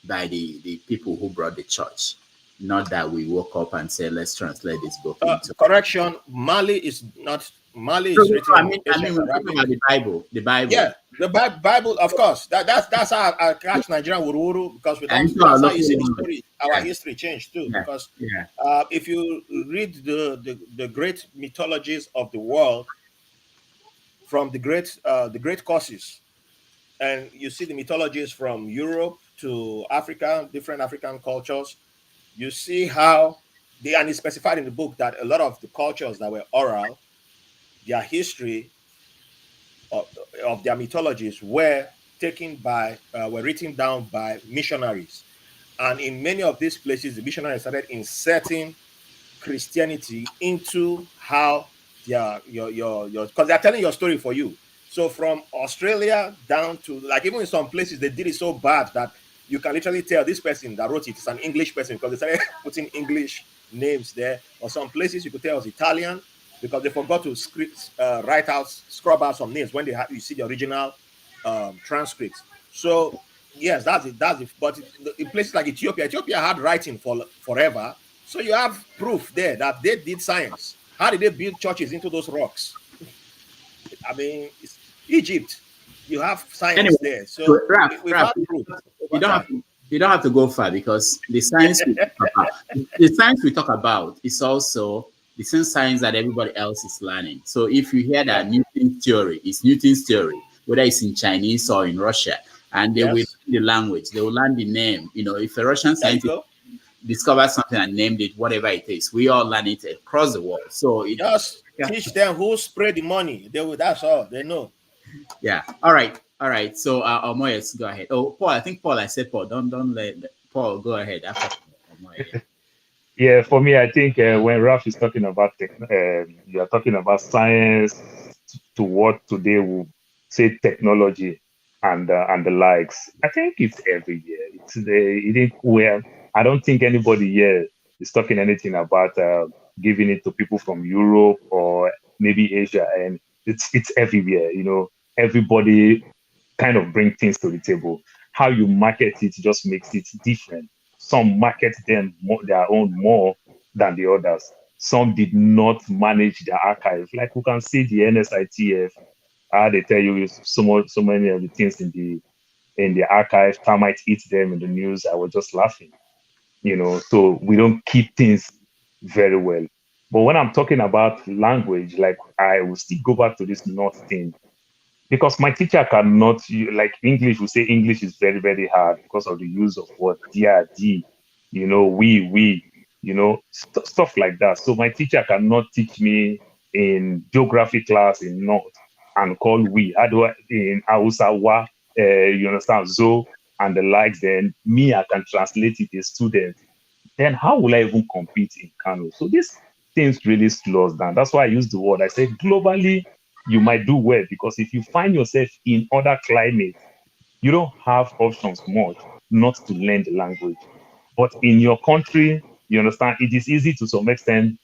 by the people who brought the church. Not that we woke up and said, let's translate this book into. Correction, Mali is No, written I in mean, ancient we're talking Arabic. about the Bible. The Bible. Yeah, the Bible, of course. That's how I catch Nigerian wuru because we don't. And so That's our how you local see the language. story. Our Yeah. history changed too. Yeah. Because Yeah. if you read the great mythologies of the world from the great causes, and you see the mythologies from Europe to Africa, different African cultures, you see how and it's specified in the book that a lot of the cultures that were oral, their history of their mythologies were written down by missionaries, and in many of these places, the missionaries started inserting Christianity into how your because they're telling your story for you. So from Australia down to like even in some places they did it so bad that you can literally tell this person that wrote it is an English person because they started putting English names there. Or some places you could tell it was Italian because they forgot to scrub out some names when you see the original transcripts. So yes, that's it. But in places like Ethiopia had writing for forever. So you have proof there that they did science. How did they build churches into those rocks? I mean, it's Egypt. You have science Anyway, there. So we've Raph, had proof you over don't have time. to, you don't have to go far because the science we talk about is also the same science that everybody else is learning. So if you hear that Newton's theory is Newton's theory, whether it's in Chinese or in Russia, and they will learn the language, they will learn the name. You know, if a Russian scientist discovered something and named it whatever it is, we all learn it across the world. So it Just teach them who spread the money. That's all they know. Yeah. All right. So Omoyes, go ahead. Oh, Paul, I think Paul. I said Paul. Don't let Paul go ahead after Omoyes. Yeah, for me, I think when Ralph is talking about you are talking about science to what today we say technology and the likes. I think it's every year. I don't think anybody here is talking anything about giving it to people from Europe or maybe Asia, and it's everywhere. You know, everybody kind of bring things to the table. How you market it just makes it different. Some market them their own more than the others. Some did not manage the archive. Like we can see the NSITF, they tell you so many of the things in the archive. Termites eat them in the news. I was just laughing, you know. So we don't keep things very well. But when I'm talking about language, like I will still go back to this North thing because my teacher cannot like English. We say English is very, very hard because of the use of what D, you know, we, you know, stuff like that. So my teacher cannot teach me in geography class in North and call we. How do I in Hausawa, you understand, Zo and the likes? Then me, I can translate it a student. Then how will I even compete in Kano? So these things really slow us down. That's why I use the word. I say globally, you might do well because if you find yourself in other climates, you don't have options much not to learn the language. But in your country, you understand, it is easy to some extent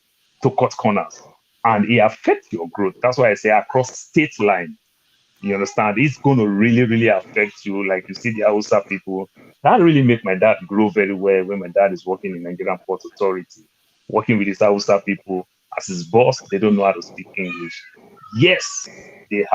to cut corners and it affects your growth. That's why I say across state line, you understand, it's going to really, really affect you. Like you see the Hausa people, that really make my dad grow very well when my dad is working in Nigerian Port Authority, working with his Hausa people as his boss. They don't know how to speak English. Yes, they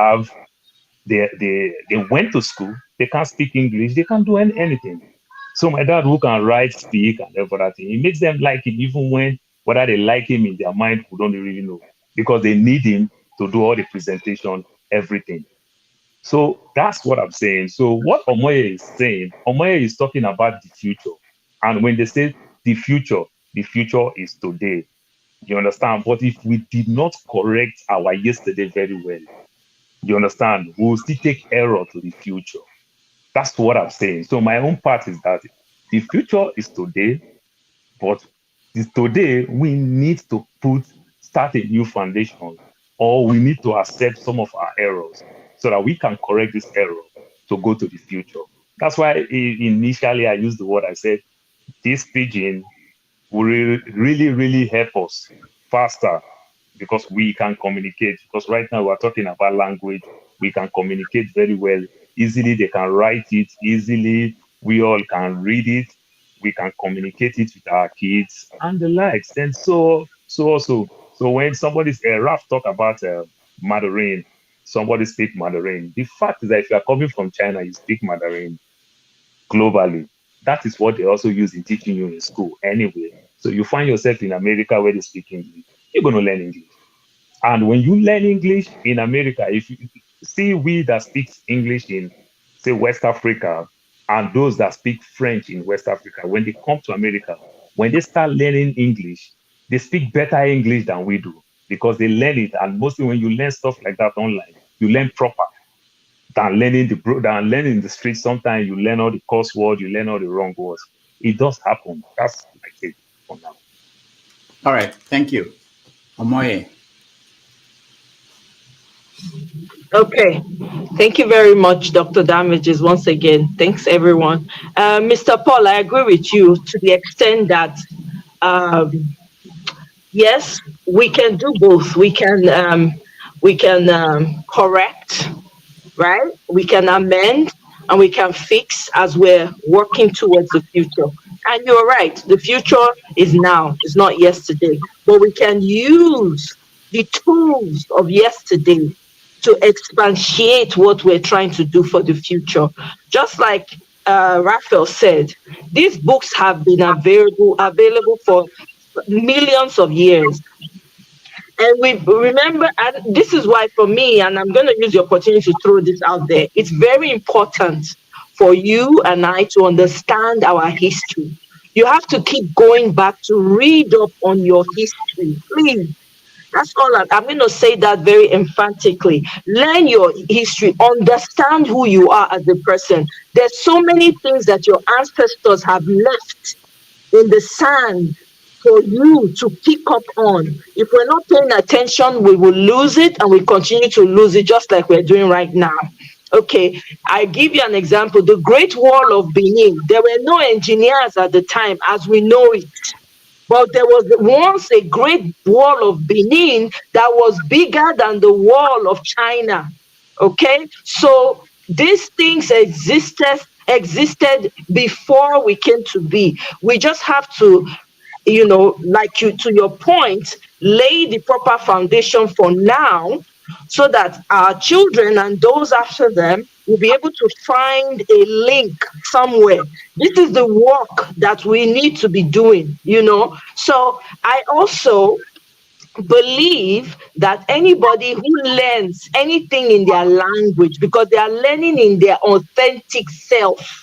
went to school, they can't speak English, they can't do anything. So my dad, who can write, speak, and everything, it makes them like him, even when whether they like him in their mind, we don't really know, because they need him to do all the presentation, everything. So that's what I'm saying. So what Omoye is saying, Omoye is talking about the future. And when they say the future is today. You understand? But if we did not correct our yesterday very well, you understand, we'll still take error to the future. That's what I'm saying. So my own part is that the future is today, but today we need to start a new foundation, or we need to accept some of our errors so that we can correct this error to go to the future. That's why initially I used the word, I said, this Pidgin will really, really help us faster because we can communicate. Because right now we're talking about language, we can communicate very well. Easily, they can write it easily. We all can read it. We can communicate it with our kids and the likes. And so when somebody's Raf talk about Mandarin, somebody speak Mandarin. The fact is that if you are coming from China, you speak Mandarin globally. That is what they also use in teaching you in school anyway. So you find yourself in America where they speak English, you're going to learn English. And when you learn English in America, if you see we that speaks English in, say, West Africa, and those that speak French in West Africa, when they come to America, when they start learning English, they speak better English than we do because they learn it. And mostly when you learn stuff like that online, you learn proper than learning the street. Sometimes you learn all the curse words, you learn all the wrong words. It does happen. That's my take for now. All right, thank you. Omoye. Okay, thank you very much, Dr. Damages, once again. Thanks, everyone. Mr. Paul, I agree with you to the extent that, yes, we can do both. We can correct, right? We can amend and we can fix as we're working towards the future. And you're right, the future is now, it's not yesterday. But we can use the tools of yesterday to expatiate what we're trying to do for the future. Just like Raphael said, these books have been available for millions of years. And we remember, and this is why for me, and I'm going to use the opportunity to throw this out there, it's very important for you and I to understand our history. You have to keep going back to read up on your history, please. That's all. I'm going to say that very emphatically. Learn your history. Understand who you are as a person. There's so many things that your ancestors have left in the sand for you to pick up on. If we're not paying attention, we will lose it, and we continue to lose it just like we're doing right now. Okay, I give you an example. The Great Wall of Benin, there were no engineers at the time as we know it. But there was once a great wall of Benin that was bigger than the wall of China. Okay, so these things existed before we came to be. We just have to, to your point, lay the proper foundation for now, so that our children and those after them will be able to find a link somewhere. This is the work that we need to be doing, So I also believe that anybody who learns anything in their language, because they are learning in their authentic self,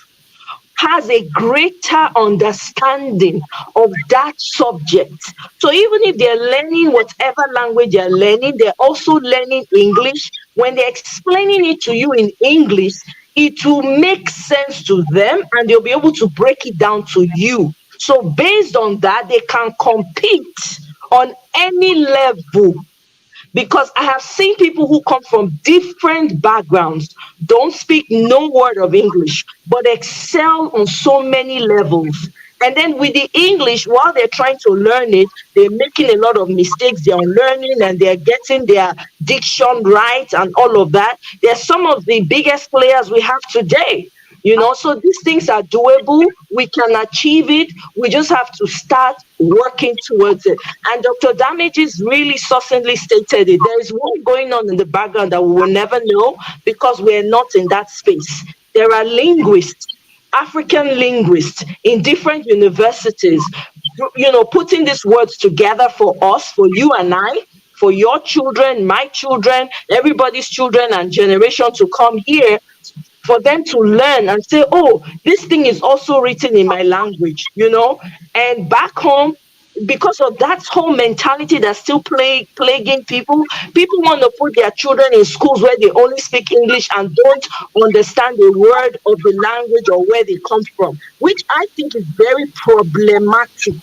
has a greater understanding of that subject. So even if they're learning whatever language they're learning, they're also learning English. When they're explaining it to you in English, it will make sense to them and they'll be able to break it down to you. So based on that, they can compete on any level. Because I have seen people who come from different backgrounds, don't speak no word of English, but excel on so many levels. And then with the English, while they're trying to learn it, they're making a lot of mistakes. They're learning and they're getting their diction right and all of that. They're some of the biggest players we have today. So these things are doable. We can achieve it. We just have to start working towards it. And Dr. Damages really succinctly stated it. There is one going on in the background that we will never know because we're not in that space. There are linguists, African linguists in different universities, putting these words together for us, for you and I, for your children, my children, everybody's children and generation to come here, for them to learn and say, oh, this thing is also written in my language, and back home, because of that whole mentality that's still plaguing people want to put their children in schools where they only speak English and don't understand the word of the language or where they come from, which I think is very problematic.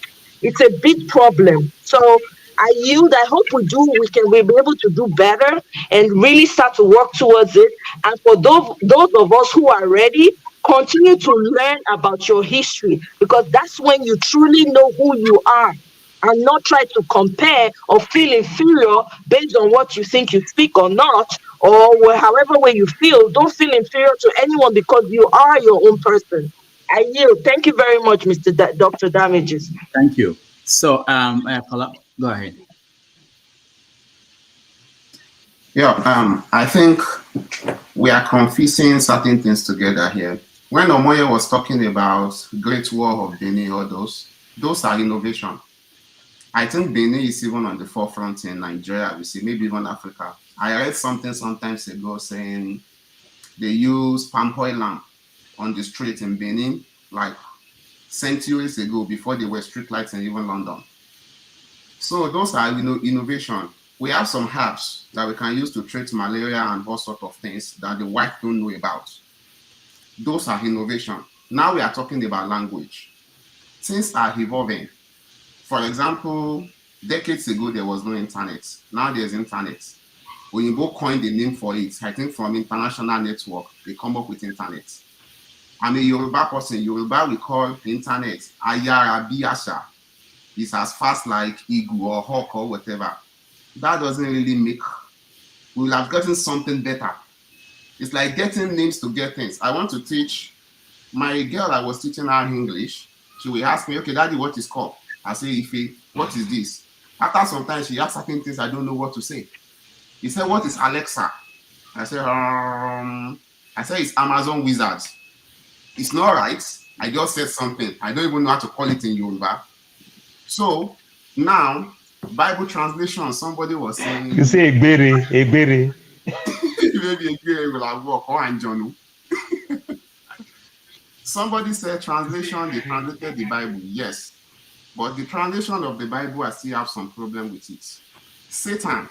It's a big problem. So I yield. I hope we'll be able to do better and really start to work towards it. And for those of us who are ready, continue to learn about your history, because that's when you truly know who you are, and not try to compare or feel inferior based on what you think you speak or not, or however way you feel. Don't feel inferior to anyone because you are your own person. I yield. Thank you very much, Dr. Damages. Thank you. So, go ahead. Yeah, I think we are confusing certain things together here. When Omoye was talking about Great War of Benin, all those are innovation. I think Benin is even on the forefront in Nigeria, we see, maybe even Africa. I read something sometimes ago saying they use palm oil lamp on the street in Benin, like centuries ago, before there were street lights in even London. So those are innovation. We have some herbs that we can use to treat malaria and all sorts of things that the white don't know about. Those are innovation. Now we are talking about language. Things are evolving. For example, decades ago, there was no internet. Now there's internet. Oyinbo coined the name for it. I think from international network, they come up with internet. I'm a Yoruba person. Yoruba, we call internet Ayara Biasha. It's as fast like Igu or Hawk or whatever. That doesn't really make, we will have gotten something better. It's like getting names to get things. I want to teach my girl, I was teaching her English. She will ask me, okay, Daddy, what is called? I say, Ife, what is this? After some time, she asks certain things I don't know what to say. He said, what is Alexa? I said, it's Amazon Wizards. It's not right. I just said something. I don't even know how to call it in Yoruba. So now, Bible translation, somebody was saying, You say Egbere. maybe Egbere will have worked, or Anjonu. Somebody said translation, they translated the Bible, yes. But the translation of the Bible, I still have some problem with it. Satan,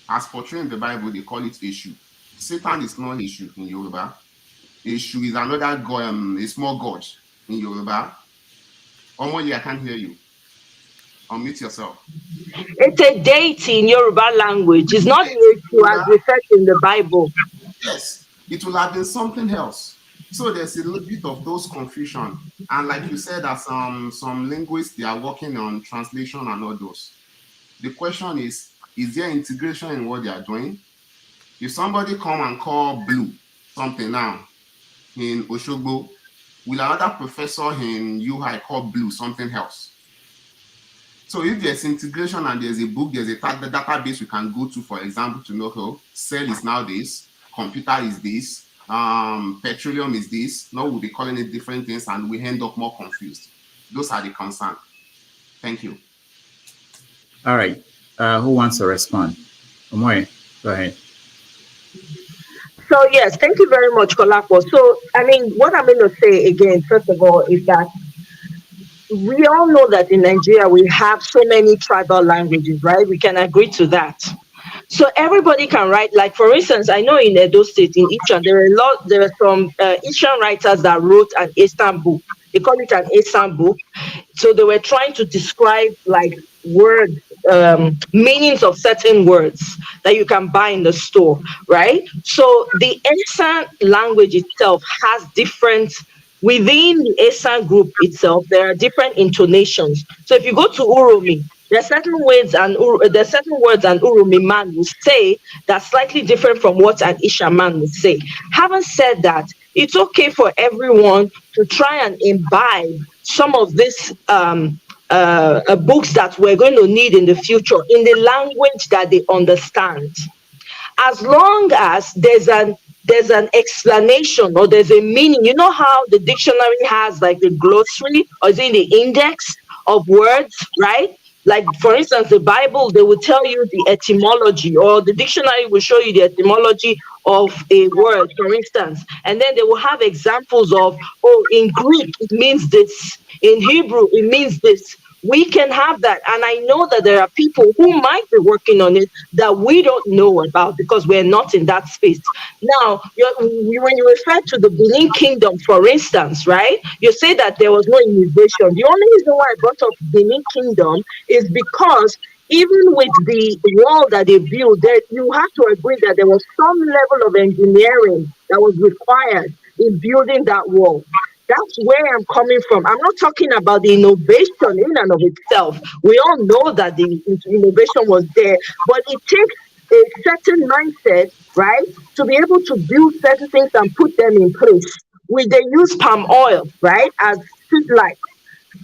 as portrayed in the Bible, they call it issue. Satan is not issue in Yoruba. Issue is another god, a small god in Yoruba. Omoye, I can't hear you. Unmute yourself. It's a deity in Yoruba language. It's not issue as referred in the Bible. Yes, it will have been something else. So there's a little bit of those confusion. And like you said, that some linguists, they are working on translation and all those. The question is there integration in what they are doing? If somebody come and call blue something now in Oshogbo, will another professor in UI call blue something else? So if there's integration and there's a book, there's a database we can go to, for example, to know how cell is now this, computer is this, petroleum is this. Now we'll be calling it different things and we end up more confused. Those are the concerns. Thank you. All right. Who wants to respond? Omoye, go ahead. So yes, thank you very much, Kolapo. So I mean, what I'm going to say again, first of all, is that we all know that in Nigeria we have so many tribal languages, right? We can agree to that. So everybody can write. Like for instance, I know in Edo State, in Ishan, there are some Ishan writers that wrote an Eastern book. They call it an Eastern book. So they were trying to describe like words, meanings of certain words that you can buy in the store, right? So the Eastern language itself has different. Within the Esan group itself, there are different intonations. So if you go to Uromi, there are certain words and Uromi man will say that's slightly different from what an Isha man will say. Having said that, it's okay for everyone to try and imbibe some of these books that we're going to need in the future in the language that they understand. As long as there's an explanation or there's a meaning. You know how the dictionary has like the glossary or is it the index of words, right? Like for instance, the Bible, they will tell you the etymology, or the dictionary will show you the etymology of a word, for instance. And then they will have examples of, oh, in Greek, it means this. In Hebrew, it means this. We can have that. And I know that there are people who might be working on it that we don't know about because we're not in that space. Now, when you refer to the Benin Kingdom, for instance, right, you say that there was no innovation. The only reason why I brought up Benin Kingdom is because even with the wall that they built, you have to agree that there was some level of engineering that was required in building that wall. That's where I'm coming from. I'm not talking about the innovation in and of itself. We all know that the innovation was there, but it takes a certain mindset, right, to be able to build certain things and put them in place. they use palm oil, right, as seed light.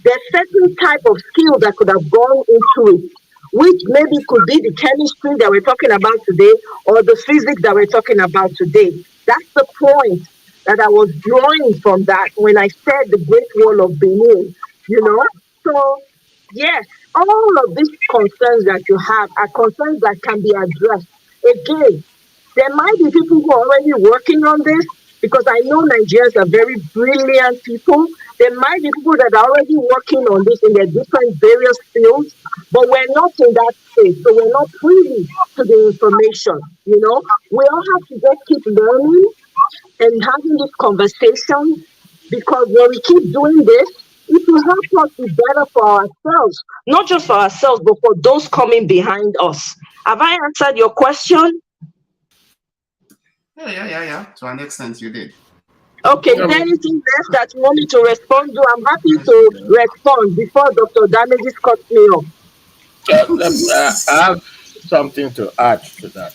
There's certain type of skill that could have gone into it, which maybe could be the chemistry that we're talking about today or the physics that we're talking about today. That's the point that I was drawing from that when I said the Great Wall of Benin, you know? So, yes, all of these concerns that you have are concerns that can be addressed. Again, there might be people who are already working on this because I know Nigerians are very brilliant people. There might be people that are already working on this in their different various fields, but we're not in that space. So we're not privy to the information. You know, we all have to just keep learning and having this conversation because when we keep doing this, it will help us be better for ourselves, not just for ourselves, but for those coming behind us. Have I answered your question? Yeah. To an extent, you did. Okay, is there anything else that you want me to respond to? I'm happy to respond before Dr. Damages cuts me off. I have something to add to that.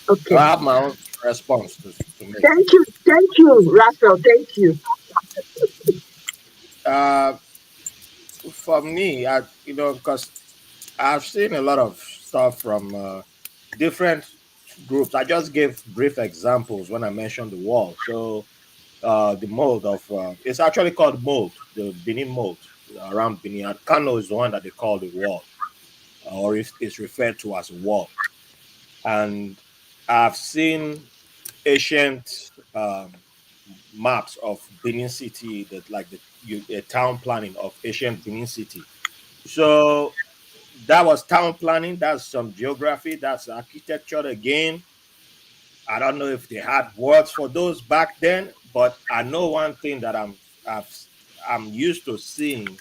Okay. I have my own response to make. Thank you, Raphael. Thank you. For me, because I've seen a lot of stuff from different groups. I just gave brief examples when I mentioned the wall. So the mold of it's actually called mold, the Benin mold around Benin. Kano is the one that they call the wall, or it's referred to as a wall. And I've seen ancient maps of Benin City, that like the town planning of ancient Benin City. So that was town planning. That's some geography. That's architecture again. I don't know if they had words for those back then, but I know one thing that I'm used to seeing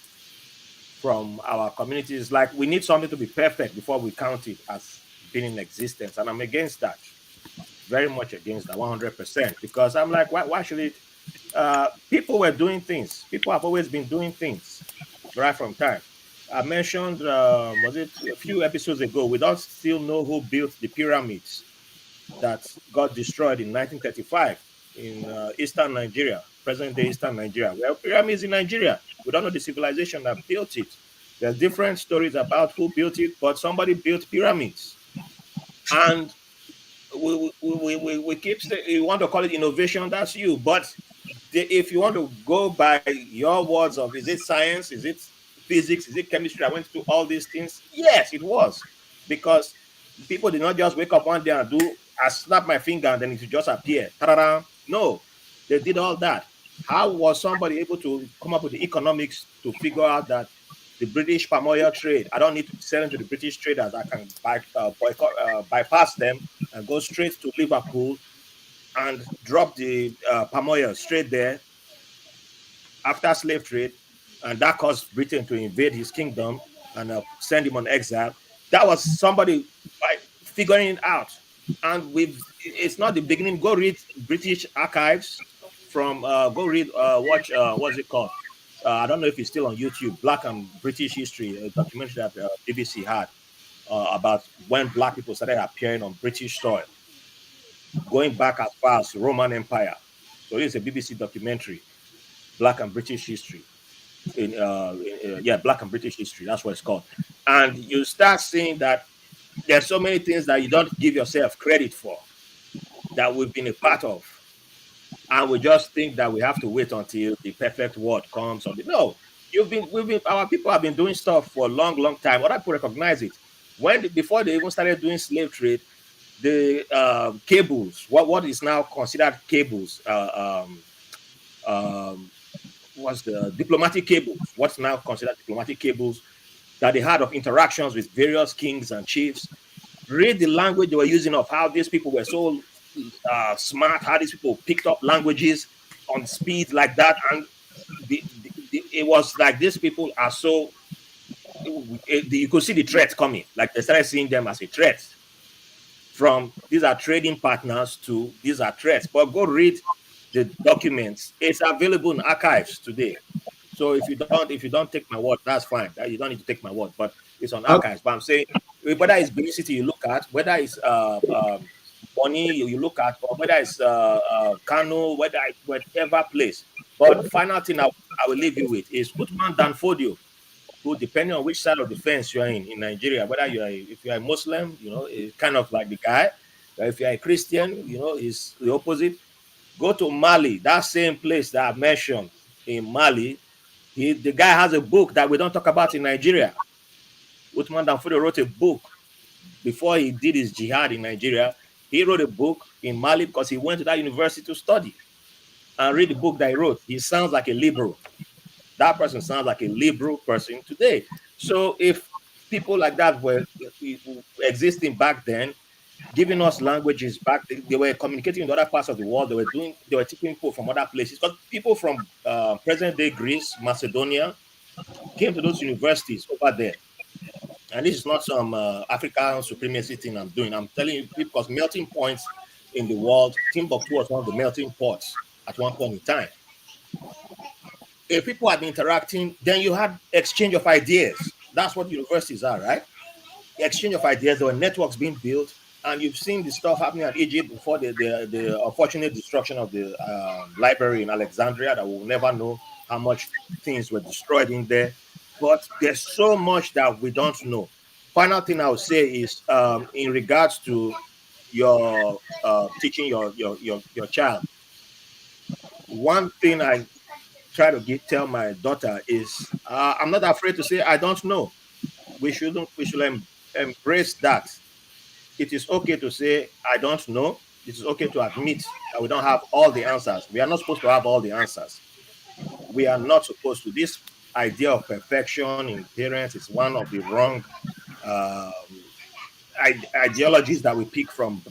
from our communities. Like, we need something to be perfect before we count it as being in existence, and I'm against that. Very much against that, 100%. Because I'm like, why should it? People were doing things. People have always been doing things right from time. I mentioned, was it a few episodes ago? We don't still know who built the pyramids that got destroyed in 1935 in eastern Nigeria, present day eastern Nigeria. Well, pyramids in Nigeria. We don't know the civilization that built it. There's different stories about who built it, but somebody built pyramids. And we keep saying, you want to call it innovation, that's you. But if you want to go by your words of, is it science, is it physics, is it chemistry, I went through all these things. Yes, it was, because people did not just wake up one day and do, I snap my finger and then it just appear. Ta-da-da. No, they did all that. How was somebody able to come up with the economics to figure out that the British palm oil trade, I don't need to sell into the British traders, I can bypass them and go straight to Liverpool and drop the palm oil straight there after slave trade, and that caused Britain to invade his kingdom and send him on exile. That was somebody figuring it out. And it's not the beginning. Go read British archives from, go read, watch, what's it called? I don't know if it's still on YouTube, Black and British History, a documentary that BBC had about when Black people started appearing on British soil, going back as far as Roman Empire. So it's a BBC documentary, Black and British History. Black and British History, that's what it's called. And you start seeing that there's so many things that you don't give yourself credit for that we've been a part of. And we just think that we have to wait until the perfect word comes. No, our people have been doing stuff for a long, long time. Other people recognize it. Before they even started doing slave trade, the cables, what is now considered cables, was the diplomatic cables, what's now considered diplomatic cables that they had of interactions with various kings and chiefs. Read the language they were using, of how these people were so smart, how these people picked up languages on speed like that. And it was like these people are so, you could see the threat coming. Like, they started seeing them as a threat. From these are trading partners to these are threats. But go read the documents. It's available in archives today. So if you don't take my word, that's fine. You don't need to take my word, but it's on archives. But I'm saying, whether it's Benin City you look at, whether it's Bonny, you look at, or whether it's Kano, whether it's whatever place. But final thing I will leave you with is Uthman Danfodio, who, depending on which side of the fence you're in Nigeria, whether if you're a Muslim, it's kind of like the guy. If you're a Christian, he's the opposite. Go to Mali, that same place that I mentioned in Mali. The guy has a book that we don't talk about in Nigeria. Uthman Danfodio wrote a book before he did his jihad in Nigeria. He wrote a book in Mali because he went to that university to study and read the book that he wrote. He sounds like a liberal. That person sounds like a liberal person today. So if people like that were existing back then, giving us languages back, they were communicating in other parts of the world. They were taking people from other places. Because people from present-day Greece, Macedonia, came to those universities over there. And this is not some African supremacy thing I'm doing. I'm telling you, because melting points in the world, Timbuktu was one of the melting pots at one point in time. If people had been interacting, then you had exchange of ideas. That's what universities are, right? Exchange of ideas. There were networks being built, and you've seen the stuff happening at Egypt before the unfortunate destruction of the library in Alexandria that we'll never know how much things were destroyed in there. But there's so much that we don't know. Final thing I would say is in regards to your teaching your child. One thing I try to tell my daughter is I'm not afraid to say I don't know. We should embrace that. It is okay to say I don't know. It is okay to admit that we don't have all the answers. We are not supposed to have all the answers. We are not supposed to. This idea of perfection in parents is one of the wrong ideologies that we pick from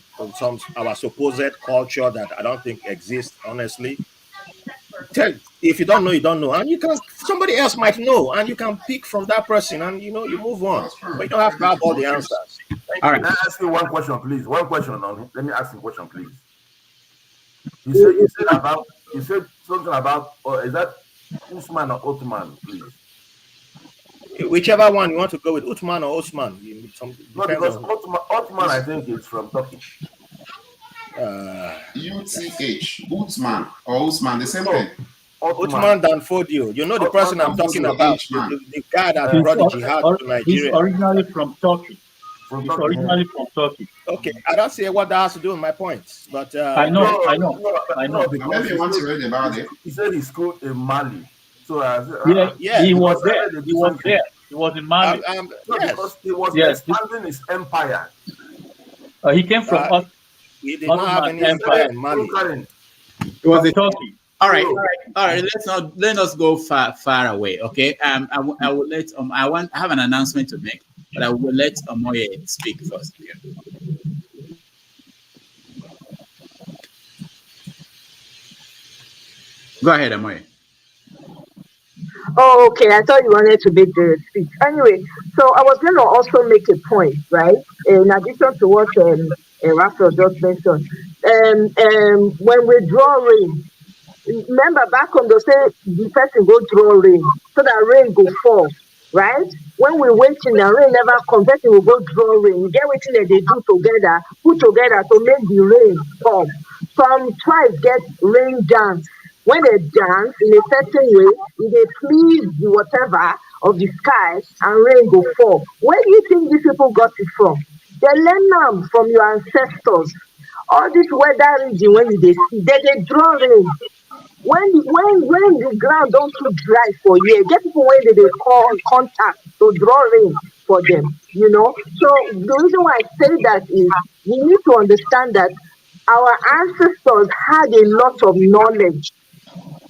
our supposed culture that I don't think exists, honestly. If you don't know, you don't know, and somebody else might know, and you can pick from that person, and you move on. But you don't have to have all the answers. All right. Can I ask you one question, please? One question on. Let me ask you a question, please. You said something about, or is that Usman or Ottoman, please? Whichever one you want to go with, Uthman or Osman. No, because Ottoman, I think it's from Turkey. UTH, Uthman or Usman, the same thing. Uthman Danfodio. You know the person I'm talking about, the guy that brought the jihad to Nigeria. He's originally from Turkey. Originally from Turkey. Okay, I don't see what that has to do with my points, but I know. Maybe you want to read about it. He said he's schooled in Mali. So he was there. He was there. He was in Mali. Because he was expanding his empire. He came from us. He did not have any empire in Mali. It was a Turkey. All right. Let us go far away. Okay. I will let I have an announcement to make, but I will let Omoye speak first here. Go ahead, Omoye. Oh, okay. I thought you wanted to make the speech. Anyway, so I was going to also make a point, right? In addition to what Raphael just mentioned, when we draw rain, remember back on the say the person go draw rain so that rain go fall, right? When we wait in the rain never come, person will go draw rain. You get what they do together, put together to make the rain come. Some tribes get rain dance. When they dance in a certain way, they please the whatever of the sky and rain go fall. Where do you think these people got it from? They learn them from your ancestors. All this weather region, when they see, they draw rain. When the ground don't too dry for you, get people when they call contact to draw rain for them, So the reason why I say that is we need to understand that our ancestors had a lot of knowledge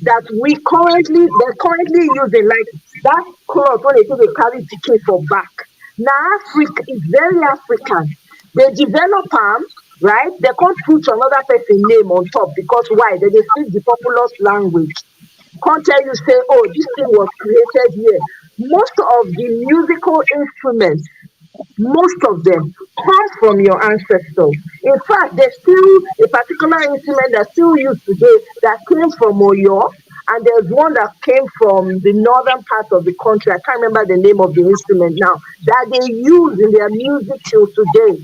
that they're currently using, like that cloth when they carry chicken for back. Now Africa is very African. They develop them, right? They can't put another person's name on top because why? They speak the populous language. Can't tell you say, oh, this thing was created here. Most of the musical instruments, most of them come from your ancestors. In fact, there's still a particular instrument that's still used today that came from Oyo, and there's one that came from the northern part of the country. I can't remember the name of the instrument now, that they use in their music till today.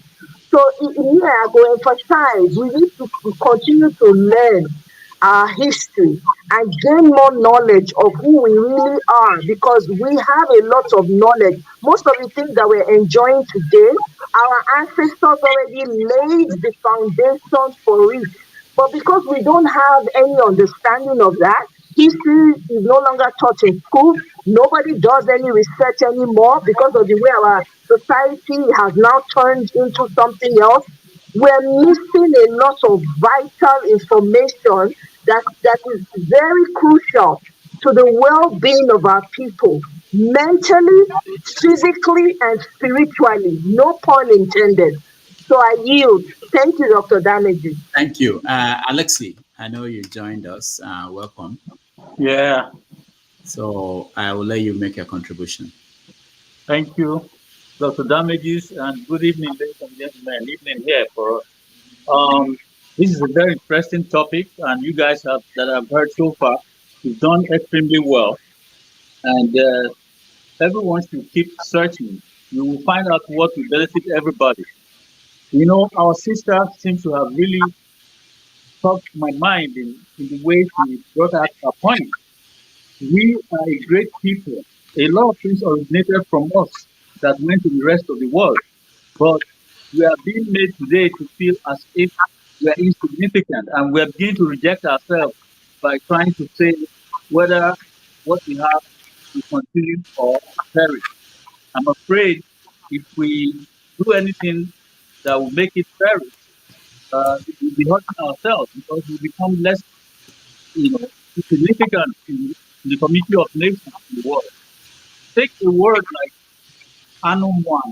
So here I go emphasize we need to continue to learn our history and gain more knowledge of who we really are, because we have a lot of knowledge. Most of the things that we're enjoying today, our ancestors already laid the foundation for it. But because we don't have any understanding of that, history is no longer taught in school. Nobody does any research anymore because of the way our society has now turned into something else. We're missing a lot of vital information that is very crucial to the well-being of our people, mentally, physically, and spiritually. No pun intended. So I yield. Thank you, Dr. Damage. Thank you. Alexi, I know you joined us. Welcome. Yeah. So I will let you make your contribution. Thank you, Dr. Damages, and good evening, ladies and gentlemen. Evening here for us. This is a very interesting topic, and you guys that I've heard so far, you've done extremely well. And everyone should keep searching. You will find out what will benefit everybody. You know, our sister seems to have really touched my mind in the way she brought out her point. We are a great people. A lot of things originated from us that went to the rest of the world. But we are being made today to feel as if we are insignificant, and we are beginning to reject ourselves by trying to say whether what we have will continue or perish. I'm afraid if we do anything that will make it perish, we'll be hurting ourselves because we become less, significant in the community of nations in the world. Take a word like Anumwan,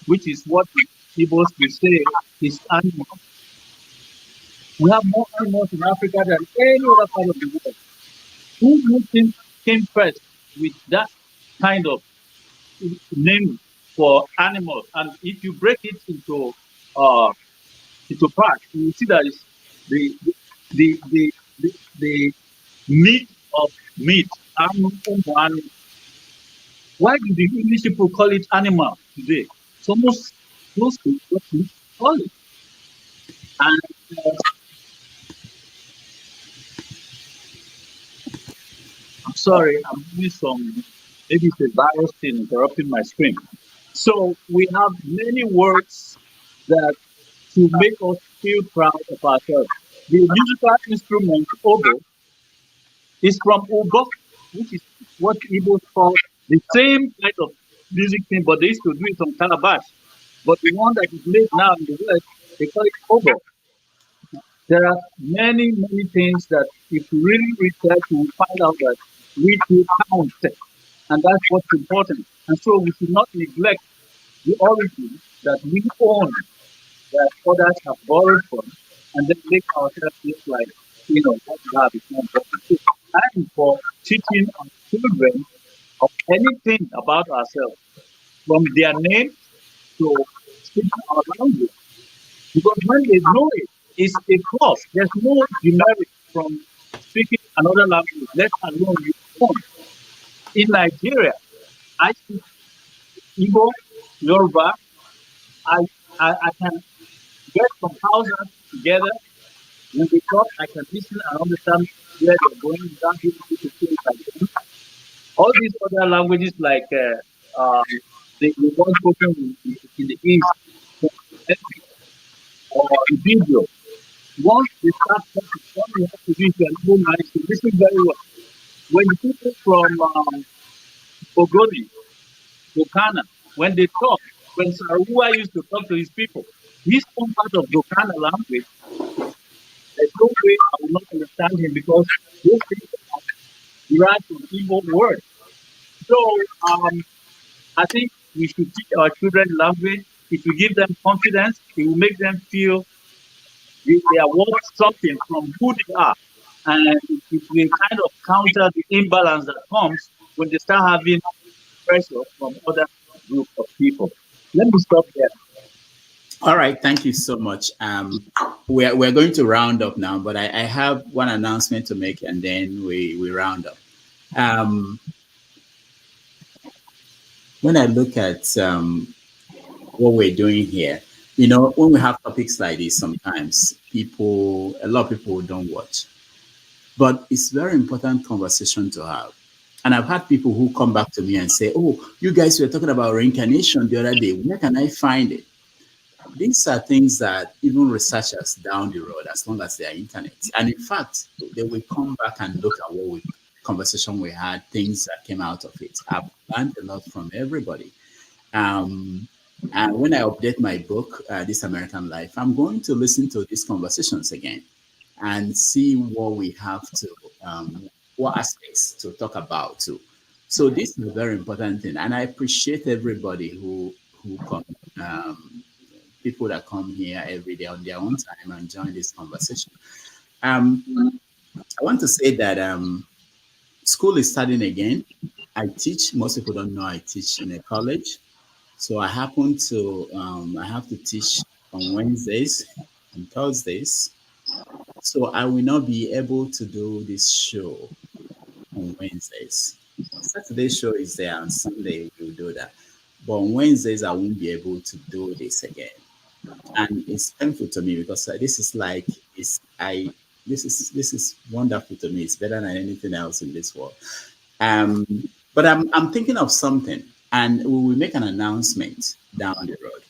which is what the Igbos will say is animal. We have more animals in Africa than any other part of the world. Who do you think came first with that kind of name for animals? And if you break it into parts, you will see that it's the meat of meat. Why do the English people call it animal today? It's almost close to what we call it. And I'm sorry, I'm doing some, maybe it's a virus thing interrupting my screen. So we have many words that to make us feel proud of ourselves. The musical instrument oboe is from oboe, which is what Igbos call the same kind of music thing, but they used to do it on calabash. But the one that is made now in the West, they call it oboe. There are many, many things that if we really research, we will find out that we do count. And that's what's important. And so we should not neglect the origin that we own, that others have borrowed from, and then make ourselves look like, what we have is not important. So time for teaching our children of anything about ourselves, from their names to speaking our language. Because when they know it, it's a plus. There's no demerit from speaking another language, let alone your own. In Nigeria, I speak Igbo, Yoruba. I can get some houses together. When they talk, I can listen and understand where they're going without being able to say it again. All these other languages, like the one spoken in the East, or in video, once they start talking, what you have to do is to listen very well. When the people from Ogoni, Dokana, when they talk, when Sarua used to talk to his people, this one part of Dokana language, there's no way I will not understand him because those things are derived from Igbo words. So I think we should teach our children language. If we give them confidence, it will make them feel they are worth something from who they are. And it will kind of counter the imbalance that comes when they start having pressure from other group of people. Let me stop there. All right, thank you so much. We're going to round up now, but I have one announcement to make, and then we round up. When I look at what we're doing here, You know, when we have topics like this, sometimes a lot of people don't watch. But it's very important conversation to have. And I've had people who come back to me and say, oh, you guys were talking about reincarnation the other day. Where can I find it? These are things that even researchers down the road, as long as they are internet, and in fact, they will come back and look at conversation we had, things that came out of it. I've learned a lot from everybody. And when I update my book, This American Life, I'm going to listen to these conversations again and see what we have to, what aspects to talk about too. So this is a very important thing, and I appreciate everybody who come, people that come here every day on their own time and join this conversation. I want to say that school is starting again. I teach. Most people don't know I teach in a college. So I happen to, I have to teach on Wednesdays and Thursdays. So I will not be able to do this show on Wednesdays. Saturday show is there, and Sunday we'll do that. But on Wednesdays I won't be able to do this again, and it's painful to me because this is like this is wonderful to me. It's better than anything else in this world. But I'm thinking of something, and we will make an announcement down the road.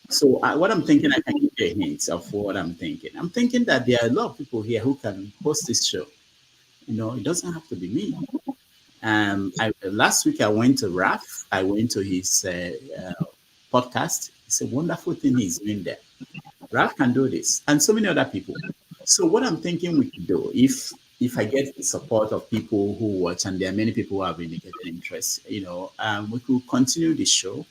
So what I'm thinking, I can give you a hint of what I'm thinking. I'm thinking that there are a lot of people here who can host this show. You know, it doesn't have to be me. Last week I went to Raf. I went to his podcast. It's a wonderful thing he's doing there. Raf can do this, and so many other people. So what I'm thinking we could do, if I get the support of people who watch, and there are many people who have indicated interest, you know, we could continue the show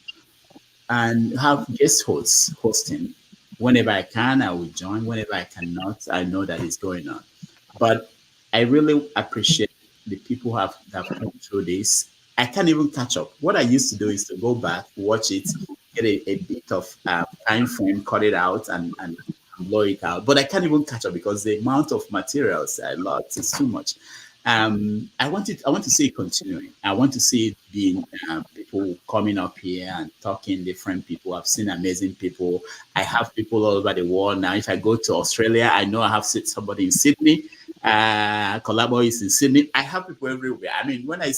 and have guest hosts hosting. Whenever I can, I will join. Whenever I cannot, I know that it's going on. But I really appreciate the people that have come through this. I can't even catch up. What I used to do is to go back, watch it, get a bit of time frame, cut it out, and blow it out. But I can't even catch up because the amount of materials a lot is too much. I want to see it continuing. I want to see it being people coming up here and talking, different people. I've seen amazing people. I have people all over the world now. If I go to Australia, I know I have somebody in Sydney. Collabo is in Sydney. I have people everywhere. I mean, when I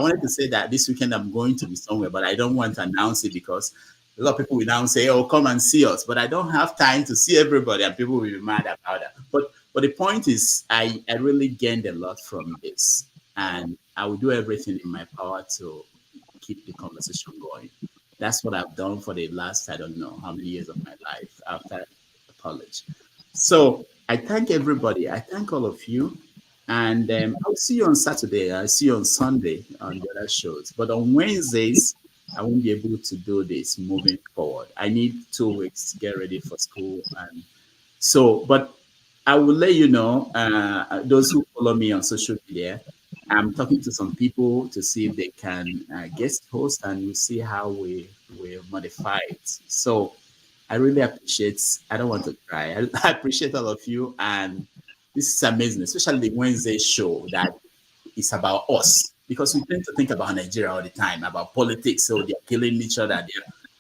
wanted to say that this weekend I'm going to be somewhere, but I don't want to announce it because a lot of people will now say, oh, come and see us. But I don't have time to see everybody, and people will be mad about that. But the point is, I really gained a lot from this, and I will do everything in my power to keep the conversation going. That's what I've done for the last, I don't know how many years of my life after college. So I thank everybody. I thank all of you. And I'll see you on Saturday. I'll see you on Sunday on the other shows. But on Wednesdays, I won't be able to do this moving forward. I need 2 weeks to get ready for school. And so, but I will let you know, those who follow me on social media, I'm talking to some people to see if they can guest host, and we'll see how we modify it. So I really appreciate, I don't want to cry. I appreciate all of you. And this is amazing, especially the Wednesday show that is about us. Because we tend to think about Nigeria all the time, about politics, so they're killing each other.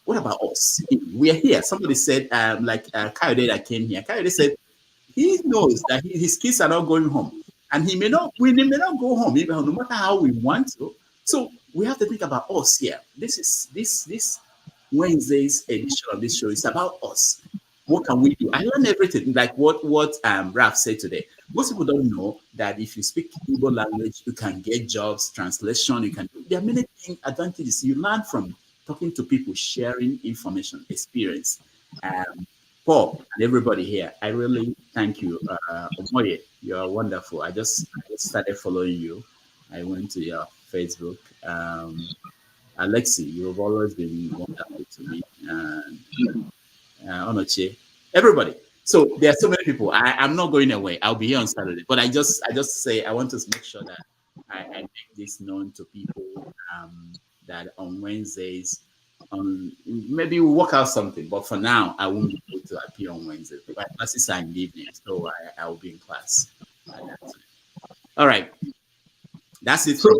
What about us? We are here. Somebody said, Kayode that came here. Kayode said he knows that his kids are not going home, and we may not go home, even no matter how we want to. So we have to think about us here. This Wednesday's edition of this show is about us. What can we do? I learned everything, like what Raf said today. Most people don't know that if you speak Igbo language, you can get jobs, translation. There are many advantages you learn from talking to people, sharing information, experience. Paul and everybody here, I really thank you. Omoye, you are wonderful. I just started following you. I went to your Facebook. Alexi, you've always been wonderful to me. Onoche, everybody. So there are so many people. I'm not going away. I'll be here on Saturday. But I just say I want to make sure that I make this known to people, that on Wednesdays, maybe we'll work out something. But for now, I won't be able to appear on Wednesdays. My classes are in the evening, so I will be in class at that time. All right. That's it. So,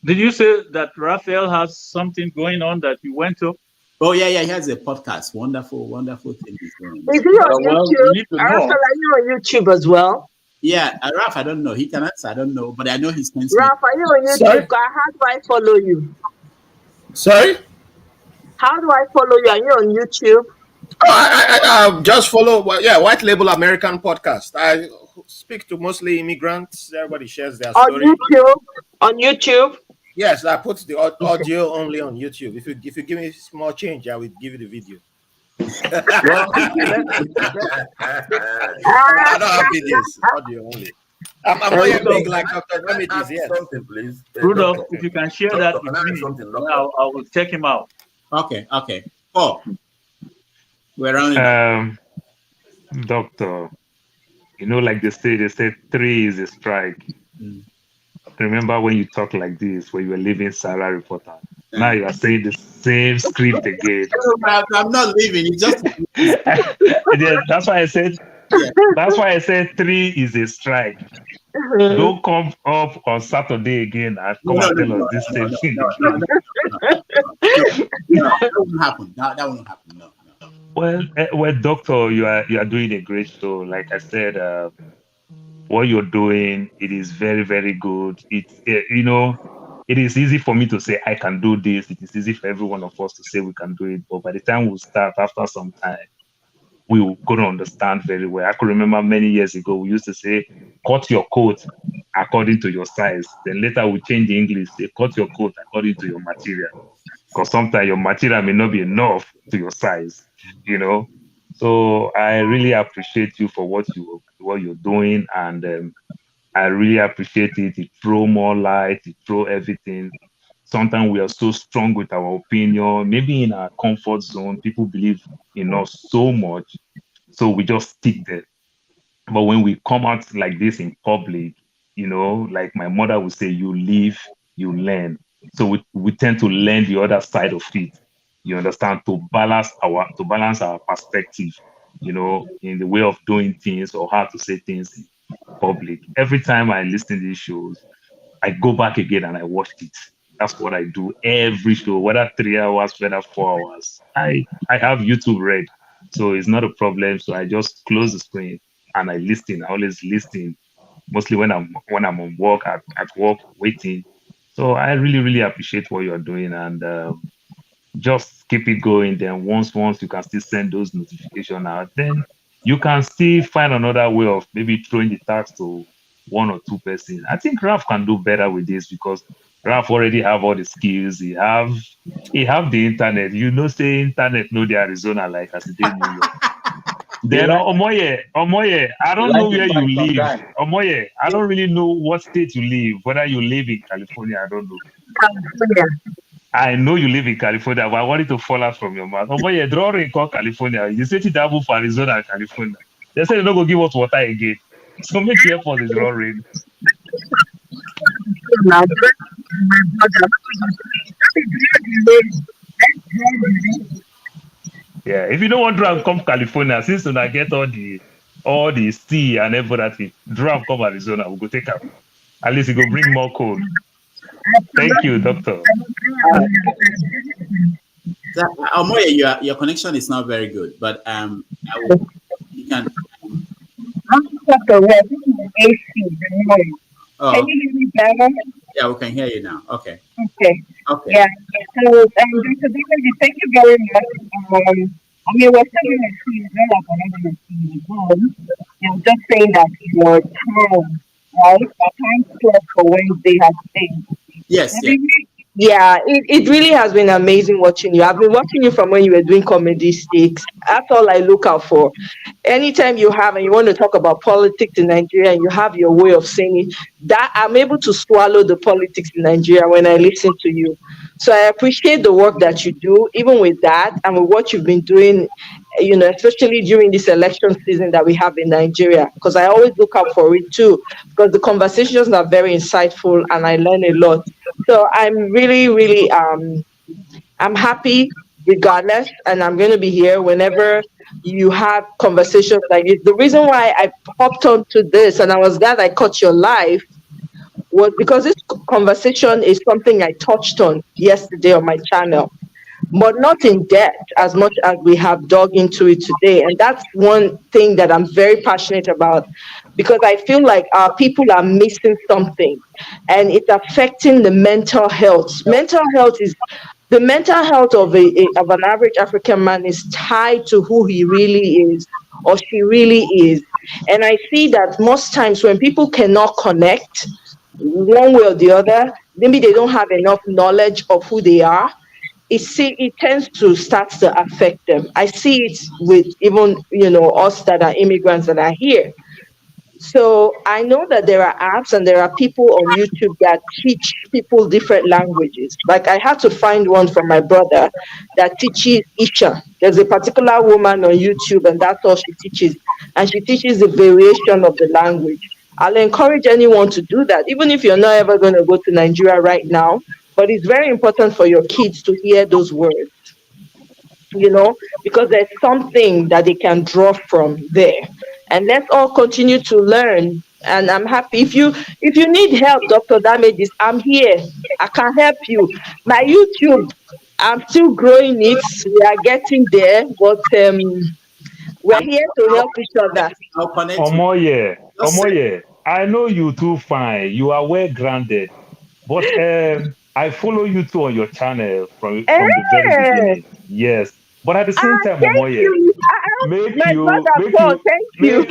did you say that Raphael has something going on that you went to? Oh yeah, he has a podcast. Wonderful, wonderful thing he's doing. Is he on YouTube? Rafael, are you on YouTube as well? Yeah, Ralph, I don't know. He can answer. I don't know, but I know he spends. Ralph, are you on YouTube? Sorry? How do I follow you? Sorry? How do I follow you? Are you on YouTube? Oh, I just follow, White Label American Podcast. I speak to mostly immigrants. Everybody shares their story. On YouTube? Yes, I put the audio only on YouTube. If you give me small change, I will give you the video. I don't have videos, audio only. I'm not big like Dr. Remedies, yes. Something, please. Rudolph, if you can share that with me, I will check him out. Okay. Oh, we're on. Doctor, like they say 3 is a strike. Remember when you talk like this, when you were leaving Sarah Reporter? Now you are saying the same script again. I'm not leaving. It's just. That's why I said. That's why I said 3 is a strike. Don't come up on Saturday again and come and tell us this same thing. No, that won't happen. That won't happen. No. Well, Doctor, you are doing a great show. Like I said, what you're doing, it is very, very good. It's it is easy for me to say I can do this. It is easy for every one of us to say we can do it. But by the time we start, after some time, we will go to understand very well. I could remember many years ago, we used to say, cut your coat according to your size. Then later we change the English, say, cut your coat according to your material. Because sometimes your material may not be enough to your size, So I really appreciate you for what you're doing. And I really appreciate it. It throw more light, it throw everything. Sometimes we are so strong with our opinion, maybe in our comfort zone, people believe in us so much, so we just stick there. But when we come out like this in public, like my mother would say, you live, you learn. So we tend to learn the other side of it, you understand, to balance our perspective, in the way of doing things or how to say things in public. Every time I listen to these shows, I go back again and I watched it. That's what I do every show, whether 3 hours, whether 4 hours. I have YouTube Red, so it's not a problem. So I just close the screen and I listen. I always listen, mostly when I'm on work, at work, waiting. So I really, really appreciate what you're doing, and just keep it going. Then once you can still send those notifications out, then you can still find another way of maybe throwing the task to 1 or 2 persons. I think Ralph can do better with this because Ralph already have all the skills. He have the internet. Say internet know the Arizona like as it is New York. Then Omoye, I don't know where you live. Omoye, I don't really know what state you live. Whether you live in California, I don't know. California. I know you live in California, but I want it to fall out from your mouth. Omoye, draw rain call California. You say it double for Arizona and California. They say they're not gonna give us water again. So make the effort to draw rain. Yeah, if you don't want to come to California, since I get all the sea and everything, draft come Arizona, we'll go take up. At least it will bring more cold. Thank you, Doctor. Omoye, your connection is not very good, but you can. Can you hear me better? Yeah, we can hear you now. Okay. Yeah. So, Dr. David, thank you very much. We're still going to see you. Not like we're not going to see you. You're just saying that your time, right? Our time slot for Wednesday has changed. Yes. Yeah, it really has been amazing watching you. I've been watching you from when you were doing comedy sticks. That's all I look out for. Anytime you have and you want to talk about politics in Nigeria and you have your way of saying it, that I'm able to swallow the politics in Nigeria when I listen to you. So I appreciate the work that you do, even with that, and with what you've been doing, especially during this election season that we have in Nigeria, because I always look out for it too, because the conversations are very insightful and I learn a lot. So I'm really, really, I'm happy regardless, and I'm going to be here whenever you have conversations like this. The reason why I popped onto this, and I was glad I caught your live, was because this conversation is something I touched on yesterday on my channel. but not in depth as much as we have dug into it today. And that's one thing that I'm very passionate about, because I feel like our people are missing something, and it's affecting the mental health. Mental health is the mental health of of an average African man is tied to who he really is or she really is. And I see that most times when people cannot connect one way or the other, maybe they don't have enough knowledge of who they are, it tends to start to affect them. I see it with even us that are immigrants that are here. So I know that there are apps and there are people on YouTube that teach people different languages. Like I had to find one from my brother that teaches Isha. There's a particular woman on YouTube and that's all she teaches. And she teaches the variation of the language. I'll encourage anyone to do that, even if you're not ever going to go to Nigeria right now. But it's very important for your kids to hear those words, because there's something that they can draw from there. And let's all continue to learn. And I'm happy if you need help, Dr. Damages, I'm here. I can help you. My YouTube, I'm still growing it. We are getting there, but we're here to help each other. I'll connect with Omoye, Just say- Omoye, I know you too fine. You are well grounded. But I follow you too on your channel from the very beginning. Yes. But at the same time, Thank Omoye, you. My brother Paul, thank you.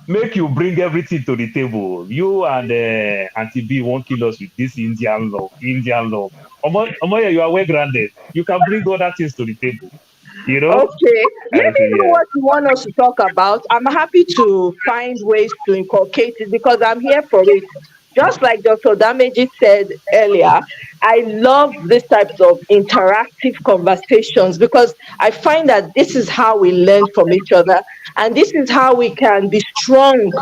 make you bring everything to the table. You and Auntie B won't kill us with this Indian love. Omoye, you are well grounded. You can bring other things to the table. Okay, let And me know yeah. what you want us to talk about. I'm happy to find ways to inculcate it because I'm here for it. Just like Dr. Damaji said earlier, I love these types of interactive conversations because I find that this is how we learn from each other and this is how we can be strong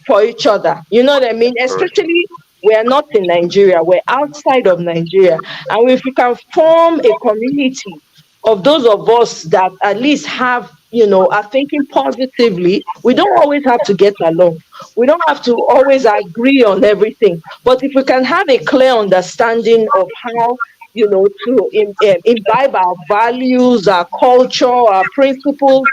for each other. You know what I mean? Correct. Especially we are not in Nigeria, we're outside of Nigeria. And if we can form a community of those of us that at least are thinking positively, we don't always have to get along. We don't have to always agree on everything. But if we can have a clear understanding of how, to imbibe our values, our culture, our principles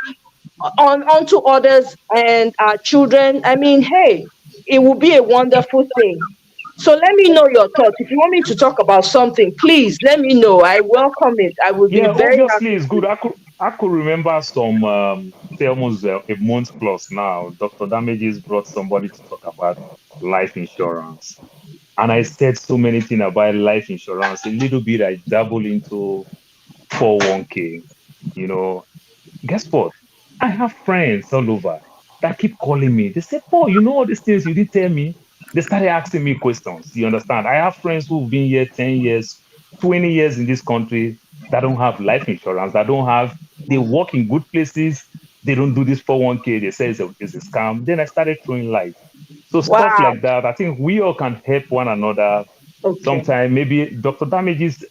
onto others and our children, I mean, hey, it will be a wonderful thing. So let me know your thoughts. If you want me to talk about something, please let me know. I welcome it. I will be Yeah, very obviously happy it's good. I could remember some say almost a month plus now. Dr. Damages brought somebody to talk about life insurance. And I said so many things about life insurance. A little bit I dabble into 401k. Guess what? I have friends all over that keep calling me. They say, Paul, you know all these things you didn't tell me? They started asking me questions. You understand? I have friends who've been here 10 years, 20 years in this country that don't have life insurance, they work in good places. They don't do this 401k. They say it's a scam. Then I started throwing light. So stuff Wow. like that. I think we all can help one another. Okay. Sometime maybe Dr. Damages,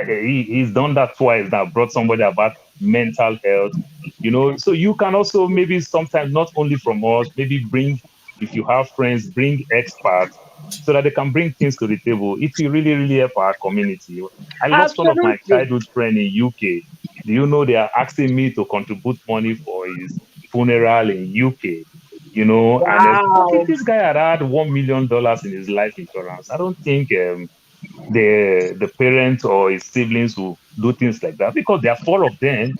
he's done that twice now, brought somebody about mental health, so you can also maybe sometimes not only from us, maybe bring, if you have friends, bring experts so that they can bring things to the table. It will really, really help our community. I lost one of my Absolutely. childhood friend in UK. Do you know they are asking me to contribute money for his funeral in UK? And what if Wow. this guy had $1 million in his life insurance? I don't think the parents or his siblings will do things like that because there are four of them,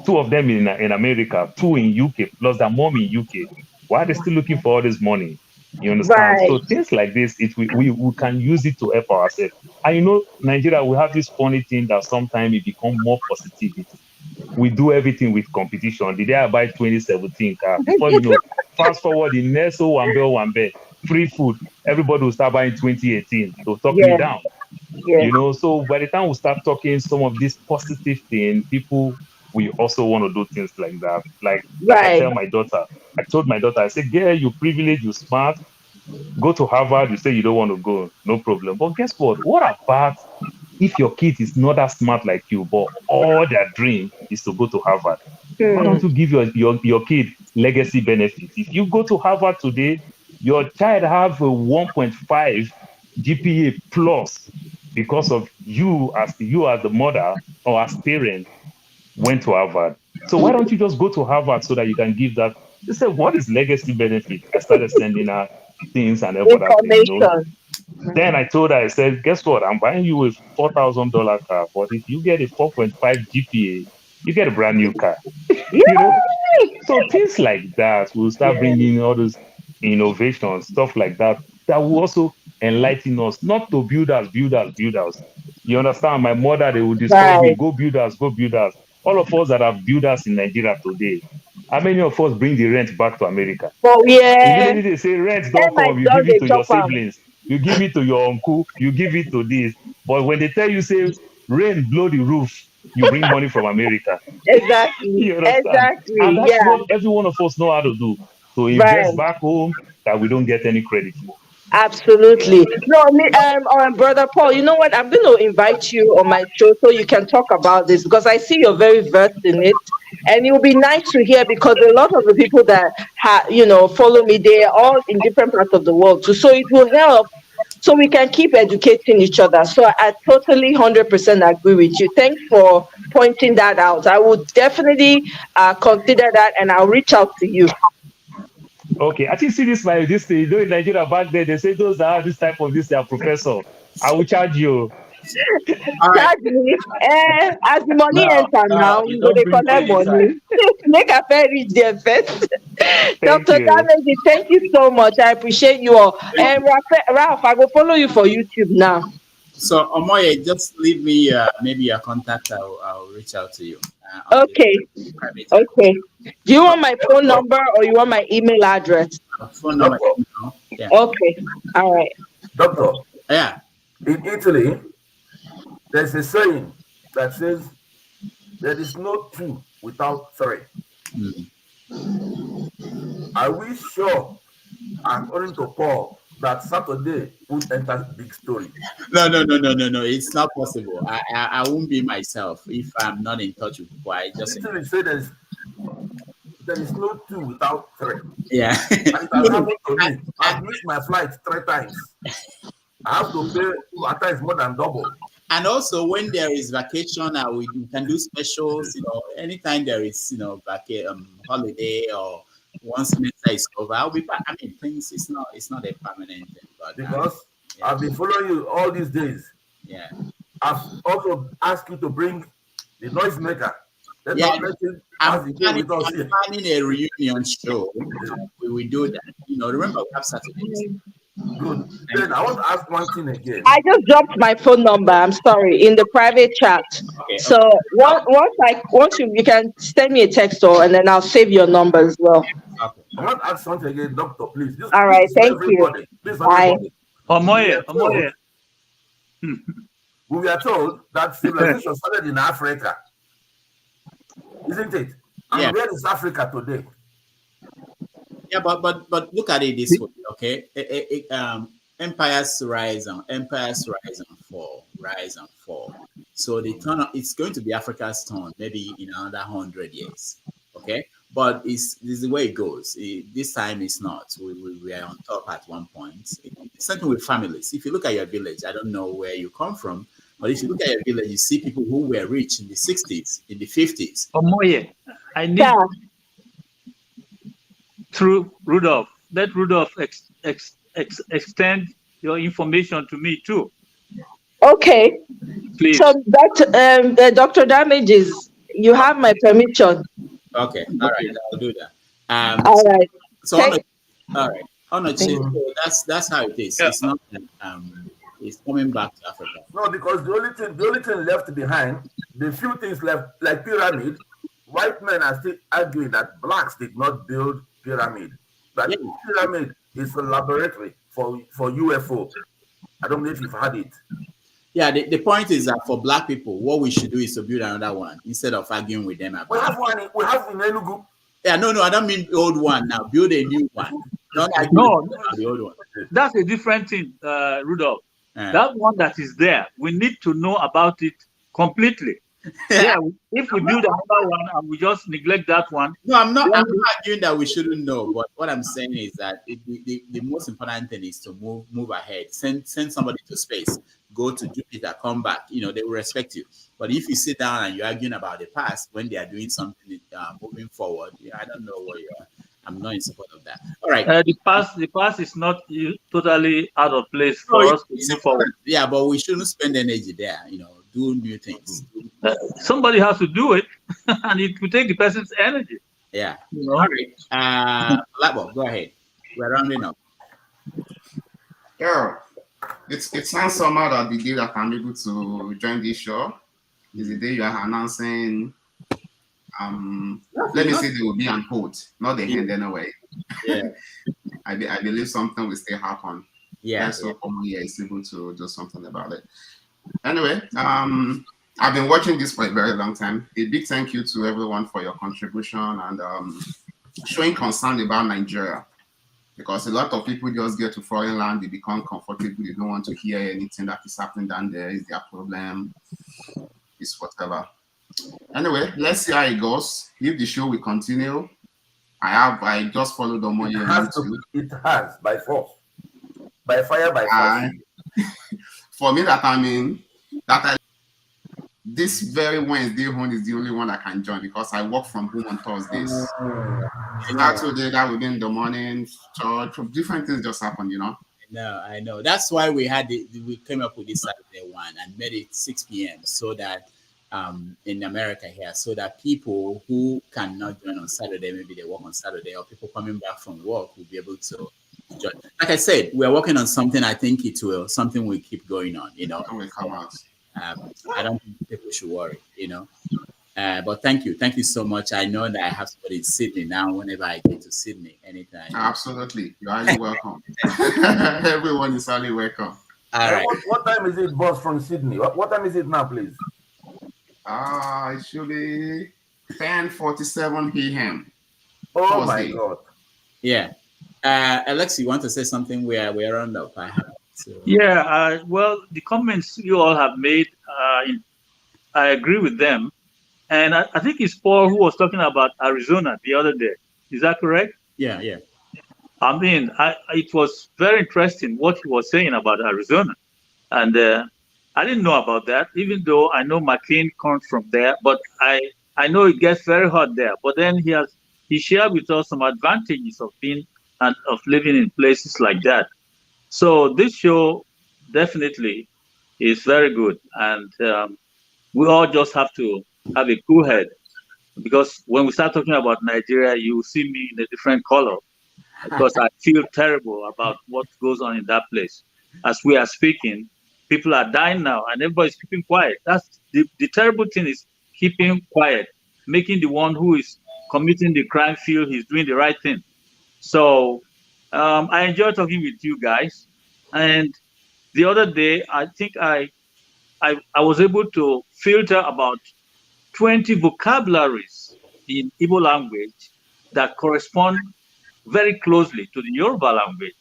two of them in America, two in UK, plus their mom in UK. Why are they still looking for all this money? You understand? Right. So things like this, we can use it to help ourselves. And Nigeria, we have this funny thing that sometimes it become more positivity. We do everything with competition. The day I buy 2017 car, before fast forward the next Wambe, free food, everybody will start buying 2018 to talk me Yeah. down. Yeah. So by the time we start talking some of these positive things, people we also want to do things like that. Like I Right. tell my daughter, I told my daughter, I said, girl, you privileged, you smart, go to Harvard, you say you don't want to go, no problem. But guess what? What about if your kid is not that smart like you, but all their dream is to go to Harvard? Why Hmm. don't you give your kid legacy benefits? If you go to Harvard today, your child have a 1.5 GPA plus. because of you as the mother or as parent went to Harvard. So why don't you just go to Harvard so that you can give that? They said, what is legacy benefit? I started sending her things and every other thing, Information. Then I told her, I said, guess what? I'm buying you a $4,000 car, but if you get a 4.5 GPA, you get a brand new car. So things like that will start bringing all those innovations, stuff like that, that will also enlighten us, not to build us. You understand? My mother, they will discourage me, go build us. All of us that have builders in Nigeria today, how many of us bring the rent back to America? Oh, yeah. Immediately they say rent don't come, you give it to your siblings, you give it to your uncle, you give it to this. But when they tell you, say, rain blow the roof, you bring money from America. Exactly. You understand? Exactly. And that's Yeah. what every one of us know how to do. To invest back home that we don't get any credit for. Absolutely. No, Brother Paul, you know what? I'm going to invite you on my show so you can talk about this because I see you're very versed in it. And it will be nice to hear because a lot of the people that follow me, they are all in different parts of the world too. So it will help so we can keep educating each other. So I totally 100% agree with you. Thanks for pointing that out. I would definitely consider that and I'll reach out to you. Okay, I think see this thing, in Nigeria back then, they say those that have this type of this, they are professor. I will charge you. Charge me. As the money enter now, you you go don't to bring collect money money. inside. Make a fair reach there first. Thank Dr. you. Damage, thank you so much. I appreciate you all. And Ralph, I will follow you for YouTube now. So Omoye, just leave me maybe your contact. I'll reach out to you. Okay. Okay. Do you want my phone number or you want my email address? Phone number. Yeah. Okay. All right. Doctor. Yeah. In Italy, there's a saying that says there is no two without three. Are we sure, according to Paul, that Saturday would enter big story? No. It's not possible. I won't be myself if I'm not in touch with people. I just Literally say there is no two without three. Yeah. And it has happened to me. I've missed my flight 3 times. I have to pay at times more than double. And also when there is vacation, we can do specials, anytime there is, holiday or once semester is over, I'll be back. I mean, things, it's not a permanent thing. But, because I've been following you all these days. Yeah. I've also asked you to bring the noisemaker. I'm planning a reunion show. We will do that. Remember we have Saturdays. Good. Then I want to ask one thing again. I just dropped my phone number. I'm sorry, in the private chat. Okay. So once you can send me a text and then I'll save your number as well. Okay. I want to ask something again, Doctor. Please. All right. Thank you. Please, bye. Omoye. We were told that civilization started in Africa, isn't it? And where is Africa today? Yeah, but look at it this way, okay? Empires rise and fall. So it's going to be Africa's turn, maybe in another 100 years, okay? But this is the way it goes. This time it's not. We are on top at one point. It's something with families. If you look at your village, I don't know where you come from, but if you look at your village, you see people who were rich in the 60s, in the 50s. Omoye, I need through Rudolph. Let Rudolph extend your information to me too. Okay. Please. So Dr. Damages, you have my permission. Okay. All right. I'll do that. All right. So all right. That's how it is. Yeah. It's not it's coming back to Africa. No, because the only thing left behind, the few things left, like pyramid, white men are still arguing that blacks did not build pyramid. That pyramid is a laboratory for UFO. I don't know if you've had it. Yeah, the point is that for black people, what we should do is to build another one instead of arguing with them about. We have in Enugu. Yeah, no, I don't mean the old one now. Build a new one. Not the old one. That's a different thing, Rudolph. That one that is there, we need to know about it completely. Yeah, if we build another one and we just neglect that one. No, I'm not. then I'm not arguing that we shouldn't know. But what I'm saying is that the most important thing is to move ahead. Send somebody to space. Go to Jupiter. Come back. You know, they will respect you. But if you sit down and you're arguing about the past when they are doing something moving forward, I don't know where you are. I'm not in support of that. All right. The past is not totally out of place for us to move forward. Yeah, but we shouldn't spend energy there. You know, do new things. Somebody has to do it, and it will take the person's energy. Yeah. You know? All right. Labo, go ahead. We're rounding up. Yeah, it sounds somehow that the day that I'm able to join this show is the day you are announcing. Let me say there will be an hold, not the hand anyway. Yeah. I believe something will still happen. Yeah. So Colonial is able to do something about it. Anyway, I've been watching this for a very long time. A big thank you to everyone for your contribution and showing concern about Nigeria. Because a lot of people just get to foreign land, they become comfortable, they don't want to hear anything that is happening down there, is their problem, it's whatever. Anyway, let's see how it goes. If the show will continue, I just followed the money. It has by force, by fire, by force. For me, this very Wednesday home is the only one I can join because I work from home on Thursdays. Saturday, that will be in the morning, church, different things just happen, you know. No, I know. That's why we came up with this Saturday one and made it 6 p.m. so that in America here, so that people who cannot join on Saturday, maybe they work on Saturday, or people coming back from work will be able to join. Like I said, we're working on something. I think something will keep going on, you know. Will come out. I don't think people should worry, you know. But thank you so much. I know that I have somebody in Sydney now. Whenever I get to Sydney, anytime. Absolutely, you're highly welcome. Everyone is highly welcome. All right. What time is it, boss, from Sydney? What time is it now, please? It should be 10:47 a.m. Oh my God. Yeah. Alex, you want to say something? We're round up. Yeah. Well, the comments you all have made, I agree with them. And I think it's Paul who was talking about Arizona the other day. Is that correct? Yeah. I mean, it was very interesting what he was saying about Arizona. And I didn't know about that, even though I know McLean comes from there. But I know it gets very hot there. But then he shared with us some advantages of living in places like that. So this show definitely is very good. And we all just have to have a cool head, because when we start talking about Nigeria, you will see me in a different color, because I feel terrible about what goes on in that place. As we are speaking, people are dying now and everybody's keeping quiet. That's the terrible thing, is keeping quiet, making the one who is committing the crime feel he's doing the right thing. So I enjoy talking with you guys. And the other day, I think I was able to filter about 20 vocabularies in Igbo language that correspond very closely to the Yoruba language.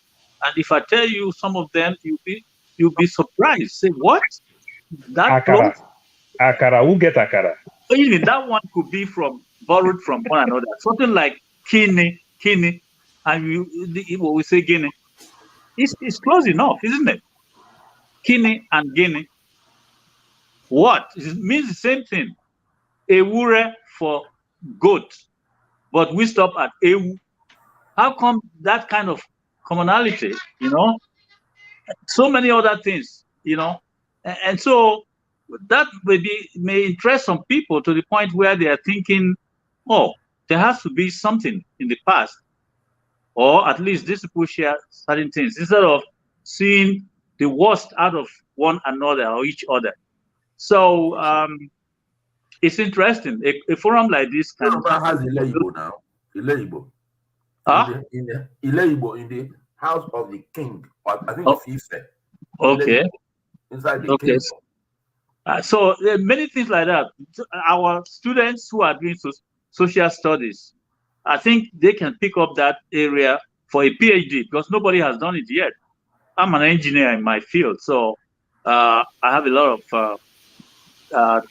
And if I tell you some of them, you'll be surprised. Say, what? That Akara. close? Akara. Who get akara? Even that one could be borrowed from one another. Something like kini, and we say guinea. It's close enough, isn't it? Kini and guinea. What? It means the same thing. Ewure for goat, but we stop at ewu. How come that kind of commonality, you know? So many other things, you know? And so that may interest some people to the point where they are thinking, oh, there has to be something in the past, or at least these people share certain things, instead of seeing the worst out of one another or each other. So it's interesting. A forum like this can has Ileibo now. Ileibo. Ileibo in the house of the king. I think it's Ife. Okay. Inside the king. So there are many things like that. Our students who are doing social studies, I think they can pick up that area for a PhD, because nobody has done it yet. I'm an engineer in my field, so I have a lot of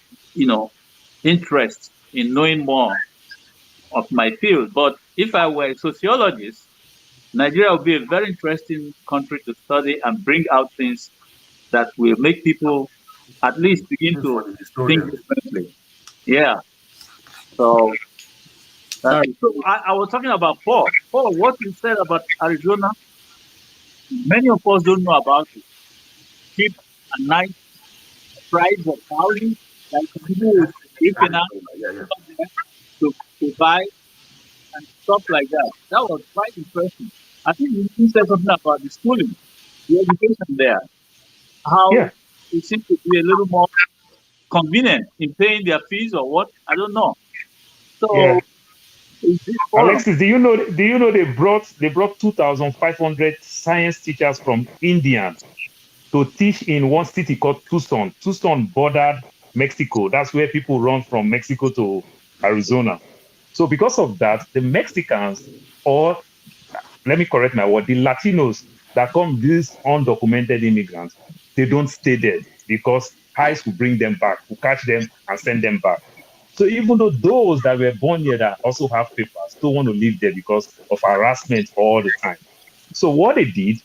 interest in knowing more of my field. But if I were a sociologist, Nigeria would be a very interesting country to study and bring out things that will make people at least begin to think differently. Yeah. So that's it. So I was talking about Paul. Paul, what you said about Arizona, many of us don't know about it. Cheap and nice price of housing, like people will ripping out to buy and stuff like that. That was quite interesting. I think you said something about the schooling, the education there, how it seems to be a little more convenient in paying their fees or what? I don't know. So, Alexis, do you know they brought 2,500 science teachers from India to teach in one city called Tucson. Tucson bordered Mexico. That's where people run from Mexico to Arizona. So because of that, the Mexicans, or let me correct my word, the Latinos that come, these undocumented immigrants, they don't stay there because ICE will bring them back, will catch them and send them back. So even though those that were born here that also have papers don't want to live there because of harassment all the time. So what they did,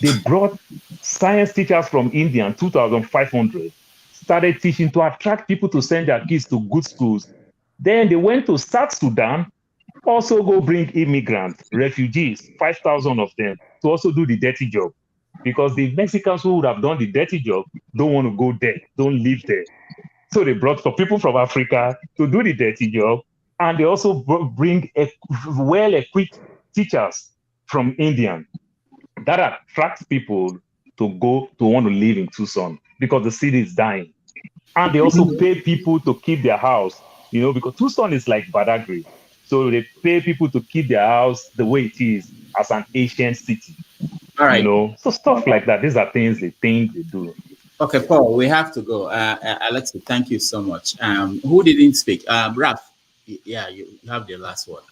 they brought science teachers from India, 2,500, started teaching to attract people to send their kids to good schools. Then they went to South Sudan, also go bring immigrants, refugees, 5,000 of them, to also do the dirty job. Because the Mexicans who would have done the dirty job don't want to go there, don't live there. So they brought some people from Africa to do the dirty job, and they also bring well-equipped teachers from India. That attracts people to go to want to live in Tucson because the city is dying. And they also pay people to keep their house, because Tucson is like Badagry. So they pay people to keep their house the way it is as an ancient city. All right. So stuff like that. These are things they think they do. Okay, Paul, we have to go. Alexis, thank you so much. Who didn't speak? Raph, yeah, you have the last word.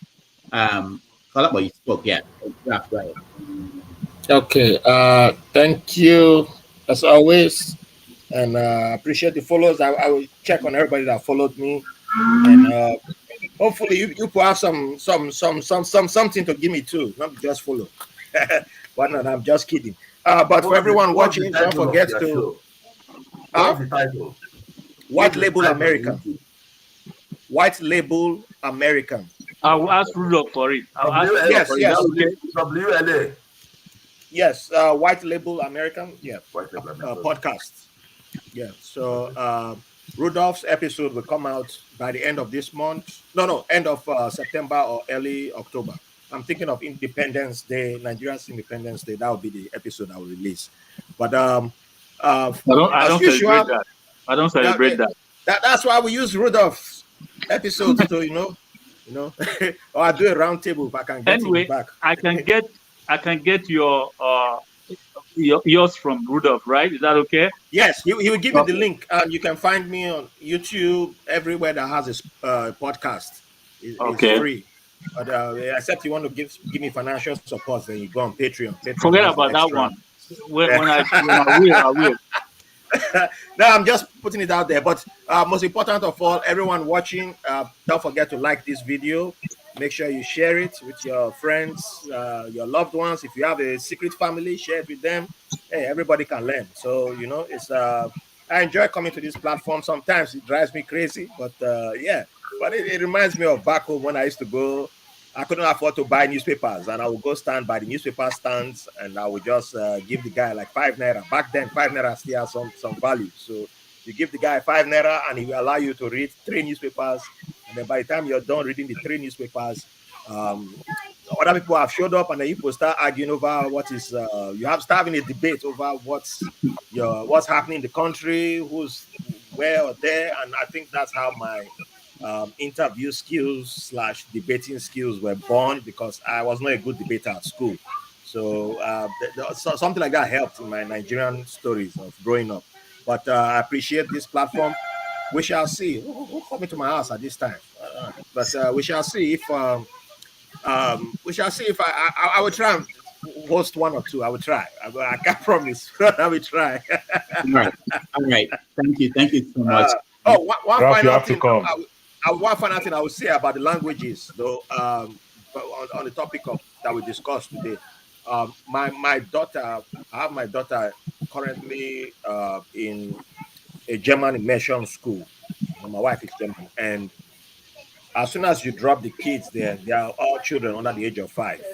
Colabo, you spoke, yeah. Raph, go ahead. Okay, thank you as always, and appreciate the follows. I will check on everybody that followed me, and hopefully you will have some something to give me too, not just follow. But no, I'm just kidding. But for everyone watching, don't forget to. What's the title? White Label American. White Label American. I will ask Rudolph for it. I'll ask yes. WLA. Yes, White Label American. Yeah, podcast. Yeah. So Rudolph's episode will come out by the end of this month. No, end of September or early October. I'm thinking of Independence Day, Nigeria's Independence Day. That will be the episode I will release. But I don't celebrate that. I don't celebrate that. That's why we use Rudolph's episodes to or I do a round table if I can get him back. I can get yours from Rudolph, right? Is that okay? Yes, he will give you the link, and you can find me on YouTube everywhere that has a podcast. It's free. But except you want to give me financial support, then you go on Patreon. Forget about that one. When I will. No, I'm just putting it out there. But most important of all, everyone watching, don't forget to like this video. Make sure you share it with your friends, your loved ones. If you have a secret family, share it with them. Hey, everybody can learn. So, it's I enjoy coming to this platform. Sometimes it drives me crazy, but yeah. But it reminds me of back home when I used to go. I couldn't afford to buy newspapers, and I would go stand by the newspaper stands, and I would just give the guy like 5 naira. Back then, 5 naira still has some value. So you give the guy 5 naira, and he will allow you to read 3 newspapers. And then by the time you're done reading the 3 newspapers, other people have showed up, and then you start arguing over what is. You have start having a debate over what's happening in the country, who's where or there, and I think that's how my interview skills / debating skills were born, because I was not a good debater at school. So something like that helped in my Nigerian stories of growing up. But I appreciate this platform. We shall see. Who coming to my house at this time? But we shall see if I will try and host 1 or 2. I will try. I can't promise. I will try. All right. Thank you so much. Oh, one Ralph, you final have to thing. come. One final thing I would say about the languages, though, but on the topic of that we discussed today. My daughter, I have my daughter currently in a German immersion school. My wife is German, and as soon as you drop the kids there, they are all children under the age of 5.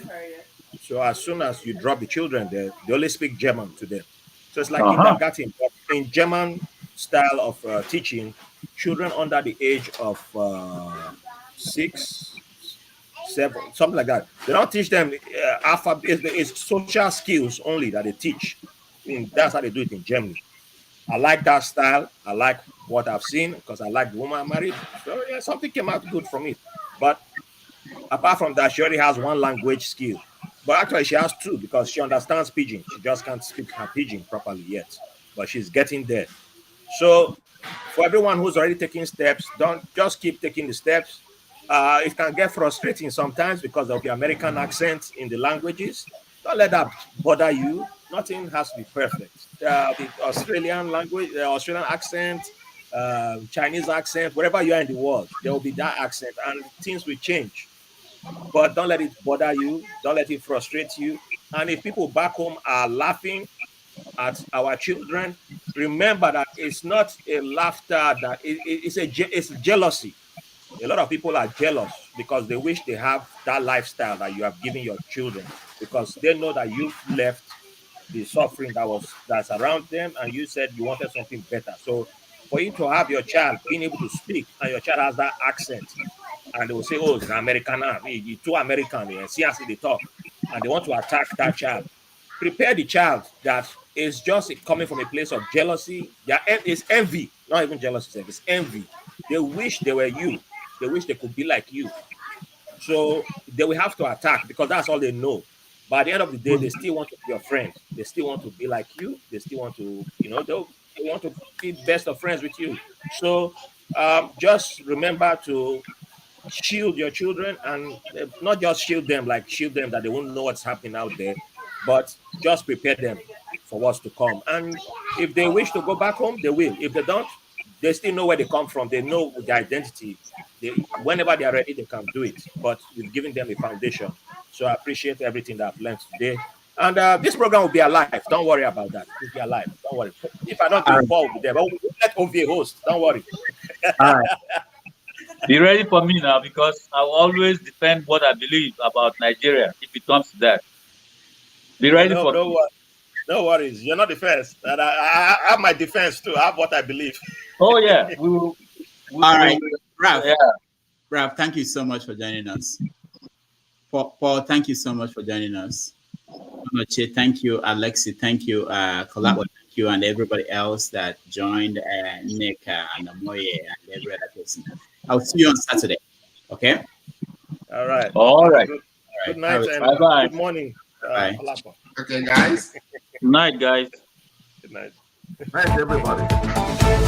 So as soon as you drop the children there, they only speak German to them. So it's like kindergarten, but in German style of teaching, children under the age of 6, 7, something like that. They don't teach them alphabet. It's social skills only that they teach. That's how they do it in Germany. I like that style. I like what I've seen because I like the woman I married. So yeah, something came out good from it. But apart from that, she already has one language skill. But actually, she has 2 because she understands Pidgin. She just can't speak her Pidgin properly yet. But she's getting there. So for everyone who's already taking steps, don't just keep taking the steps. It can get frustrating sometimes because of the American accent in the languages. Don't let that bother you. Nothing has to be perfect. The Australian language, the Australian accent, Chinese accent, wherever you are in the world, there will be that accent and things will change. But don't let it bother you. Don't let it frustrate you. And if people back home are laughing at our children, remember that it's not a laughter, that it's jealousy. A lot of people are jealous because they wish they have that lifestyle that you have given your children, because they know that you've left the suffering that's around them, and you said you wanted something better. So for you to have your child being able to speak and your child has that accent, and they will say, oh, it's an American, you're too American, and see as they talk, and they want to attack that child. Prepare the child that is just coming from a place of jealousy. It's envy, not even jealousy, it's envy. They wish they were you. They wish they could be like you. So they will have to attack because that's all they know. But at the end of the day, they still want to be your friend. They still want to be like you. They still want to, they want to be best of friends with you. So just remember to shield your children, and not just shield them that they won't know what's happening out there, but just prepare them for what's to come. And if they wish to go back home, they will. If they don't, they still know where they come from. They know their identity. Whenever they are ready, they can do it. But you've given them a foundation. So I appreciate everything that I've learned today. And this program will be alive. Don't worry about that. It will be alive. Don't worry. If I don't do it, Paul will be there. But we'll let OVA host. Don't worry. All right. Be ready for me now, because I will always defend what I believe about Nigeria if it comes to that. Be ready for me. No worries. You're not the first. And I have my defense too. I have what I believe. Oh, yeah. All right. Ralph. Yeah. Ralph, thank you so much for joining us. Paul, thank you so much for joining us. Noche, thank you. Alexi, thank you. Colabo, thank you. And everybody else that joined, Nick and Amoye and every other person. I'll see you on Saturday. Okay? All right. All right. Good night and bye-bye. Good morning. Bye. Okay, guys. Good night, guys. Good night. Night, everybody.